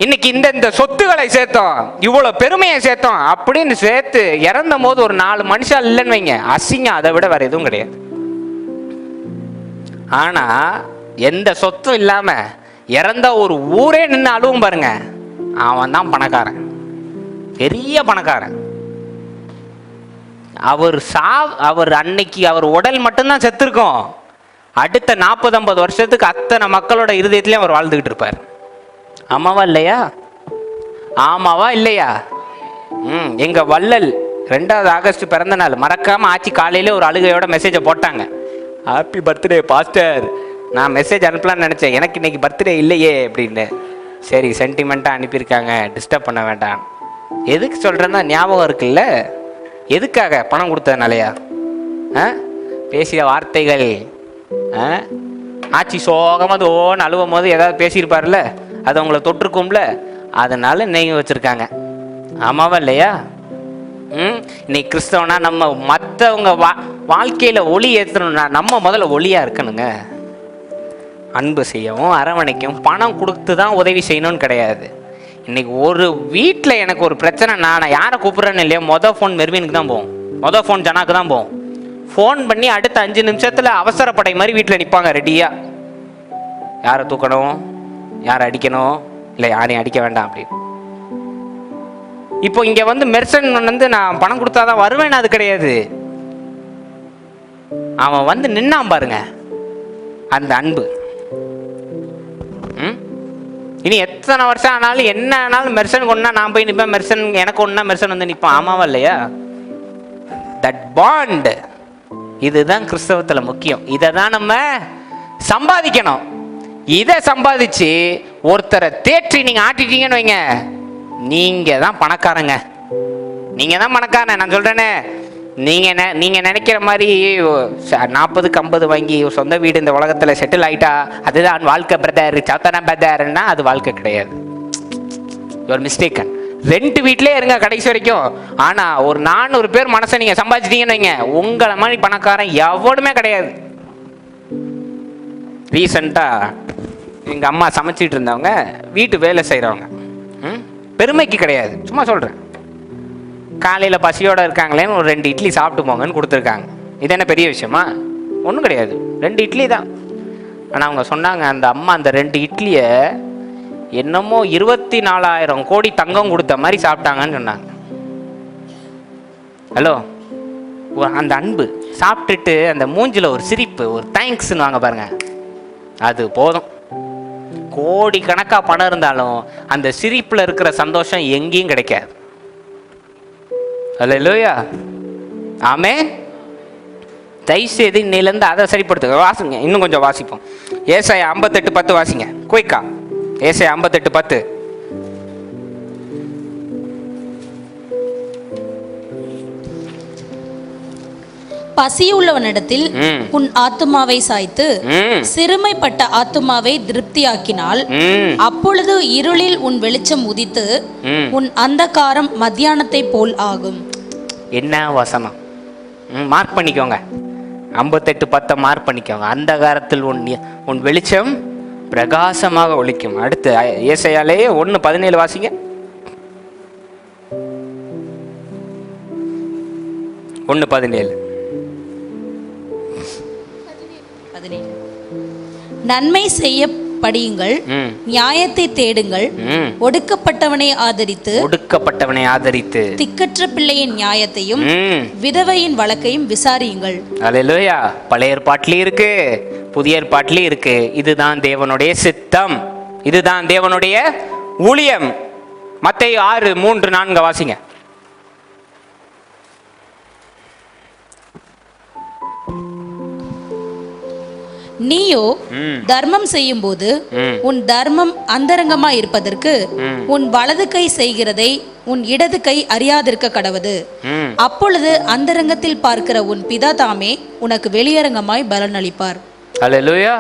இன்னைக்கு இந்த சொத்துக்களை சேர்த்தோம், இவ்வளவு பெருமையை சேர்த்தோம் அப்படின்னு சேர்த்து இறந்த போது ஒரு 4 மனுஷன் இல்லைன்னு வைங்க, அசிங்கம் அதை விட வேற எதுவும் கிடையாது. ஆனா எந்த சொத்தும் இல்லாம இறந்த ஒரு ஊரே நின்று அழுவும் பாருங்க, அவன் தான் பணக்காரன், பெரிய பணக்காரன். அவர் அன்னைக்கு அவர் உடல் மட்டும்தான் செத்துருக்கோம், அடுத்த 40-50 வருஷத்துக்கு அத்தனை மக்களோட இருதயத்திலையும் அவர் வாழ்ந்துகிட்டு இருப்பார். ஆமாவா இல்லையா? ஆமாவா இல்லையா? எங்க வள்ளல் 2 ஆகஸ்ட் பிறந்த நாள், மறக்காம ஆச்சி காலையில ஒரு அழுகையோட மெசேஜை போட்டாங்க, ஹாப்பி பர்த்டே பாஸ்டர். நான் மெசேஜ் அனுப்பலான்னு நினைச்சேன், எனக்கு இன்னைக்கு பர்த்டே இல்லையே அப்படின்னு. சரி, சென்டிமெண்ட்டாக அனுப்பியிருக்காங்க, டிஸ்டர்ப் பண்ண வேண்டாம். எதுக்கு சொல்கிறேன்னா ஞாபகம் இருக்குல்ல, எதுக்காக? பணம் கொடுத்ததுனாலயா? பேசிய வார்த்தைகள் ஆட்சி சோகமாக ஓன்னு அழுவும் போது ஏதாவது பேசியிருப்பார்ல, அது அவங்கள தொற்றுக்கும்ல, அதனால நெய் வச்சுருக்காங்க. ஆமாவா இல்லையா? இன்னைக்கு கிறிஸ்தவனா நம்ம மற்றவங்க வாழ்க்கையில் ஒளி ஏற்றணும்னா நம்ம முதல்ல ஒளியாக இருக்கணுங்க. அன்பு செய்யவும் அரவணைக்கவும் பணம் கொடுத்து தான் உதவி செய்யணும்னு கிடையாது. இன்னைக்கு ஒரு வீட்டில் எனக்கு ஒரு பிரச்சனை, நான் யாரை கூப்பிட்றேன்னு இல்லையா, மொதல் ஃபோன் மெர்வினுக்கு தான் போவோம், மொதல் ஃபோன் ஜனாக்கு தான் போவோம். ஃபோன் பண்ணி அடுத்த 5 நிமிஷத்தில் அவசரப்படை மாதிரி வீட்டில் நிற்பாங்க ரெடியாக, யாரை தூக்கணும், யாரை அடிக்கணும், இல்லை யாரையும் அடிக்க வேண்டாம் அப்படின்னு. இப்போ இங்கே வந்து மெர்சன் வந்து நான் பணம் கொடுத்தாதான் வருவேன், அது கிடையாது. அவன் வந்து நின்னான் பாருங்க, அந்த அன்பு. இனி எத்தனை வருஷம் ஆனாலும் என்ன ஆனாலும் மெர்சனுக்கு ஒன்றா நான் போய் நிற்பேன், மெர்சன் எனக்கு ஒன்றா மெர்சன் வந்து நிற்பான். ஆமாவா இல்லையா? தட் பாண்ட், இதுதான் கிறிஸ்தவத்தில் முக்கியம். இதை தான் நம்ம சம்பாதிக்கணும். இதை சம்பாதிச்சு ஒருத்தரை தேற்றி நீங்கள் ஆட்டிட்டீங்கன்னு வைங்க, நீங்கள் தான் பணக்காரங்க, நீங்கள் தான் பணக்காரன். நான் சொல்கிறேனே, நீங்கள் நினைக்கிற மாதிரி 40க்கு 50 வாங்கி சொந்த வீடு இந்த உலகத்தில் செட்டில் ஆகிட்டா அதுதான் வாழ்க்கை பிரதர், சாத்தானா பிரதர்னா அது வாழ்க்கை கிடையாது. Your mistaken. 2 வீட்டிலே இருங்க கடைசி வரைக்கும். ஆனால் ஒரு 400 பேர் மனசை நீங்கள் சம்பாதிச்சிட்டீங்கன்னு வைங்க, உங்களை மாதிரி பணக்காரன் எவனுமே கிடையாது. ரீசெண்டாக எங்கள் அம்மா சமைச்சிட்டு இருந்தவங்க, வீட்டு வேலை செய்கிறவங்க, பெருமைக்கு கிடையாது, சும்மா சொல்கிறேன், காலையில் பசியோடு இருக்காங்களேன்னு ஒரு 2 இட்லி சாப்பிட்டு போங்கன்னு கொடுத்துருக்காங்க. இது என்ன பெரிய விஷயமா? ஒன்றும் கிடையாது, 2 இட்லி தான். ஆனால் அவங்க சொன்னாங்க, அந்த அம்மா அந்த 2 இட்லியை என்னமோ 24,000 கோடி தங்கம் கொடுத்த மாதிரி சாப்பிட்டாங்கன்னு சொன்னாங்க. ஹலோ, அந்த அன்பு சாப்பிட்டுட்டு அந்த மூஞ்சில் ஒரு சிரிப்பு, ஒரு தேங்க்ஸ்ன்னு வாங்க பாருங்க, அது போதும். கோடி கணக்காக பணம் இருந்தாலும் அந்த சிரிப்பில் இருக்கிற சந்தோஷம் எங்கேயும் கிடைக்காது. அல்லேலூயா, ஆமென். தயவுசெய்து இன்னையிலேருந்து அதை சரிப்படுத்துங்க. வாசிங்க, இன்னும் கொஞ்சம் வாசிப்போம். ஏசாயா 58:10 வாசிங்க குயிக்கா. ஏசாயா 58:10. பசியுள்ளவனிடத்தில் உன் ஆத்துமாவை சாய்த்து சிறுமைப்பட்ட ஆத்துமாவை திருப்தியாக்கினால் அப்பொழுது இருளில் உன் வெளிச்சம் உதித்து உன் அந்தகாரம் மத்தியானத்தை போல் ஆகும். என்ன வசனம்! மார்க் பண்ணிக்கோங்க, 58:10 மார்க் பண்ணிக்கோங்க. அந்தகாரத்தில் உன் வெளிச்சம் பிரகாசமாக ஒளிக்கும். அடுத்து ஏசாயாலே 1:17 வாசிங்க. 1:17. நன்மை செய்ய படியுங்கள், நியாயத்தை தேடுங்கள், ஒடுக்கப்பட்டவனை ஆதரித்து திக்கற்ற பிள்ளையின் நியாயத்தையும் விதவையின் வழக்கையும் விசாரியுங்கள். அல்லேலூயா. பழைய ஏற்பாட்டிலும் இருக்கு, புதிய ஏற்பாட்டிலும் இருக்கு. இதுதான் தேவனுடைய சித்தம், இதுதான் தேவனுடைய ஊழியம். மத்தேயு 6:3-4 வாசிங்க. நீயோ தர்மம் செய்யும் போது உன் தர்மம் அந்தரங்கமாய் இருப்பதற்கு உன் வலது கை செய்கிறதை உன் இடது கை அறியாதிருக்க கடவது. அப்பொழுது அந்தரங்கத்தில் பார்க்கிற உன் பிதா தாமே உனக்கு வெளியரங்கமாய் பலனளிப்பார். அல்லேலூயா.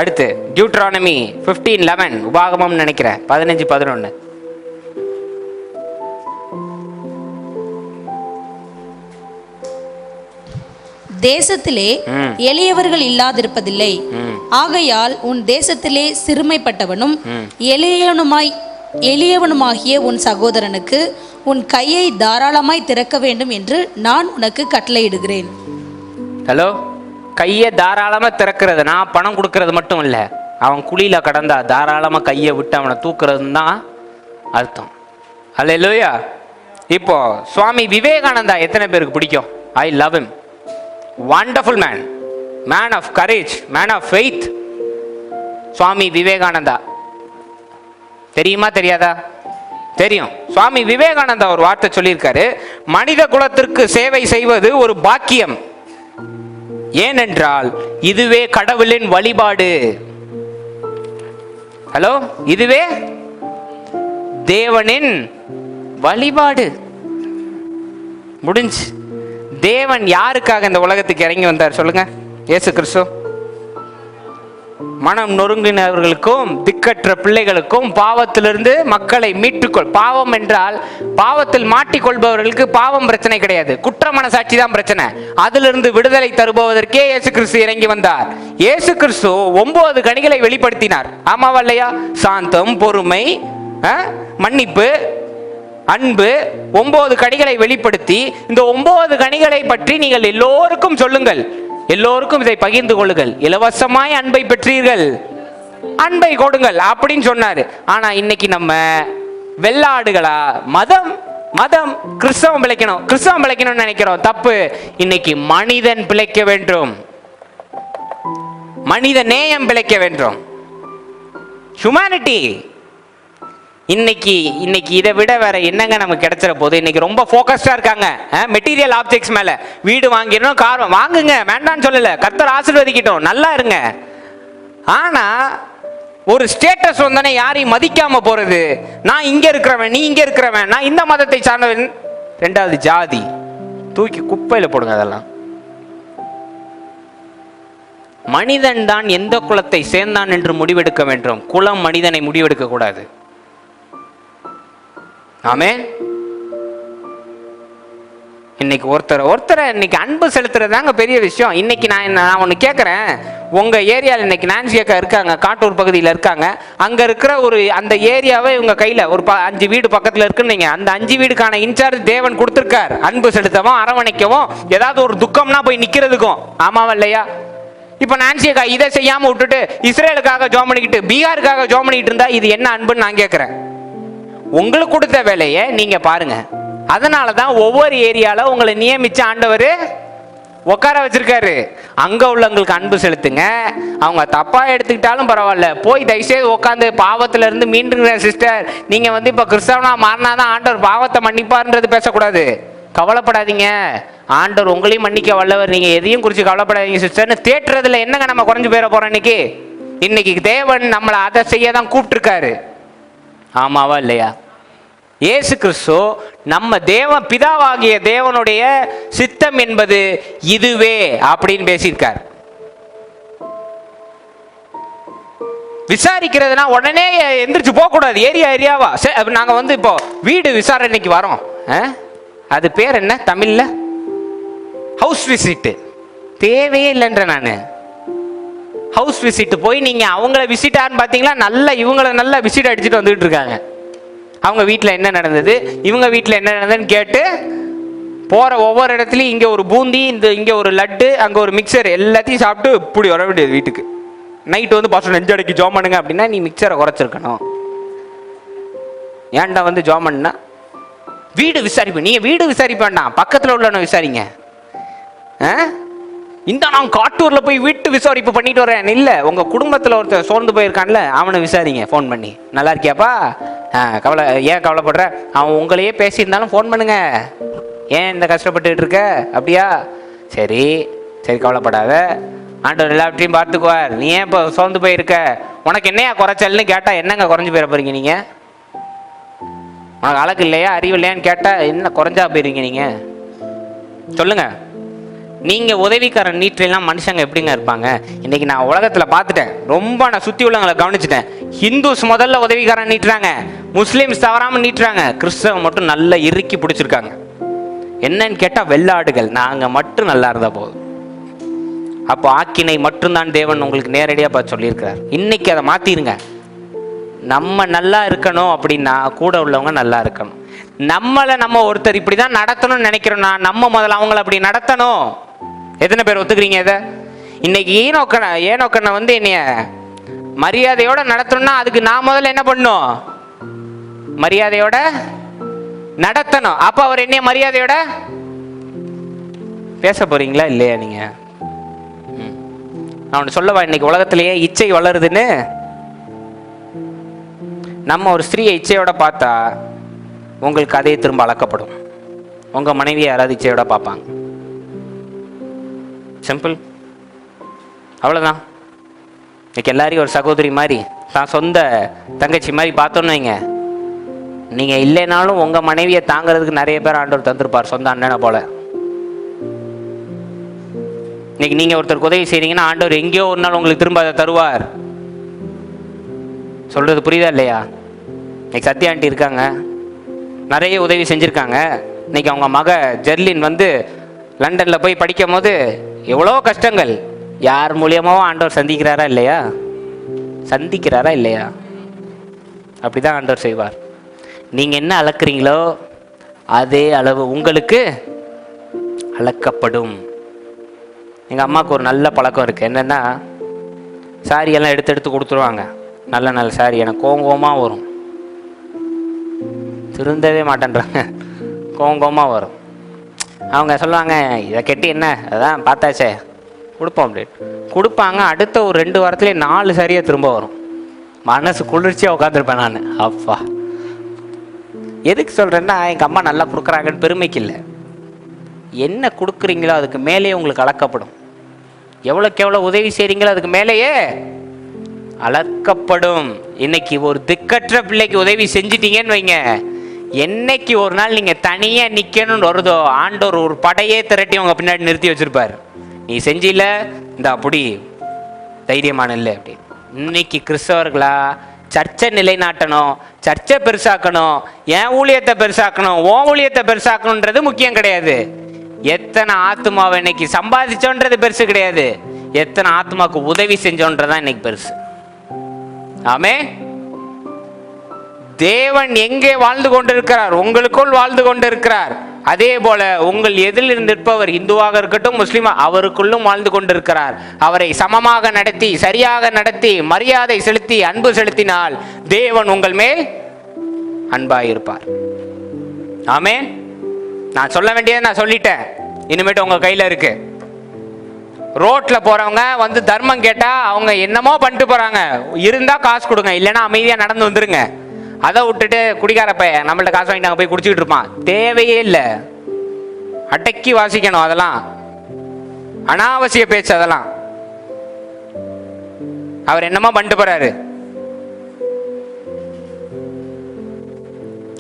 அடுத்து டியூட்ரானமி 15:11, உபாகமம் நினைக்கிறேன் 15:11. தேசத்திலே எளியவர்கள் இல்லாதிருப்பதில்லை. ஆகையால் உன் தேசத்திலே சிறுமைப்பட்டவனும் எளியவனுமாகிய உன் சகோதரனுக்கு உன் கையை தாராளமாய் திறக்க வேண்டும் என்று நான் உனக்கு கட்டளையிடுகிறேன். ஹலோ, கையை தாராளமா திறக்கிறது, நான் பணம் கொடுக்கறது மட்டும் இல்ல, அவன் குழியில கடந்தா தாராளமா கையை விட்டு அவனை தூக்குறதுன்னு தான் அர்த்தம். அல்லேலூயா. இப்போ சுவாமி விவேகானந்தா எத்தனை பேருக்கு பிடிக்கும்? I love him. Wonderful man, man of courage, man of faith. Swami Vivekananda தெரியுமா தெரியாதா? தெரியும். சுவாமி விவேகானந்தா ஒரு வார்த்தை சொல்லியிருக்காரு, மனித குலத்திற்கு சேவை செய்வது ஒரு பாக்கியம், ஏனென்றால் இதுவே கடவுளின் வழிபாடு. ஹலோ, இதுவே தேவனின் வழிபாடு. முடிஞ்சு. தேவன் யாருக்காக இந்த உலகத்துக்கு இறங்கி வந்தார் சொல்லுங்க? இயேசு கிறிஸ்து மனம் நொறுங்கினவர்களுக்கும் திக்கற்ற பிள்ளைகளுக்கும் பாவத்திலிருந்து மக்களை மீட்டுக்கொள். பாவம் என்றால் பாவத்தில் மாட்டிக்கொள்பவர்களுக்கு பாவம் பிரச்சனை கிடையாது, குற்ற மனசாட்சி தான் பிரச்சனை. அதிலிருந்து விடுதலை தருபவதற்கே இயேசு கிறிஸ்து இறங்கி வந்தார். இயேசு கிறிஸ்து 9 கனிகளை வெளிப்படுத்தினார். ஆமாவா இல்லையா? சாந்தம், பொறுமை, மன்னிப்பு, அன்பு, 9 கனிகளை வெளிப்படுத்தி இந்த 9 கனிகளை பற்றி நீங்கள் எல்லோருக்கும் சொல்லுங்கள், எல்லோருக்கும் இதை பகிர்ந்து கொள்ளுங்கள், இலவசமாய் அன்பை பெற்றீர்கள், அன்பை கொடுங்கள் அப்படின்னு சொன்னாரு. ஆனா இன்னைக்கு நம்ம வெள்ளாடுகளா மதம் மதம் கிறிஸ்தவம் பிழைக்கணும், கிறிஸ்தவம் பிழைக்கணும்னு நினைக்கிறோம். தப்பு. இன்னைக்கு மனிதன் பிழைக்க வேண்டும், மனித நேயம் பிழைக்க வேண்டும், ஹியூமனிட்டி. இன்னைக்கு இதை விட வேற என்னங்க நமக்கு கிடைச்சிட போது? இன்னைக்கு ரொம்ப ஃபோக்கஸ்டா இருக்காங்க மெட்டீரியல் ஆப்ஜெக்ட்ஸ் மேல. வீடு வாங்கிடணும், கார் வாங்குங்க, வேண்டான்னு சொல்லல, கர்த்தர் ஆசீர்வதிக்கட்டும், நல்லா இருங்க. ஆனா ஒரு ஸ்டேட்டஸ் வந்தானே யாரையும் மதிக்காம போறது, நான் இங்க இருக்கிறவன், நீ இங்க இருக்கிறவன், நான் இந்த மதத்தை சார்ந்தவன், 2வது ஜாதி, தூக்கி குப்பையில போடுங்க. அதெல்லாம் மனிதன் தான் எந்த குலத்தை சேர்ந்தான் என்று முடிவெடுக்க வேண்டும், குலம் மனிதனை முடிவெடுக்க கூடாது. ஆமென். இன்னைக்கு ஒருத்தரை இன்னைக்கு அன்பு செலுத்துறதாங்க பெரிய விஷயம். இன்னைக்கு நான் ஒன்று கேட்குறேன், உங்க ஏரியாவில் இன்னைக்கு நான்சி அக்கா இருக்காங்க, காட்டூர் பகுதியில் இருக்காங்க. அங்க இருக்கிற அந்த ஏரியாவை இவங்க கையில ஒரு 5 வீடு பக்கத்துல இருக்குன்னு, அந்த 5 வீடுக்கான இன்சார்ஜ் தேவன் கொடுத்துருக்கார், அன்பு செலுத்தவும் அரவணைக்கவும், ஏதாவது ஒரு துக்கம்னா போய் நிக்கிறதுக்கும். ஆமாவா இல்லையா? இப்ப நான்சி அக்கா இதை செய்யாம விட்டுட்டு இஸ்ரேலுக்காக ஜோம் பண்ணிக்கிட்டு பீகாருக்காக ஜோம் பண்ணிக்கிட்டு இருந்தா இது என்ன அன்புன்னு நான் கேட்கிறேன். உங்களுக்கு கொடுத்த வேலையை நீங்க பாருங்க. அதனாலதான் ஒவ்வொரு ஏரியால உங்களை நியமிச்ச ஆண்டவர் உட்கார வச்சிருக்காரு. அங்க உள்ளவங்களுக்கு அன்பு செலுத்துங்க. அவங்க தப்பா எடுத்துக்கிட்டாலும் பரவாயில்ல, போய் தயவுசெய்து உட்காந்து பாவத்துல இருந்து மீண்டுங்கிற சிஸ்டர், நீங்க இப்ப கிறிஸ்தவனா மாறினாதான் ஆண்டவர் பாவத்தை மன்னிப்பார்ன்றது பேசக்கூடாது. கவலைப்படாதீங்க, ஆண்டவர் உங்களையும் மன்னிக்க வல்லவர், நீங்க எதையும் குறிச்சு கவலைப்படாதீங்க சிஸ்டர்னு தேட்டுறதுல என்னங்க நம்ம குறைஞ்சு போயிட போறோம்? இன்னைக்கு தேவன் நம்மளை அதை செய்ய தான் கூப்பிட்டுருக்காரு. ஆமாவா இல்லையா? இயேசு கிறிஸ்து நம்ம பிதாவாகிய தேவனுடைய சித்தம் என்பது இதுவே அப்படின்னு பேசியிருக்கார். விசாரிக்கிறதுனா உடனே எந்திரிச்சு போக கூடாது. ஏரியாவா நாங்க இப்போ வீடு விசாரணைக்கு வரோம், அது பேர் என்ன தமிழ்ல? House visit. தேவையே இல்லைன்ற நான் ஹவுஸ் விசிட் போய் நீங்க அவங்கள விசிட்டான்னு பாத்தீங்களா, இவங்களை நல்லா விசிட் அடிச்சுட்டு வந்துட்டு இருக்காங்க. அவங்க வீட்டில் என்ன நடந்தது, இவங்க வீட்டில் என்ன நடந்ததுன்னு கேட்டு போற ஒவ்வொரு இடத்துலையும் இங்க ஒரு பூந்தி, இங்க ஒரு லட்டு, அங்க ஒரு மிக்சர், எல்லாத்தையும் சாப்பிட்டு இப்படி வர வேண்டியது வீட்டுக்கு. நைட்டு பாஸ்டர் நெஞ்சடைக்கு ஜோம் பண்ணுங்க அப்படின்னா நீ மிக்சரை குறைச்சிருக்கணும். ஏன்டா ஜோம் பண்ணா வீடு விசாரிப்பு. நீங்க வீடு விசாரிக்க வேண்டாம், பக்கத்தில் உள்ளவனை விசாரிங்க. நான் காட்டூர்ல போய் வீட்டு விசாரிப்பு பண்ணிட்டு வரேன் இல்ல, உங்க குடும்பத்துல ஒருத்தர் சோர்ந்து போயிருக்கான்ல அவனை விசாரிங்க, போன் பண்ணி. நல்லா இருக்கியாப்பா, ஏன் கவலைப்படுற? அவன் உங்களையே பேசியிருந்தாலும் ஃபோன் பண்ணுங்க. ஏன் இந்த கஷ்டப்பட்டுக்கிட்டு இருக்க? அப்படியா? சரி சரி, கவலைப்படாத, ஆண்டவர் எல்லாவற்றையும் பார்த்துக்குவார். நீ ஏன் இப்போ சோர்ந்து போயிருக்க? உனக்கு என்னையா குறைச்சல்னு கேட்டால் என்னங்க குறைஞ்சி போயிட போறீங்க நீங்கள்? உனக்கு அழகு இல்லையா, அறிவு இல்லையான்னு கேட்டால் என்ன குறைஞ்சா போயிருங்க நீங்கள்? சொல்லுங்க. நீங்கள் உதவிக்காரன் நீட்டெல்லாம் மனுஷங்க எப்படிங்க இருப்பாங்க? இன்றைக்கி நான் உலகத்தில் பார்த்துட்டேன், ரொம்ப நான் சுற்றி உள்ளவங்களை கவனிச்சிட்டேன். ஹிந்துஸ் முதல்ல உதவிக்காரன் நீட்டுறாங்க, முஸ்லீம்ஸ் தவறாமல் நீட்டுறாங்க, கிறிஸ்தவ மட்டும் நல்லா இறுக்கி பிடிச்சிருக்காங்க. என்னன்னு கேட்டால் வெள்ளாடுகள், நாங்கள் மட்டும் நல்லா இருந்தால் போதும். அப்போ ஆக்கினை மட்டும்தான் தேவன் உங்களுக்கு நேரடியாக பார்த்து சொல்லியிருக்கிறார். இன்னைக்கு அதை மாற்றிடுங்க. நம்ம நல்லா இருக்கணும் அப்படின்னா கூட உள்ளவங்க நல்லா இருக்கணும். நம்மளை நம்ம ஒருத்தர் இப்படி தான் நடத்தணும்னு நினைக்கிறோம்னா நம்ம முதல்ல அவங்கள அப்படி நடத்தணும். எத்தனை பேர் ஒத்துக்கிறீங்க இதை? இன்னைக்கு ஏனோக்கனை வந்து என்னைய மரியாதையோட நடத்தணும்னா அதுக்கு நான் முதல்ல என்ன பண்ணணும்? மரியாதையோட நடத்தணும். அப்ப அவர் என்னைய மரியாதையோட பேச போறீங்களா இல்லையா? நீங்க நான் சொல்லவா, இன்னைக்கு உலகத்திலேயே இச்சை வளருதுன்னு. நம்ம ஒரு ஸ்திரீயை இச்சையோட பார்த்தா உங்களுக்கு அதே திரும்ப அளக்கப்படும். உங்க மனைவியை யாராவது இச்சையோட பார்ப்பாங்க. சிம்பிள், அவ்வளோதான். இன்னைக்கு எல்லாரையும் ஒரு சகோதரி மாதிரி, தான் சொந்த தங்கச்சி மாதிரி பார்த்தோன்னு வைங்க. நீங்கள் இல்லைனாலும் உங்கள் மனைவியை தாங்கிறதுக்கு நிறைய பேர் ஆண்டவர் தந்திருப்பார், சொந்த அண்ணனை போல. இன்னைக்கு நீங்கள் ஒருத்தருக்கு உதவி செய்கிறீங்கன்னா ஆண்டவர் எங்கேயோ ஒரு நாள் உங்களுக்கு திரும்ப அதை தருவார். சொல்கிறது புரியுதா இல்லையா? இன்னைக்கு சத்யா ஆண்டி இருக்காங்க, நிறைய உதவி செஞ்சுருக்காங்க. இன்னைக்கு அவங்க மக ஜெர்லின் வந்து லண்டனில் போய் படிக்கும் போது எவ்வளோ கஷ்டங்கள் யார் மூலியமாவும் ஆண்டவர் சந்திக்கிறாரா இல்லையா? சந்திக்கிறாரா இல்லையா? அப்படிதான் ஆண்டவர் செய்வார். நீங்கள் என்ன அளக்குறீங்களோ அதே அளவு உங்களுக்கு அளக்கப்படும். எங்கள் அம்மாவுக்கு ஒரு நல்ல பழக்கம் இருக்குது. என்னென்னா, சாரியெல்லாம் எடுத்து கொடுத்துருவாங்க. நல்ல நல்ல சாரி எனக்கு கோங்கோமாக வரும், திருந்தவே மாட்டேன்றாங்க, கோங்கோமாக வரும். அவங்க சொல்லுவாங்க, இதை கெட்டி என்ன அதான் பார்த்தாச்சே கொடுப்போம் அப்படின்னு கொடுப்பாங்க. அடுத்த ஒரு 2 வாரத்துலேயே 4 சாரியாக திரும்ப வரும். மனசு குளிர்ச்சியாக உட்காந்துருப்பேன் நான். அப்பா, எதுக்கு சொல்கிறேன்னா, எங்கள் அம்மா நல்லா கொடுக்குறாங்கன்னு பெருமைக்கு இல்லை. என்ன கொடுக்குறீங்களோ அதுக்கு மேலேயே உங்களுக்கு அளக்கப்படும். எவ்வளோக்கு எவ்வளோ உதவி செய்கிறீங்களோ அதுக்கு மேலேயே அளக்கப்படும். இன்னைக்கு ஒரு திக்கற்ற பிள்ளைக்கு உதவி செஞ்சிட்டீங்கன்னு வைங்க, என்னைக்கு ஒரு நாள் நீங்கள் தனியாக நிற்கணும்னு வருதோ ஆண்டவர் ஒரு படையே திரட்டி உங்கள் பின்னாடி நிறுத்தி வச்சுருப்பார். நீ செஞ்சில இந்த அப்படி தைரியமான இல்லை அப்படி. இன்னைக்கு கிறிஸ்தவர்களா சர்ச்சை நிலைநாட்டணும், சர்ச்சை பெருசாக்கணும், என் ஊழியத்தை பெருசாக்கணும், உன் ஊழியத்தை பெருசாக்கணுன்றது முக்கியம் கிடையாது. எத்தனை ஆத்மாவை இன்னைக்கு சம்பாதிச்சோன்றது பெருசு கிடையாது, எத்தனை ஆத்மாவுக்கு உதவி செஞ்சோன்றதான் இன்னைக்கு பெருசு. ஆமே. தேவன் எங்கே வாழ்ந்து கொண்டிருக்கிறார்? உங்களுக்குள் வாழ்ந்து கொண்டிருக்கிறார். அதே போல உங்கள் எதில் நிற்பவர் இந்துவாக இருக்கட்டும் முஸ்லீமா, அவருக்குள்ளும் வாழ்ந்து கொண்டிருக்கிறார். அவரை சமமாக நடத்தி, சரியாக நடத்தி, மரியாதை செலுத்தி, அன்பு செலுத்தினால் தேவன் உங்கள் மேல் அன்பாயிருப்பார். ஆமென். நான் சொல்ல வேண்டியதை நான் சொல்லிட்டேன், இனிமேட்டு உங்க கையில இருக்கு. ரோட்ல போறவங்க வந்து தர்மம் கேட்டா அவங்க என்னமோ பண்ணிட்டு போறாங்க, இருந்தா காசு கொடுங்க, இல்லைன்னா அமைதியா நடந்து வந்துருங்க. அதை விட்டுட்டு குடிக்காரப்ப நம்மள்ட்ட காசு வாங்கிட்டு போய் குடிச்சுக்கிட்டு இருப்பான், தேவையே இல்லை. அடக்கி வாசிக்கணும், அதெல்லாம் அனாவசிய பேச்சு. அதெல்லாம் அவர் என்னமோ பண்ணிட்டு போறாரு,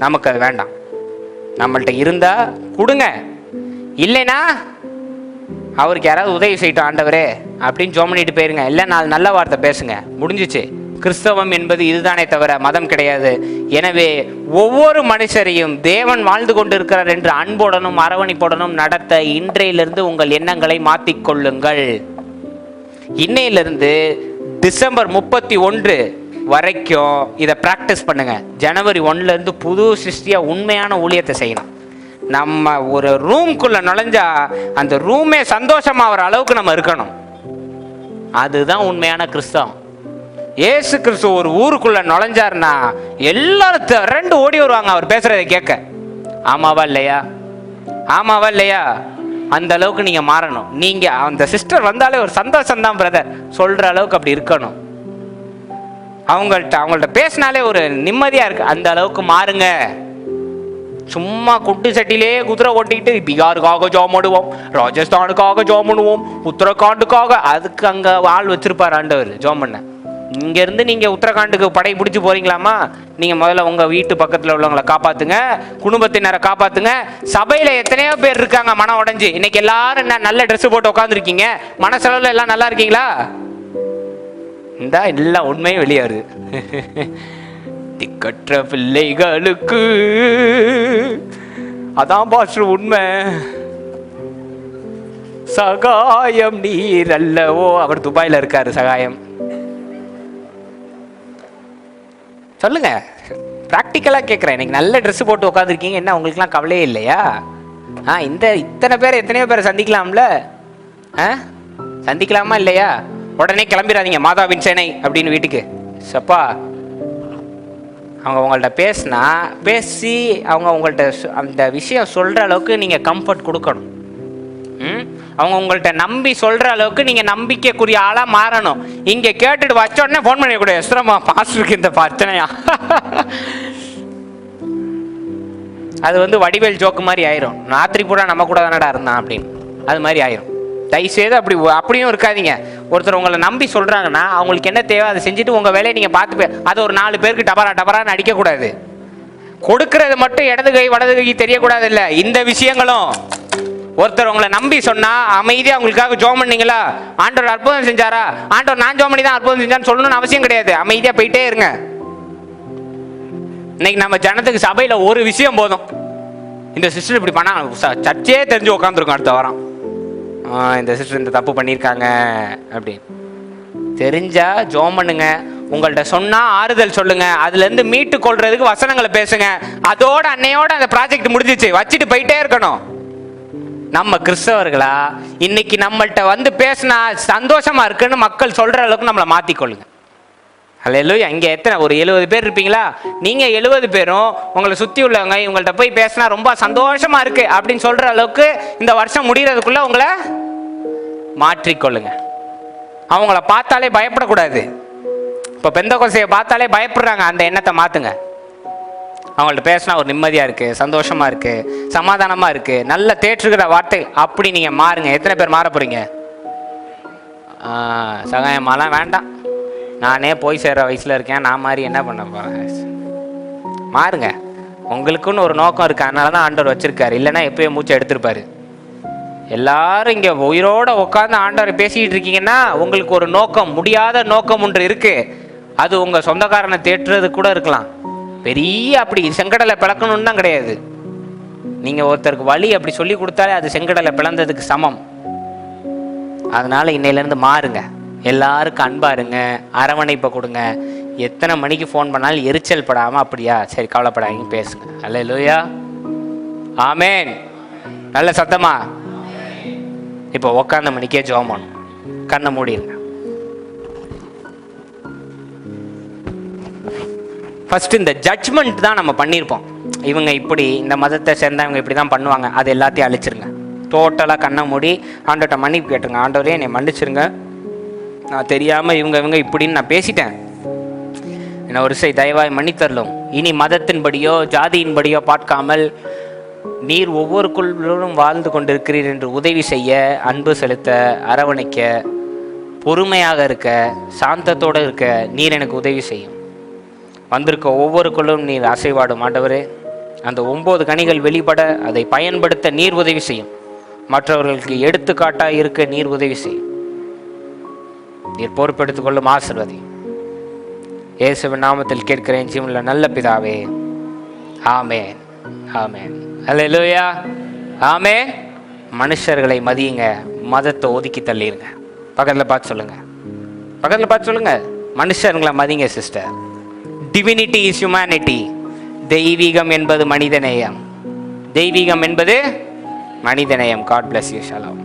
நமக்கு அது வேண்டாம். நம்மள்ட்ட இருந்தா கொடுங்க, இல்லைன்னா அவருக்கு யாராவது உதவி செய்யட்டும் ஆண்டவரே அப்படின்னு ஜோம் பண்ணிட்டு போயிருங்க. இல்லை 4 நல்ல வார்த்தை பேசுங்க, முடிஞ்சிச்சு. கிறிஸ்தவம் என்பது இதுதானே தவிர மதம் கிடையாது. எனவே ஒவ்வொரு மனுஷரையும் தேவன் வாழ்ந்து கொண்டிருக்கிறார் என்று அன்புடனும் அரவணைப்புடனும் நடத்த இன்றையிலிருந்து உங்கள் எண்ணங்களை மாற்றிக்கொள்ளுங்கள். இன்னையிலிருந்து டிசம்பர் 31 வரைக்கும் இதை பிராக்டிஸ் பண்ணுங்க. ஜனவரி 1 புது சிருஷ்டியா உண்மையான ஊழியத்தை செய்யணும். நம்ம ஒரு ரூம்குள்ள நுழைஞ்சா அந்த ரூமே சந்தோஷமாகிற அளவுக்கு நம்ம இருக்கணும். அதுதான் உண்மையான கிறிஸ்தவம். ஏசு கிறிஸ்து ஒரு ஊருக்குள்ள நுழைஞ்சாருன்னா எல்லாரும் 2 ஓடி வருவாங்க அவர் பேசுறதை கேட்க. ஆமாவா இல்லையா? ஆமாவா இல்லையா? அந்த அளவுக்கு நீங்க மாறணும். நீங்க அந்த சிஸ்டர் வந்தாலே ஒரு சந்தோஷம் தான் பிரதர் சொல்ற அளவுக்கு அப்படி இருக்கணும். அவங்கள்ட்ட பேசினாலே ஒரு நிம்மதியாக இருக்குது. அந்த அளவுக்கு மாறுங்க. சும்மா குட்டு சட்டிலே குதிரை ஓட்டிக்கிட்டு பீகாருக்காக ஜாம் பண்ணுவோம், ராஜஸ்தானுக்காக ஜாம் பண்ணுவோம், உத்தரகாண்டுக்காக, அதுக்கு அங்கே ஆள் வச்சிருப்பார் ஆண்டவர் ஜாம் பண்ண. இங்கேருந்து நீங்கள் உத்தரகாண்டுக்கு படை பிடிச்சி போகிறீங்களாமா, நீங்கள் முதல்ல உங்கள் வீட்டு பக்கத்தில் உள்ளவங்களை காப்பாற்றுங்க, குடும்பத்தினரை காப்பாற்றுங்க. சபையில் எத்தனையோ பேர் இருக்காங்க மனம் உடஞ்சி. இன்னைக்கு எல்லாரும் என்ன நல்ல ட்ரெஸ்ஸு போட்டு உட்காந்துருக்கீங்க, மனசளவில் எல்லாம் நல்லா இருக்கீங்களா? இந்த எல்லாம் உண்மையும் வெளியாரு. திக்கற்ற பிள்ளைகளுக்கு அதான் பாஸ்டர் உண்மை. சகாயம் நீர் அல்லவோ. அவர் துபாயில இருக்காரு. சகாயம் சொல்லுங்க. ப்ராக்டிக்கலாக கேட்குறேன். இன்னைக்கு நல்ல ட்ரெஸ் போட்டு உட்காந்துருக்கீங்க, என்ன உங்களுக்குலாம் கவலையே இல்லையா? இத்தனை பேர் எத்தனையோ பேரை சந்திக்கலாம்ல. சந்திக்கலாமா இல்லையா? உடனே கிளம்பிடாதீங்க மாதாவின் சேனை அப்படின்னு வீட்டுக்கு. சப்பா அவங்க உங்கள்கிட்ட பேசி அவங்க உங்கள்கிட்ட அந்த விஷயம் சொல்கிற அளவுக்கு நீங்கள் கம்ஃபர்ட் கொடுக்கணும். அவங்க உங்கள்கிட்ட நம்பி சொல்கிற அளவுக்கு நீங்கள் நம்பிக்கைக்குரிய ஆளாக மாறணும். இங்கே கேட்டுட்டு வச்ச உடனே ஃபோன் பண்ணிக்கூட எஸ்ரமா பாஸ்டருக்கு இந்த பிரச்சனையா, அது வடிவேல் ஜோக்கு மாதிரி ஆயிரும். ராத்திரி பூரா நம்ம கூட தானடா இருந்தான் அப்படின்னு அது மாதிரி ஆயிரும். தயவுசெய்து அப்படியும் இருக்காதீங்க. ஒருத்தர் உங்களை நம்பி சொல்கிறாங்கன்னா அவங்களுக்கு என்ன தேவை அதை செஞ்சுட்டு உங்கள் வேலையை நீங்கள் பார்த்து அதை ஒரு 4 பேருக்கு டபரான்னு அடிக்கக்கூடாது. கொடுக்கறது மட்டும் இடது கை வலது கை தெரியக்கூடாது. இல்லை, இந்த விஷயங்களும் ஒருத்தர் உங்களை நம்பி சொன்னால் அமைதியாக அவங்களுக்காக ஜோம் பண்ணீங்களா, ஆண்டவர் அற்புதம் செஞ்சாரா, ஆண்டவர் நான் ஜோம் பண்ணி தான் அற்புதம் செஞ்சான்னு சொல்லணும்னு அவசியம் கிடையாது. அமைதியாக போயிட்டே இருங்க. இன்னைக்கு நம்ம ஜனத்துக்கு சபையில் ஒரு விஷயம் போதும். இந்த சிஸ்டர் இப்படி பண்ணால் சர்ச்சே தெரிஞ்சு உட்காந்துருக்கோம் அடுத்த வாரம். இந்த சிஸ்டர் இந்த தப்பு பண்ணியிருக்காங்க அப்படி தெரிஞ்சா ஜோம் பண்ணுங்க. உங்கள்கிட்ட சொன்னால் ஆறுதல் சொல்லுங்க. அதுலேருந்து மீட்டு கொள்றதுக்கு வசனங்களை பேசுங்க. அதோட அன்னையோட அந்த ப்ராஜெக்ட் முடிஞ்சிச்சு, வச்சுட்டு போயிட்டே இருக்கணும். நம்ம கிறிஸ்தவர்களா இன்னைக்கு நம்மள்கிட்ட பேசினா சந்தோஷமா இருக்குன்னு மக்கள் சொல்ற அளவுக்கு நம்மளை மாற்றிக்கொள்ளுங்க. அல்லேலூயா. இங்கே எத்தனை ஒரு 70 பேர் இருப்பீங்களா? நீங்கள் 70 பேரும் உங்களை சுற்றி உள்ளவங்க இவங்கள்ட்ட போய் பேசினா ரொம்ப சந்தோஷமா இருக்கு அப்படின்னு சொல்ற அளவுக்கு இந்த வருஷம் முடிகிறதுக்குள்ள உங்களை மாற்றிக்கொள்ளுங்க. அவங்கள பார்த்தாலே பயப்படக்கூடாது. இப்போ பெந்தகோஸ்தையை பார்த்தாலே பயப்படுறாங்க, அந்த எண்ணத்தை மாற்றுங்க. அவங்கள்ட்ட பேசினா ஒரு நிம்மதியாக இருக்குது, சந்தோஷமாக இருக்குது, சமாதானமாக இருக்குது, நல்ல தேற்றுகிற வார்த்தை அப்படி நீங்கள் மாறுங்க. எத்தனை பேர் மாற போகிறீங்க? சகாயமாலாம் வேண்டாம், நானே போய் சேர்ற வயசில் இருக்கேன், நான் மாதிரி என்ன பண்ண போகிறேன்? மாறுங்க. உங்களுக்குன்னு ஒரு நோக்கம் இருக்குது, அதனால தான் ஆண்டவர் வச்சுருக்காரு. இல்லைன்னா எப்போயும் மூச்சை எடுத்திருப்பாரு. எல்லாரும் இங்கே உயிரோடு உட்காந்து ஆண்டவரை பேசிக்கிட்டு இருக்கீங்கன்னா உங்களுக்கு ஒரு நோக்கம், முடியாத நோக்கம் ஒன்று இருக்குது. அது உங்கள் சொந்தக்காரனை தேற்றுறது கூட இருக்கலாம். பெரிய அப்படி செங்கடலை பிளக்கணும்னு தான் கிடையாது. நீங்கள் ஒருத்தருக்கு வழி அப்படி சொல்லி கொடுத்தாலே அது செங்கடலை பிளந்ததுக்கு சமம். அதனால் இன்னையிலேருந்து மாறுங்க. எல்லாருக்கும் அன்பாக இருங்க, அரவணைப்பை கொடுங்க. எத்தனை மணிக்கு ஃபோன் பண்ணாலும் எரிச்சல் படாமல் அப்படியா சரி கவலைப்படாதீங்க பேசுங்க. அல்லேலூயா, ஆமேன். நல்ல சத்தமா. இப்போ உக்காந்த மணிக்கே ஜெபம் பண்ணணும். கண்ணை மூடிடுங்க. ஃபஸ்ட்டு இந்த ஜட்ஜ்மெண்ட் தான் நம்ம பண்ணியிருப்போம். இவங்க இப்படி, இந்த மதத்தை சேர்ந்தவங்க இப்படி தான் பண்ணுவாங்க, அது எல்லாத்தையும் அழிச்சிருங்க. டோட்டலாக கண்ணை மூடி ஆண்டவர்கிட்ட மன்னிப்பு கேட்டுருங்க. ஆண்டவரே என்னை மன்னிச்சிருங்க, நான் தெரியாமல் இவங்க இப்படின்னு நான் பேசிட்டேன், என்ன ஒரு தயவாய் மன்னித்தரலும். இனி மதத்தின்படியோ ஜாதியின்படியோ பார்க்காமல் நீர் ஒவ்வொருக்குள்ளும் வாழ்ந்து கொண்டிருக்கிறீர் என்று உதவி செய்ய, அன்பு செலுத்த, அரவணைக்க, பொறுமையாக இருக்க, சாந்தத்தோடு இருக்க நீர் எனக்கு உதவி செய்யும். வந்திருக்க ஒவ்வொருக்குள்ளும் நீர் அசைவாடும் ஆண்டவரே. அந்த 9 கனிகள் வெளிப்பட அதை பயன்படுத்த நீர் உதவி செய்யும். மற்றவர்களுக்கு எடுத்துக்காட்டாக இருக்க நீர் உதவி செய்யும். நீர் பொறுப்பெடுத்துக் கொள்ளும், ஆசீர்வதி. இயேசுவின் நாமத்தில் கேட்கிறேன் ஜீவனுள்ள நல்ல பிதாவே, ஆமேன், ஆமேன். அல்லேலூயா, ஆமேன். மனுஷர்களை மதியுங்க, மதத்தை ஒதுக்கி தள்ளிடுங்க. பக்கத்தில் பார்த்து சொல்லுங்க, மனுஷர்களை மதிங்க சிஸ்டர். Divinity is humanity. தெய்வீகம் என்பது மனிதநேயம். தெய்வீகம் என்பது மனிதநேயம். God bless you. ஷாலோம்.